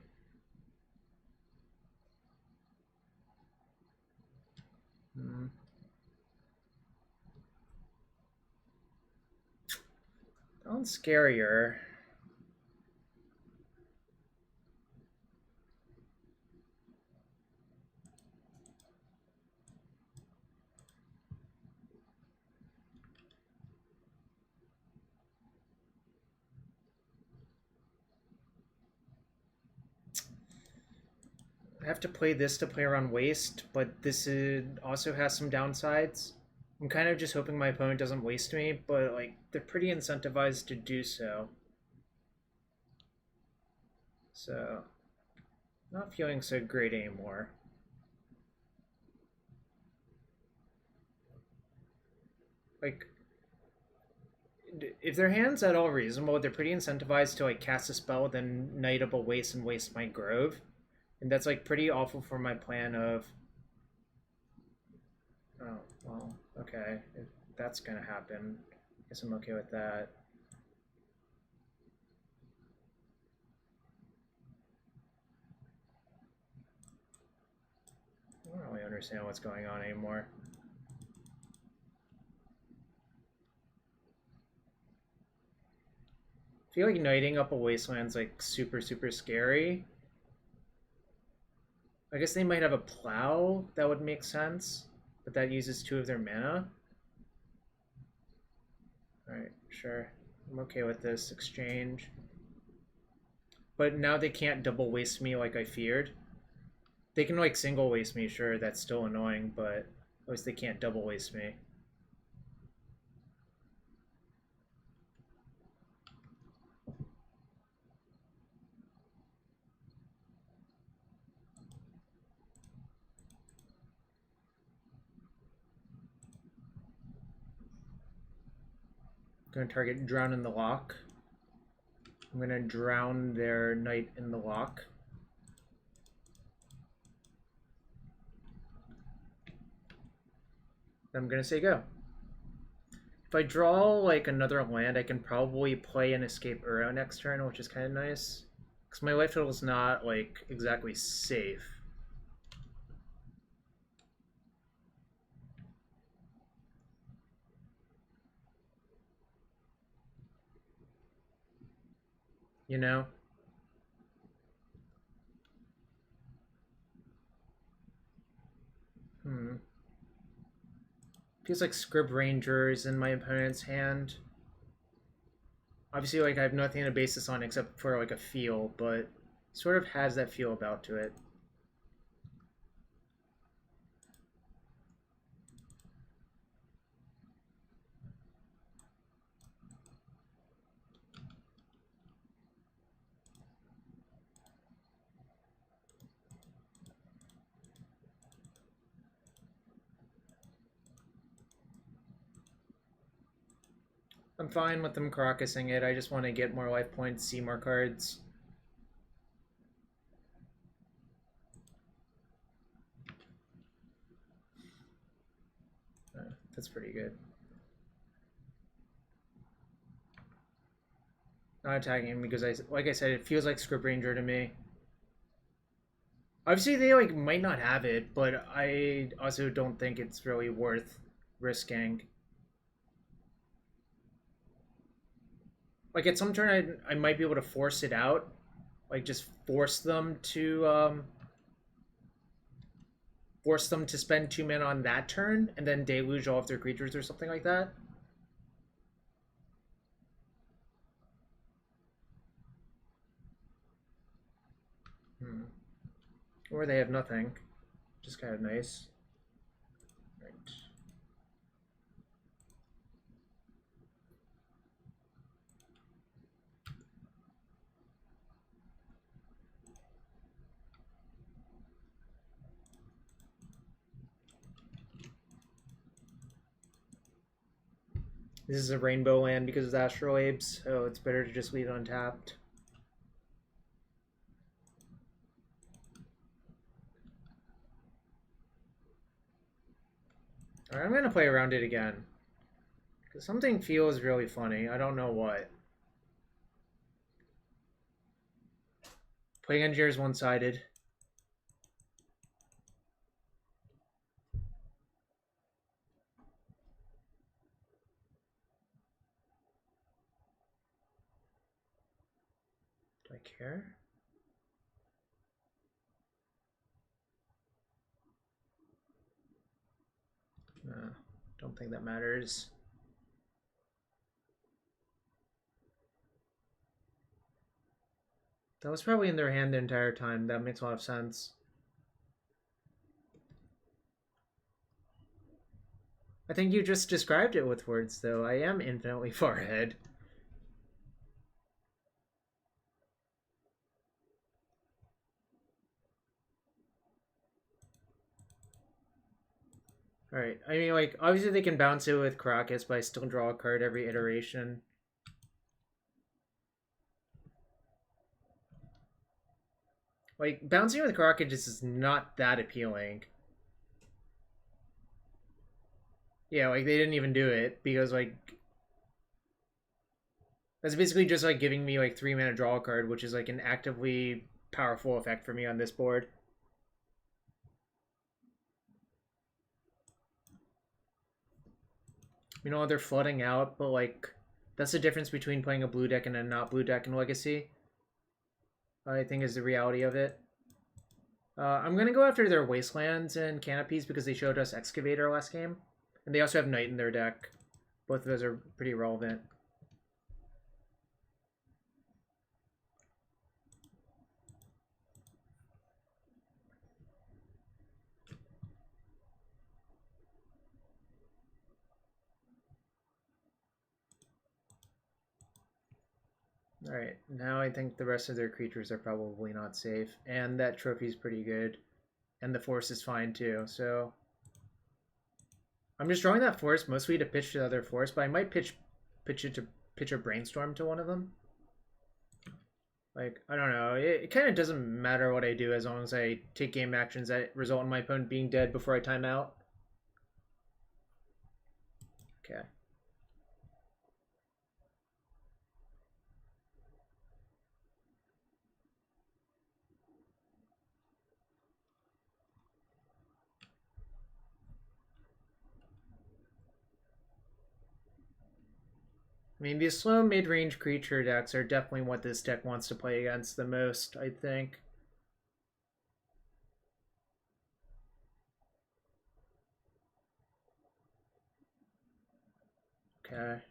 That one's scarier. I have to play this to play around waste, but this also has some downsides. I'm kind of just hoping my opponent doesn't waste me, but like they're pretty incentivized to do so. So, not feeling so great anymore. Like, if their hand's at all reasonable, they're pretty incentivized to like cast a spell, then Night Up a Waste and waste my Grove. And that's like pretty awful for my plan of... Oh, well, okay. If that's gonna happen, I guess I'm okay with that. I don't really understand what's going on anymore. I feel like Knighting Up a Wasteland's like super scary. I guess they might have a Plow that would make sense, but that uses 2 of their mana. Alright, sure. I'm okay with this exchange. But now they can't double waste me like I feared. They can like single waste me, sure, that's still annoying, but at least they can't double waste me. Gonna target Drown in the Loch. I'm gonna drown their Knight in the Loch. I'm gonna say go. If I draw like another land, I can probably play an Escape Uro next turn, which is kind of nice. Because my life total is not like exactly safe. You know? Feels like Scrib Ranger is in my opponent's hand. Obviously, like, I have nothing to base this on except for, like, a feel, but sort of has that feel about to it. I'm fine with them Karakasing it. I just want to get more life points, see more cards. That's pretty good. Not attacking him because, like I said, it feels like Script Ranger to me. Obviously, they like might not have it, but I also don't think it's really worth risking. Like at some turn, I might be able to force it out, like just force them to spend 2 mana on that turn, and then deluge all of their creatures or something like that. Or they have nothing, which is kind of nice. Right. This is a rainbow land because it's Astrolabe, so it's better to just leave it untapped. Alright, I'm going to play around it again. Something feels really funny. I don't know what. Plague Engineer is one-sided. Do I care? No, don't think that matters. That was probably in their hand the entire time. That makes a lot of sense. I think you just described it with words, though. I am infinitely far ahead. Alright, I mean, like, obviously they can bounce it with Karakas, but I still draw a card every iteration. Like, bouncing with Karakas just is not that appealing. Yeah, like, they didn't even do it, because, like... That's basically just, like, giving me, like, 3-mana draw a card, which is, like, an actively powerful effect for me on this board. You know, they're flooding out, but, like, that's the difference between playing a blue deck and a not blue deck in Legacy. I think is the reality of it. I'm going to go after their Wastelands and Canopies because they showed us Excavator last game. And they also have Knight in their deck. Both of those are pretty relevant. Alright, now I think the rest of their creatures are probably not safe. And that trophy's pretty good. And the Force is fine too, so... I'm just drawing that Force mostly to pitch the other Force, but I might pitch a Brainstorm to one of them. Like, I don't know. It kind of doesn't matter what I do as long as I take game actions that result in my opponent being dead before I time out. Okay. I mean, these slow mid-range creature decks are definitely what this deck wants to play against the most, I think. Okay.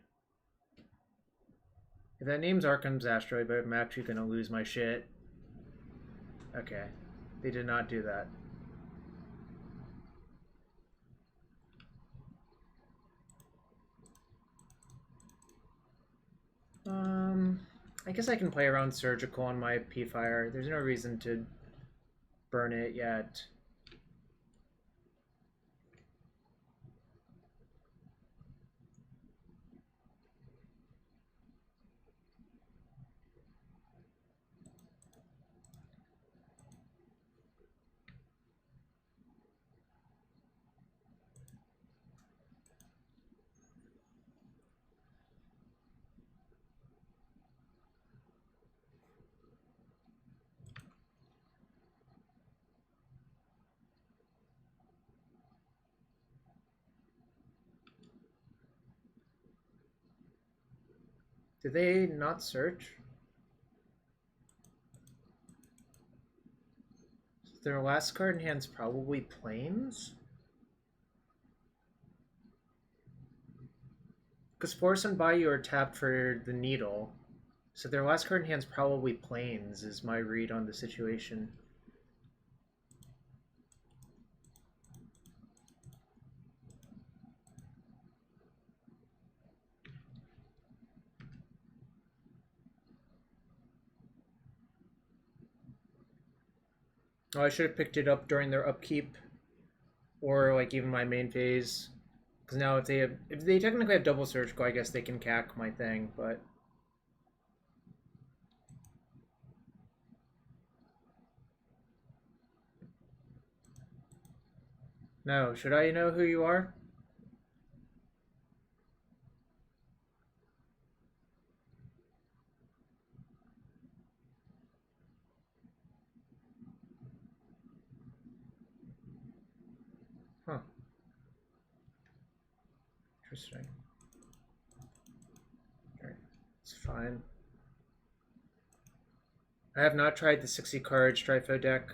If that name's Arcum's Astrolabe, I'm actually going to lose my shit. Okay. They did not do that. I guess I can play around Surgical on my P-Fire. There's no reason to burn it yet. Did they not search? Their last card in hand's probably Plains? Because Force and Bayou are tapped for the Needle. So their last card in hand's probably Plains, is my read on the situation. Oh, I should have picked it up during their upkeep. Or, like, even my main phase. Because now if they technically have double Surgical, I guess they can cack my thing, but... No, should I know who you are? Huh. Interesting. Alright, it's fine. I have not tried the 60 card Stryfo deck.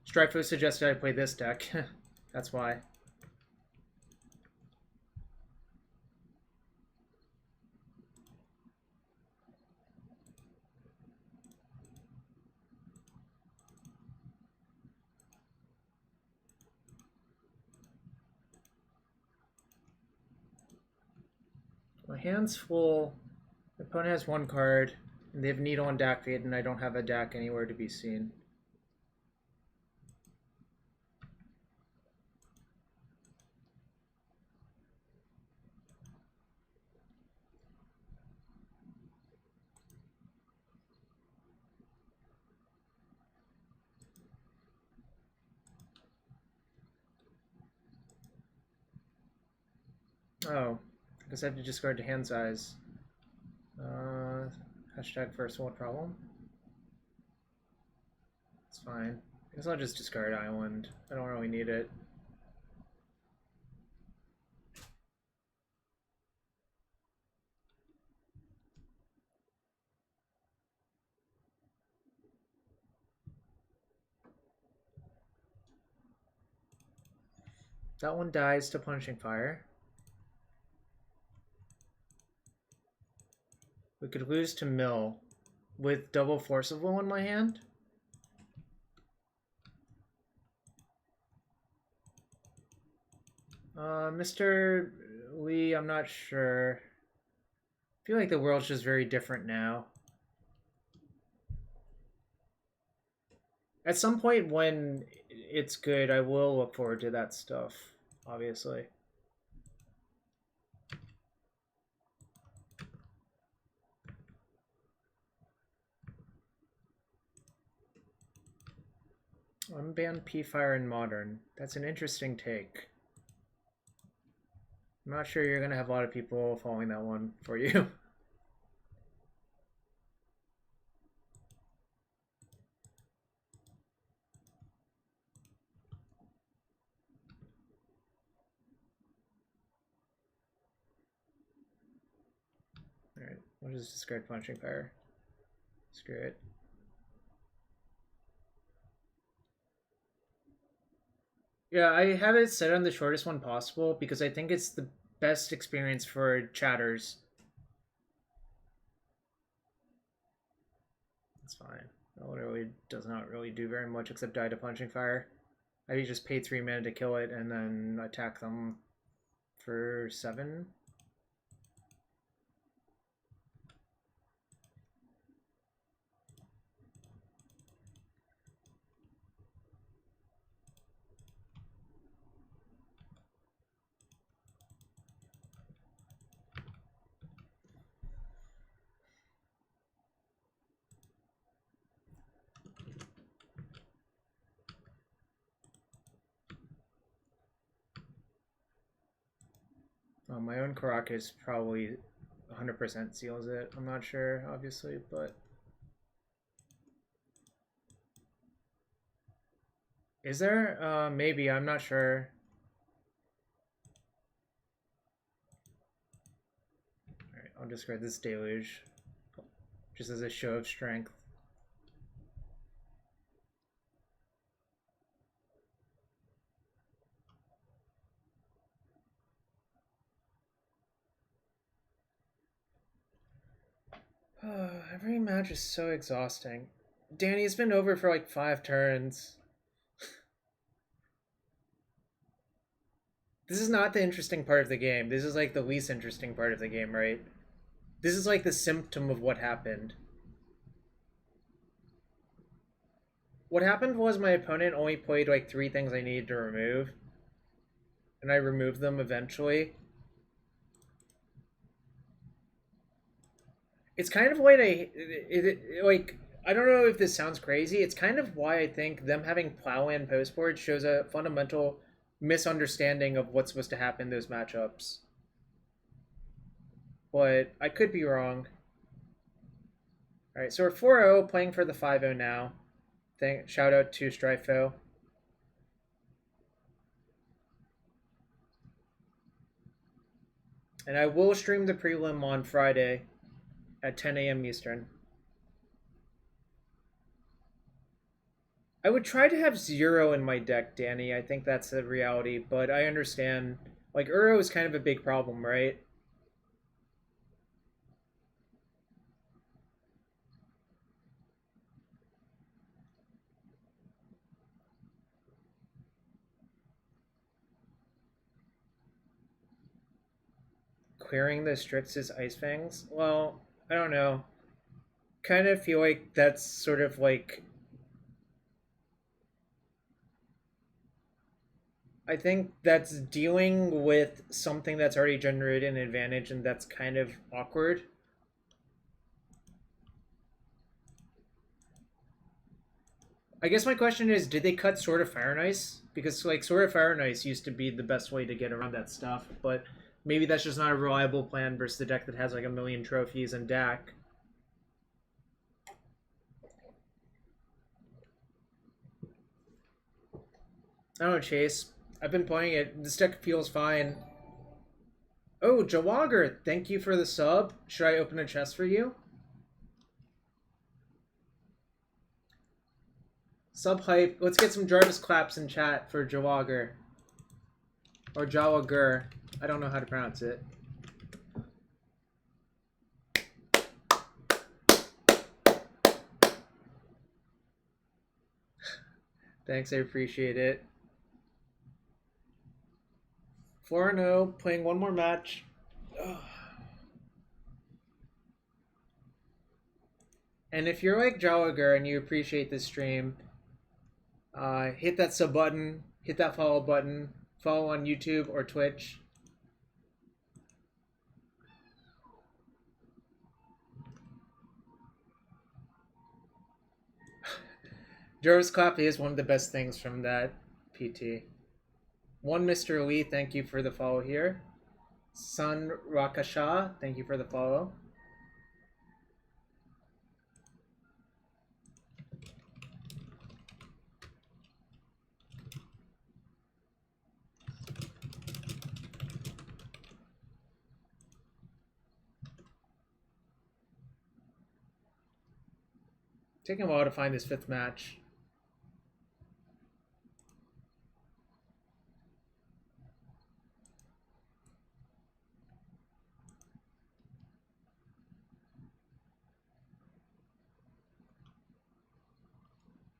Stryfo suggested I play this deck. That's why. My hand's full. My opponent has one card, and they have Needle and Dack Fayden, and I don't have a Dack anywhere to be seen. Oh, I guess I have to discard to hand size. Hashtag first world problem. It's fine. I guess I'll just discard Island. I don't really need it. That one dies to Punishing Fire. We could lose to Mill with double Forcible in my hand. Mr. Lee, I'm not sure. I feel like the world's just very different now. At some point when it's good, I will look forward to that stuff, obviously. Unban P-Fire in Modern. That's an interesting take. I'm not sure you're going to have a lot of people following that one for you. Alright, we'll just discard Punching Fire. Screw it. Yeah, I have it set on the shortest one possible because I think it's the best experience for chatters. That's fine. That literally does not really do very much except die to Punching Fire. I just pay 3 mana to kill it and then attack them for 7. My own Karakas probably 100% seals it. I'm not sure, obviously, but... Is there? Maybe. I'm not sure. Alright, I'll discard this Deluge. Just as a show of strength. Every match is so exhausting. Danny, it's been over for like 5 turns. This is not the interesting part of the game. This is like the least interesting part of the game, right? This is like the symptom of what happened. What happened was my opponent only played like 3 things I needed to remove. And I removed them eventually. It's kind of what like, I don't know if this sounds crazy. It's kind of why I think them having Plowland postboard shows a fundamental misunderstanding of what's supposed to happen in those matchups. But I could be wrong. Alright, so we're 4-0, playing for the 5-0 now. Shout out to Stryfo. And I will stream the prelim on Friday at 10 a.m. Eastern. I would try to have 0 in my deck, Danny. I think that's the reality, but I understand. Like, Uro is kind of a big problem, right? Clearing the Strix's Ice-Fangs? Well, I don't know. Kind of feel like that's sort of like... I think that's dealing with something that's already generated an advantage, and that's kind of awkward. I guess my question is, did they cut Sword of Fire and Ice? Because, like, Sword of Fire and Ice used to be the best way to get around that stuff, but maybe that's just not a reliable plan versus the deck that has, like, a million trophies and Dack. I don't know, Chase. I've been playing it. This deck feels fine. Oh, Jawagger, thank you for the sub. Should I open a chest for you? Sub hype. Let's get some Jarvis claps in chat for Jawagger. Or Jawagger. I don't know how to pronounce it. Thanks, I appreciate it. 4-0, playing one more match. Ugh. And if you're like Jawagger and you appreciate this stream, hit that sub button, hit that follow button, follow on YouTube or Twitch. Jarvis clap is one of the best things from that PT. One Mr. Lee, thank you for the follow here. Sun Rakasha, thank you for the follow. Taking a while to find this 5th match.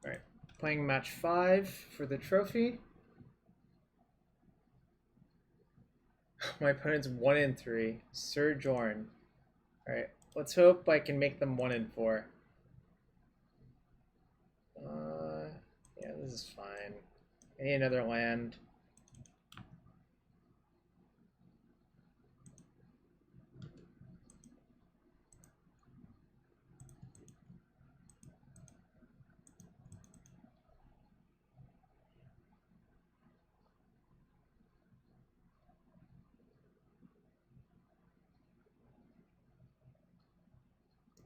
Alright, playing match 5 for the trophy. My opponent's 1-3. Sir Jorn. Alright, let's hope I can make them 1-4. Yeah, this is fine. I need another land.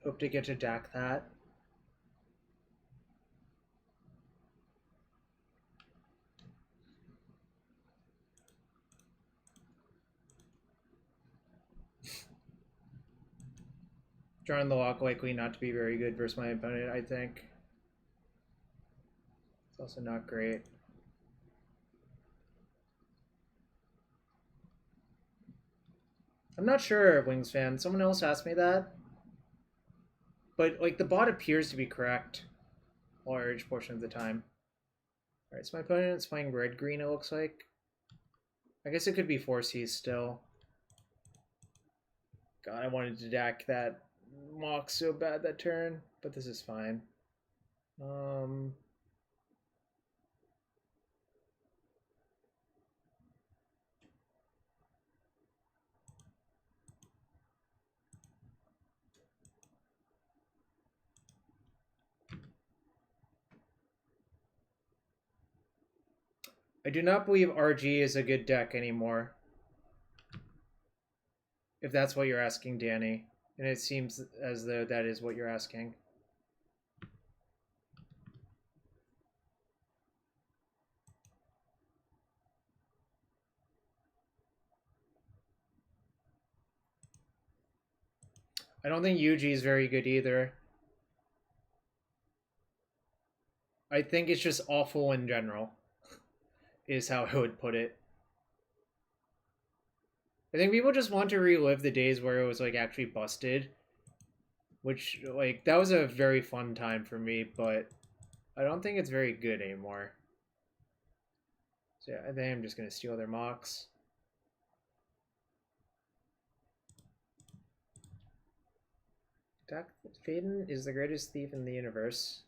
Hope to get to Dack that. Drawing the Loch likely not to be very good versus my opponent, I think. It's also not great. I'm not sure, Wings fan. Someone else asked me that. But, like, the bot appears to be correct a large portion of the time. Alright, so my opponent is playing red-green, it looks like. I guess it could be 4Cs still. God, I wanted to Dack that Mock so bad that turn, but this is fine. I do not believe RG is a good deck anymore. If that's what you're asking, Danny. And it seems as though that is what you're asking. I don't think Yuji is very good either. I think it's just awful in general, is how I would put it. I think people just want to relive the days where it was like actually busted, which like that was a very fun time for me, but I don't think it's very good anymore. So yeah, I think I'm just gonna steal their mocks. Dack Fayden is the greatest thief in the universe.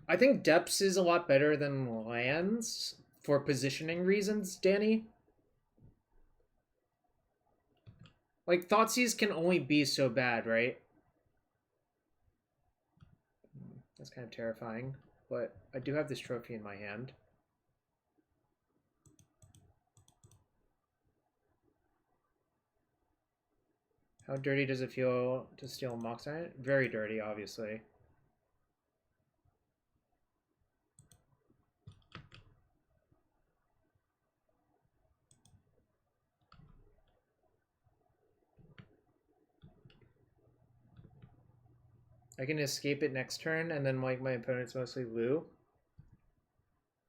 I think depths is a lot better than lands for positioning reasons, Danny. Like, Thoughtseize can only be so bad, right? That's kind of terrifying, but I do have this trophy in my hand. How dirty does it feel to steal Mox on it? Very dirty, obviously. I can escape it next turn, and then like my opponent's mostly blue.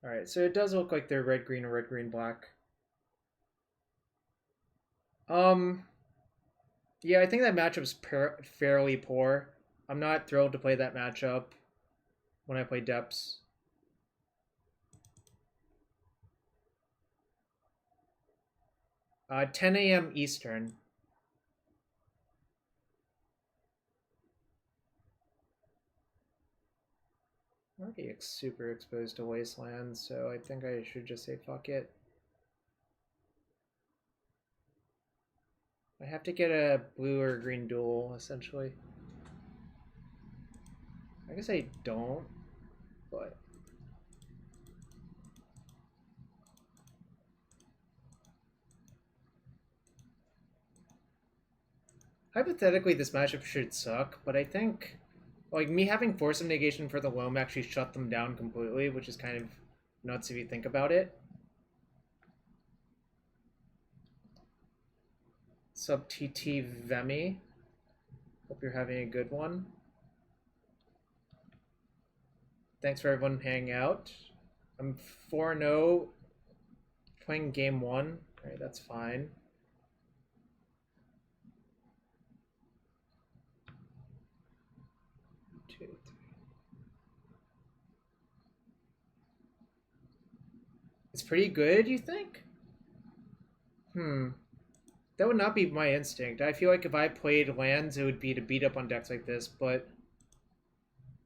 Alright, so it does look like they're red-green or red-green-black. Yeah, I think that matchup's fairly poor. I'm not thrilled to play that matchup when I play depths. 10 a.m. Eastern. I'm already super exposed to wastelands, so I think I should just say fuck it. I have to get a blue or green duel, essentially. I guess I don't, but... Hypothetically, this matchup should suck, but I think... Like, me having Force of Negation for the Loam actually shut them down completely, which is kind of nuts if you think about it. Sub TT Vemi. Hope you're having a good one. Thanks for everyone hanging out. I'm 4-0, playing game 1. Alright, that's fine. It's pretty good, you think? That would not be my instinct. I feel like if I played lands, it would be to beat up on decks like this, but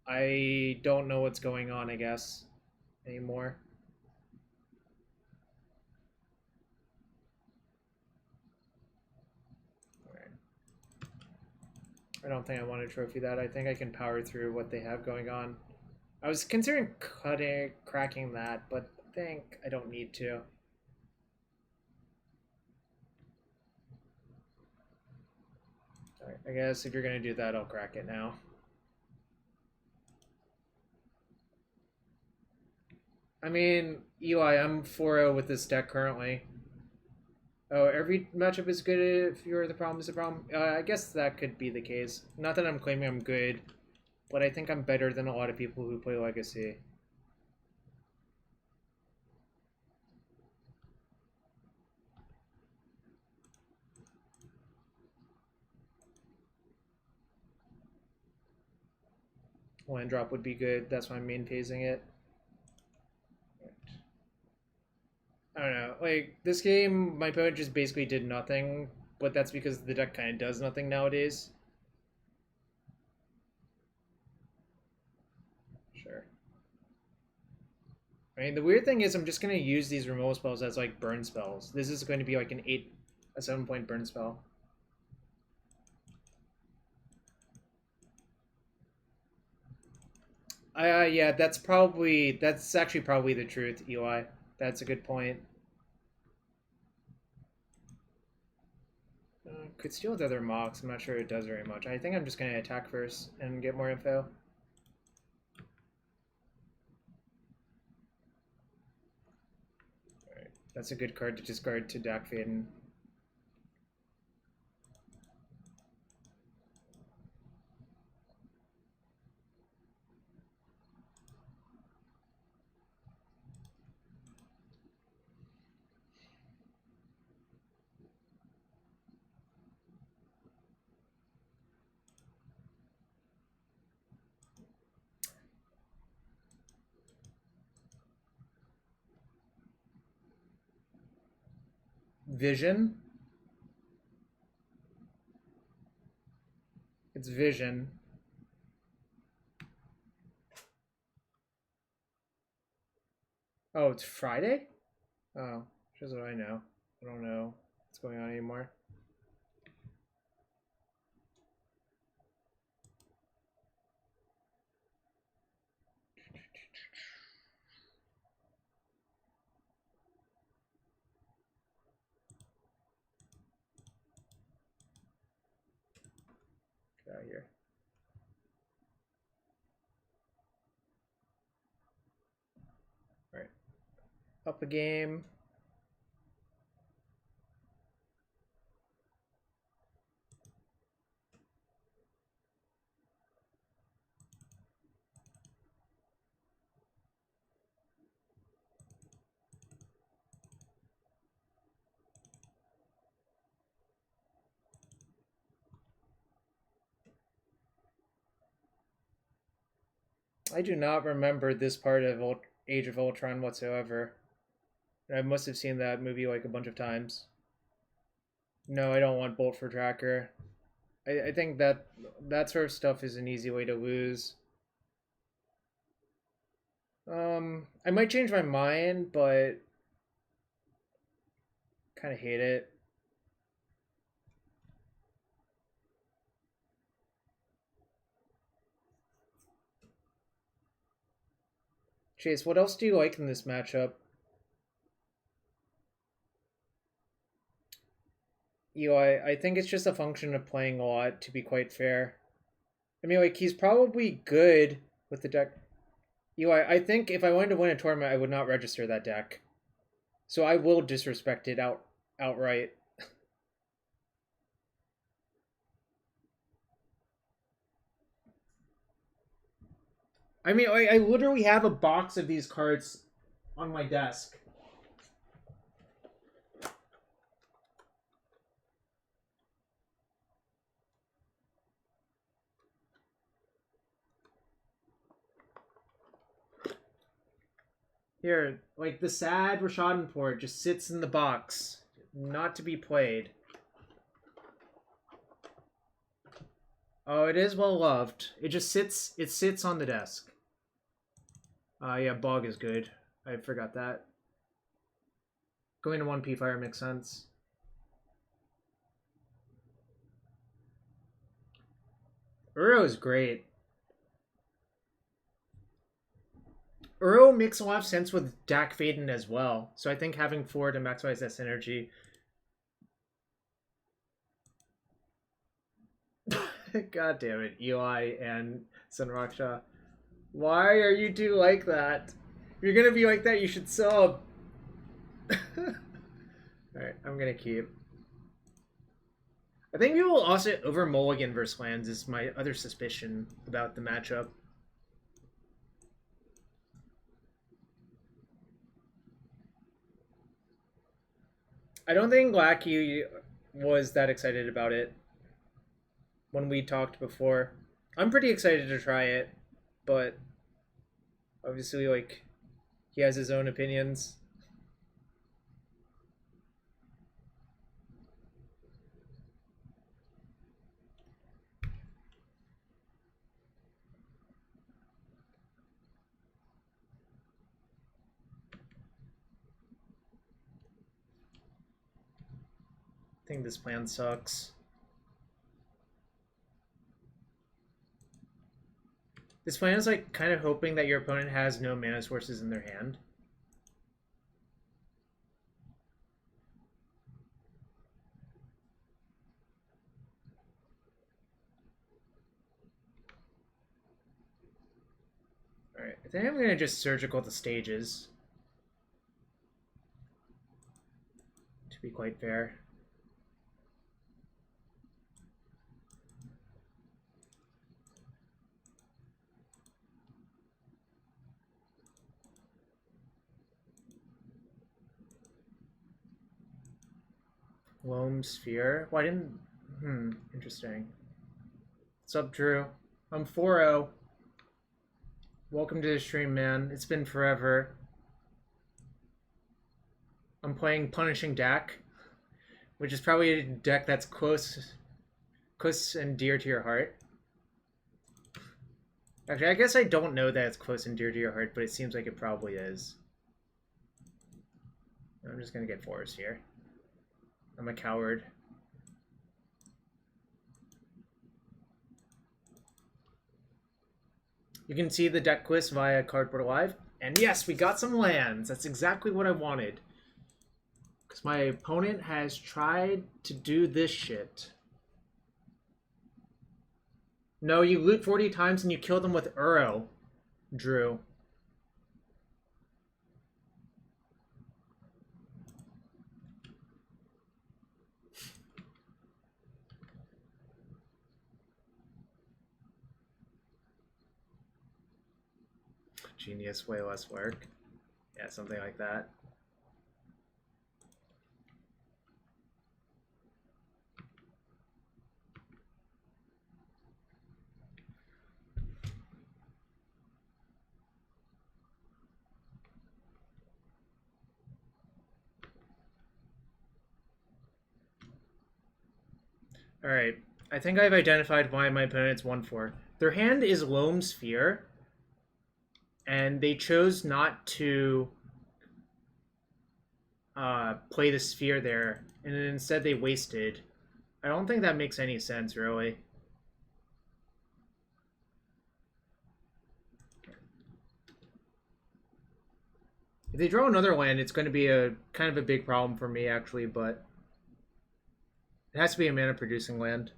I don't know what's going on, I guess, anymore. Alright. I don't think I want to trophy that. I think I can power through what they have going on. I was considering cracking that, but I think I don't need to. Alright, I guess if you're going to do that, I'll crack it now. I mean, Eli, I'm 4-0 with this deck currently. Oh, every matchup is good if you're the problem is the problem? I guess that could be the case. Not that I'm claiming I'm good, but I think I'm better than a lot of people who play Legacy. Land drop would be good. That's why I'm main phasing it. I don't know. Like, this game, my opponent just basically did nothing, but that's because the deck kind of does nothing nowadays. Sure. I mean, the weird thing is I'm just going to use these removal spells as, like, burn spells. This is going to be, like, a 7-point burn spell. Yeah, that's actually probably the truth, Eli. That's a good point. Could steal the other mocks. I'm not sure it does very much. I think I'm just going to attack first and get more info. Alright, That's a good card to discard to Dack Fayden. Vision. It's Vision. Oh, it's Friday? Oh, here's what I know. I don't know what's going on anymore. Get out of here. All right. Up a game. I do not remember this part of Age of Ultron whatsoever. I must have seen that movie like a bunch of times. No, I don't want Bolt for Tracker. I think that sort of stuff is an easy way to lose. I might change my mind, but kind of hate it. Chase, what else do you like in this matchup? I think it's just a function of playing a lot, to be quite fair. I mean, like, he's probably good with the deck. I think if I wanted to win a tournament, I would not register that deck. So I will disrespect it outright. I mean, I literally have a box of these cards on my desk. Here, like the sad Rashadenport just sits in the box, not to be played. Oh, it is well loved. It just sits. It sits on the desk. Yeah, Bog is good. I forgot that. Going to 1P fire makes sense. Uro is great. Uro makes a lot of sense with Dack Fayden as well. So I think having 4 to maximize that synergy. God damn it, Eli and Sunraksha. Why are you two like that? If you're gonna be like that, you should sub. Alright, I'm gonna keep. I think we will also over mulligan versus lands is my other suspicion about the matchup. I don't think Lackey was that excited about it when we talked before. I'm pretty excited to try it, but obviously, like, he has his own opinions. I think this plan sucks. This plan is like kind of hoping that your opponent has no mana sources in their hand. Alright, I think I'm going to just surgical the stages. To be quite fair. Loam Sphere? Why didn't... interesting. What's up, Drew? I'm 4-0. Welcome to the stream, man. It's been forever. I'm playing Punishing Dack, which is probably a deck that's close and dear to your heart. Actually, I guess I don't know that it's close and dear to your heart, but it seems like it probably is. I'm just gonna get Forest here. I'm a coward. You can see the deck list via Cardboard Live. And yes, we got some lands. That's exactly what I wanted. Because my opponent has tried to do this shit. No, you loot 40 times and you kill them with Uro, Drew. Genius, way less work. Yeah, something like that. Alright, I think I've identified why my opponent's 1-4. Their hand is Loam Sphere, and they chose not to play the Sphere there, and instead they wasted. I don't think that makes any sense, really. If they draw another land, it's going to be a kind of a big problem for me, actually, but it has to be a mana-producing land.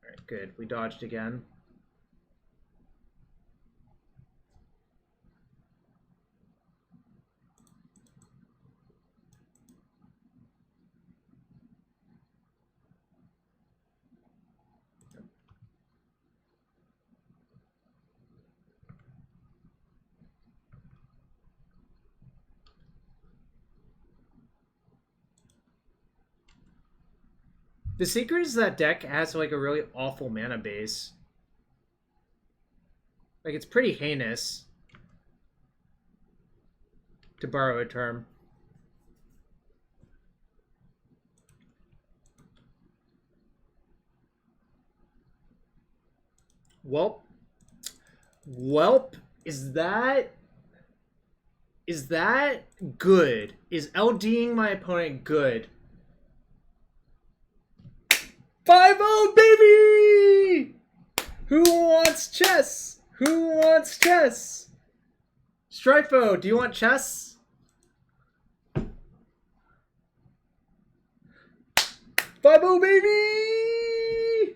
Alright, good. We dodged again. The secret is that deck has like a really awful mana base. Like, it's pretty heinous, to borrow a term. Welp, is that good? Is LDing my opponent good? 5-0, baby! Who wants chess? Who wants chess? Stryfo, do you want chess? 5-0, baby!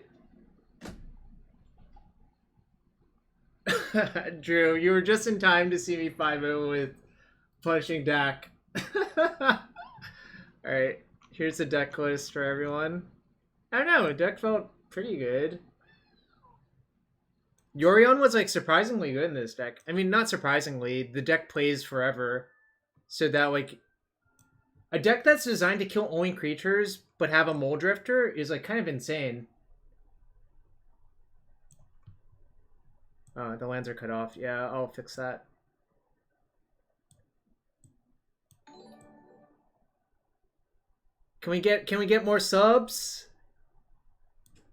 Drew, you were just in time to see me 5-0 with Punishing Dack. Alright, here's the deck list for everyone. I don't know, the deck felt pretty good. Yorion was like surprisingly good in this deck. I mean, not surprisingly, the deck plays forever. So that like a deck that's designed to kill only creatures but have a Mole Drifter is like kind of insane. The lands are cut off. Yeah, I'll fix that. Can we get more subs?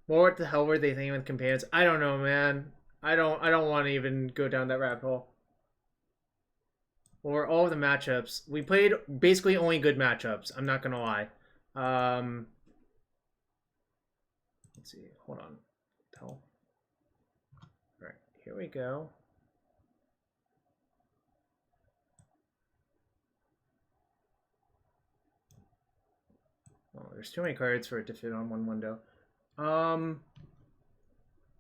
What the hell were they thinking with companions? I don't know, man. I don't want to even go down that rabbit hole. Or all of the matchups. We played basically only good matchups. I'm not gonna lie. Let's see. Hold on. What the hell? All right, here we go. Oh, there's too many cards for it to fit on one window.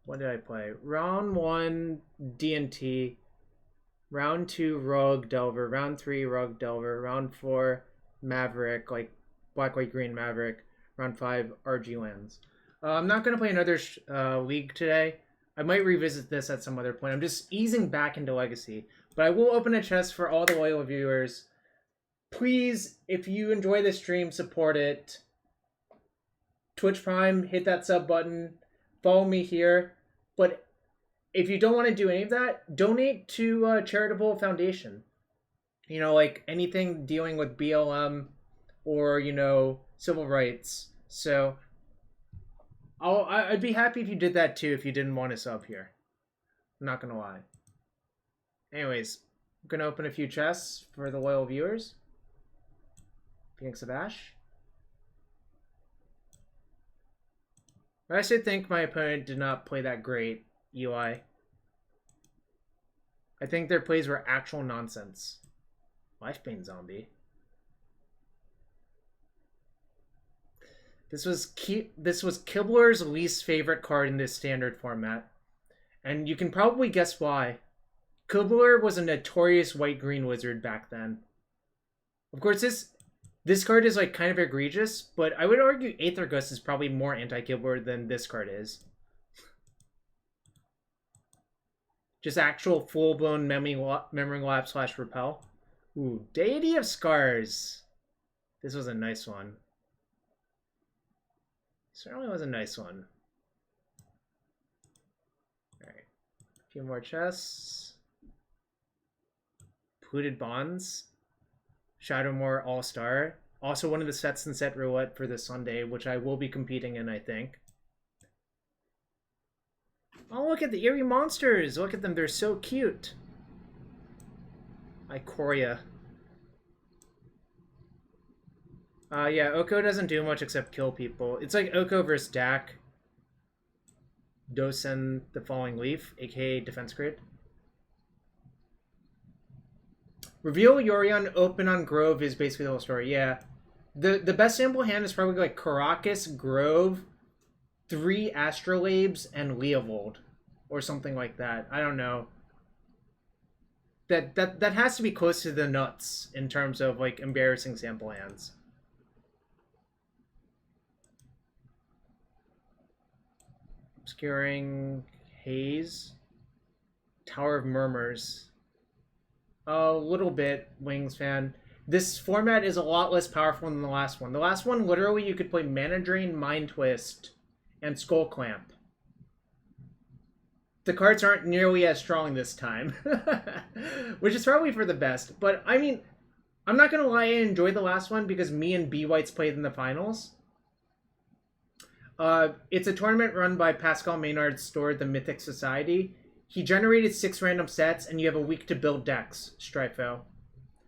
What did I play? Round 1, D&T. Round 2, Rogue Delver. Round 3, Rogue Delver. Round 4, Maverick, like black, white, green Maverick, round 5 RG lands. I'm not going to play another league today. I might revisit this at some other point. I'm just easing back into Legacy. But I will open a chest for all the loyal viewers. Please, if you enjoy this stream, support it. Twitch Prime, hit that sub button. Follow me here. But if you don't want to do any of that, donate to a charitable foundation. You know, like anything dealing with BLM or, you know, civil rights. So I'd be happy if you did that too if you didn't want to sub here. I'm not going to lie. Anyways, I'm going to open a few chests for the loyal viewers. Phoenix of Ash. I actually think my opponent did not play that great, Eli. I think their plays were actual nonsense. Lifebane Zombie. This was Kibler's least favorite card in this standard format. And you can probably guess why. Kibler was a notorious white-green wizard back then. Of course, this card is like kind of egregious, but I would argue Aether Gust is probably more anti-Kibler than this card is. Just actual full-blown memory lapse / repel. Ooh, Deity of Scars. This was a nice one. Certainly was a nice one. Alright. A few more chests. Polluted Bonds. Shadowmoor All-Star. Also one of the sets in Set Roulette for this Sunday, which I will be competing in, I think. Oh, look at the eerie monsters! Look at them, they're so cute. Ikoria. Yeah, Oko doesn't do much except kill people. It's like Oko versus Dack. Dosen the Falling Leaf, aka Defense Grid. Reveal Yorion open on Grove is basically the whole story. Yeah. The best sample hand is probably like Karakas, Grove, 3 Astrolabes, and Leovold. Or something like that. I don't know. That has to be close to the nuts in terms of like embarrassing sample hands. Obscuring Haze. Tower of Murmurs. A little bit, Wings fan. This format is a lot less powerful than the last one. The last one, literally, you could play Mana Drain, Mind Twist, and Skull Clamp. The cards aren't nearly as strong this time. Which is probably for the best. But, I mean, I'm not going to lie, I enjoyed the last one because me and B-Whites played in the finals. It's a tournament run by Pascal Maynard's store, the Mythic Society. He generated 6 random sets, and you have a week to build decks, Stryfo.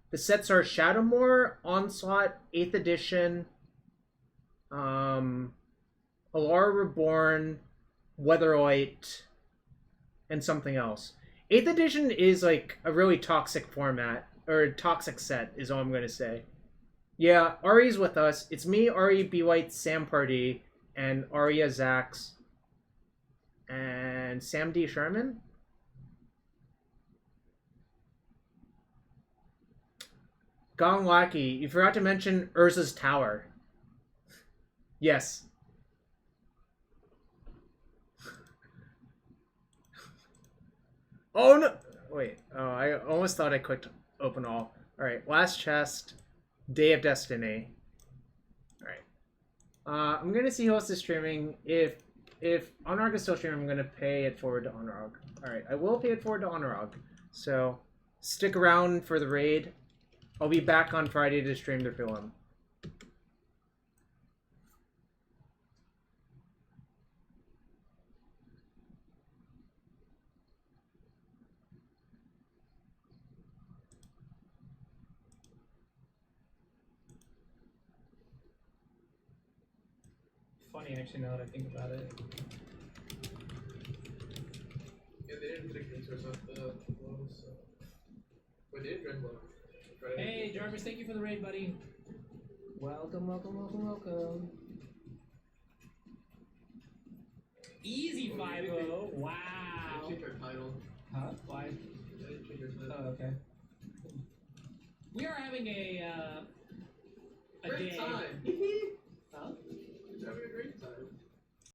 The sets are Shadowmoor, Onslaught, 8th Edition, Alara Reborn, Weatherlight, and something else. 8th Edition is like a really toxic format, or a toxic set, is all I'm going to say. Yeah, Ari's with us. It's me, Ari, B-White, Sam Pardee, and Arya Zax, and Sam D. Sherman. Gone Lackey, you forgot to mention Urza's Tower. Yes. Oh no! Wait, oh, I almost thought I clicked open all. Alright, last chest. Day of Destiny. Alright. I'm gonna see who else is streaming. If Honorog is still streaming, I'm gonna pay it forward to Honorog. Alright, I will pay it forward to Honorog. So, stick around for the raid. I'll be back on Friday to stream the film. Funny, actually, now that I think about it. Yeah, they didn't predict green source off the low, so. Wait, they did red low. Hey, Jarvis, thank you for the raid, buddy. Welcome, welcome, welcome, welcome. Easy 5-0. Wow. They changed our title. Huh? Why? They didn't change our title. Oh, okay. We are having a first day. time.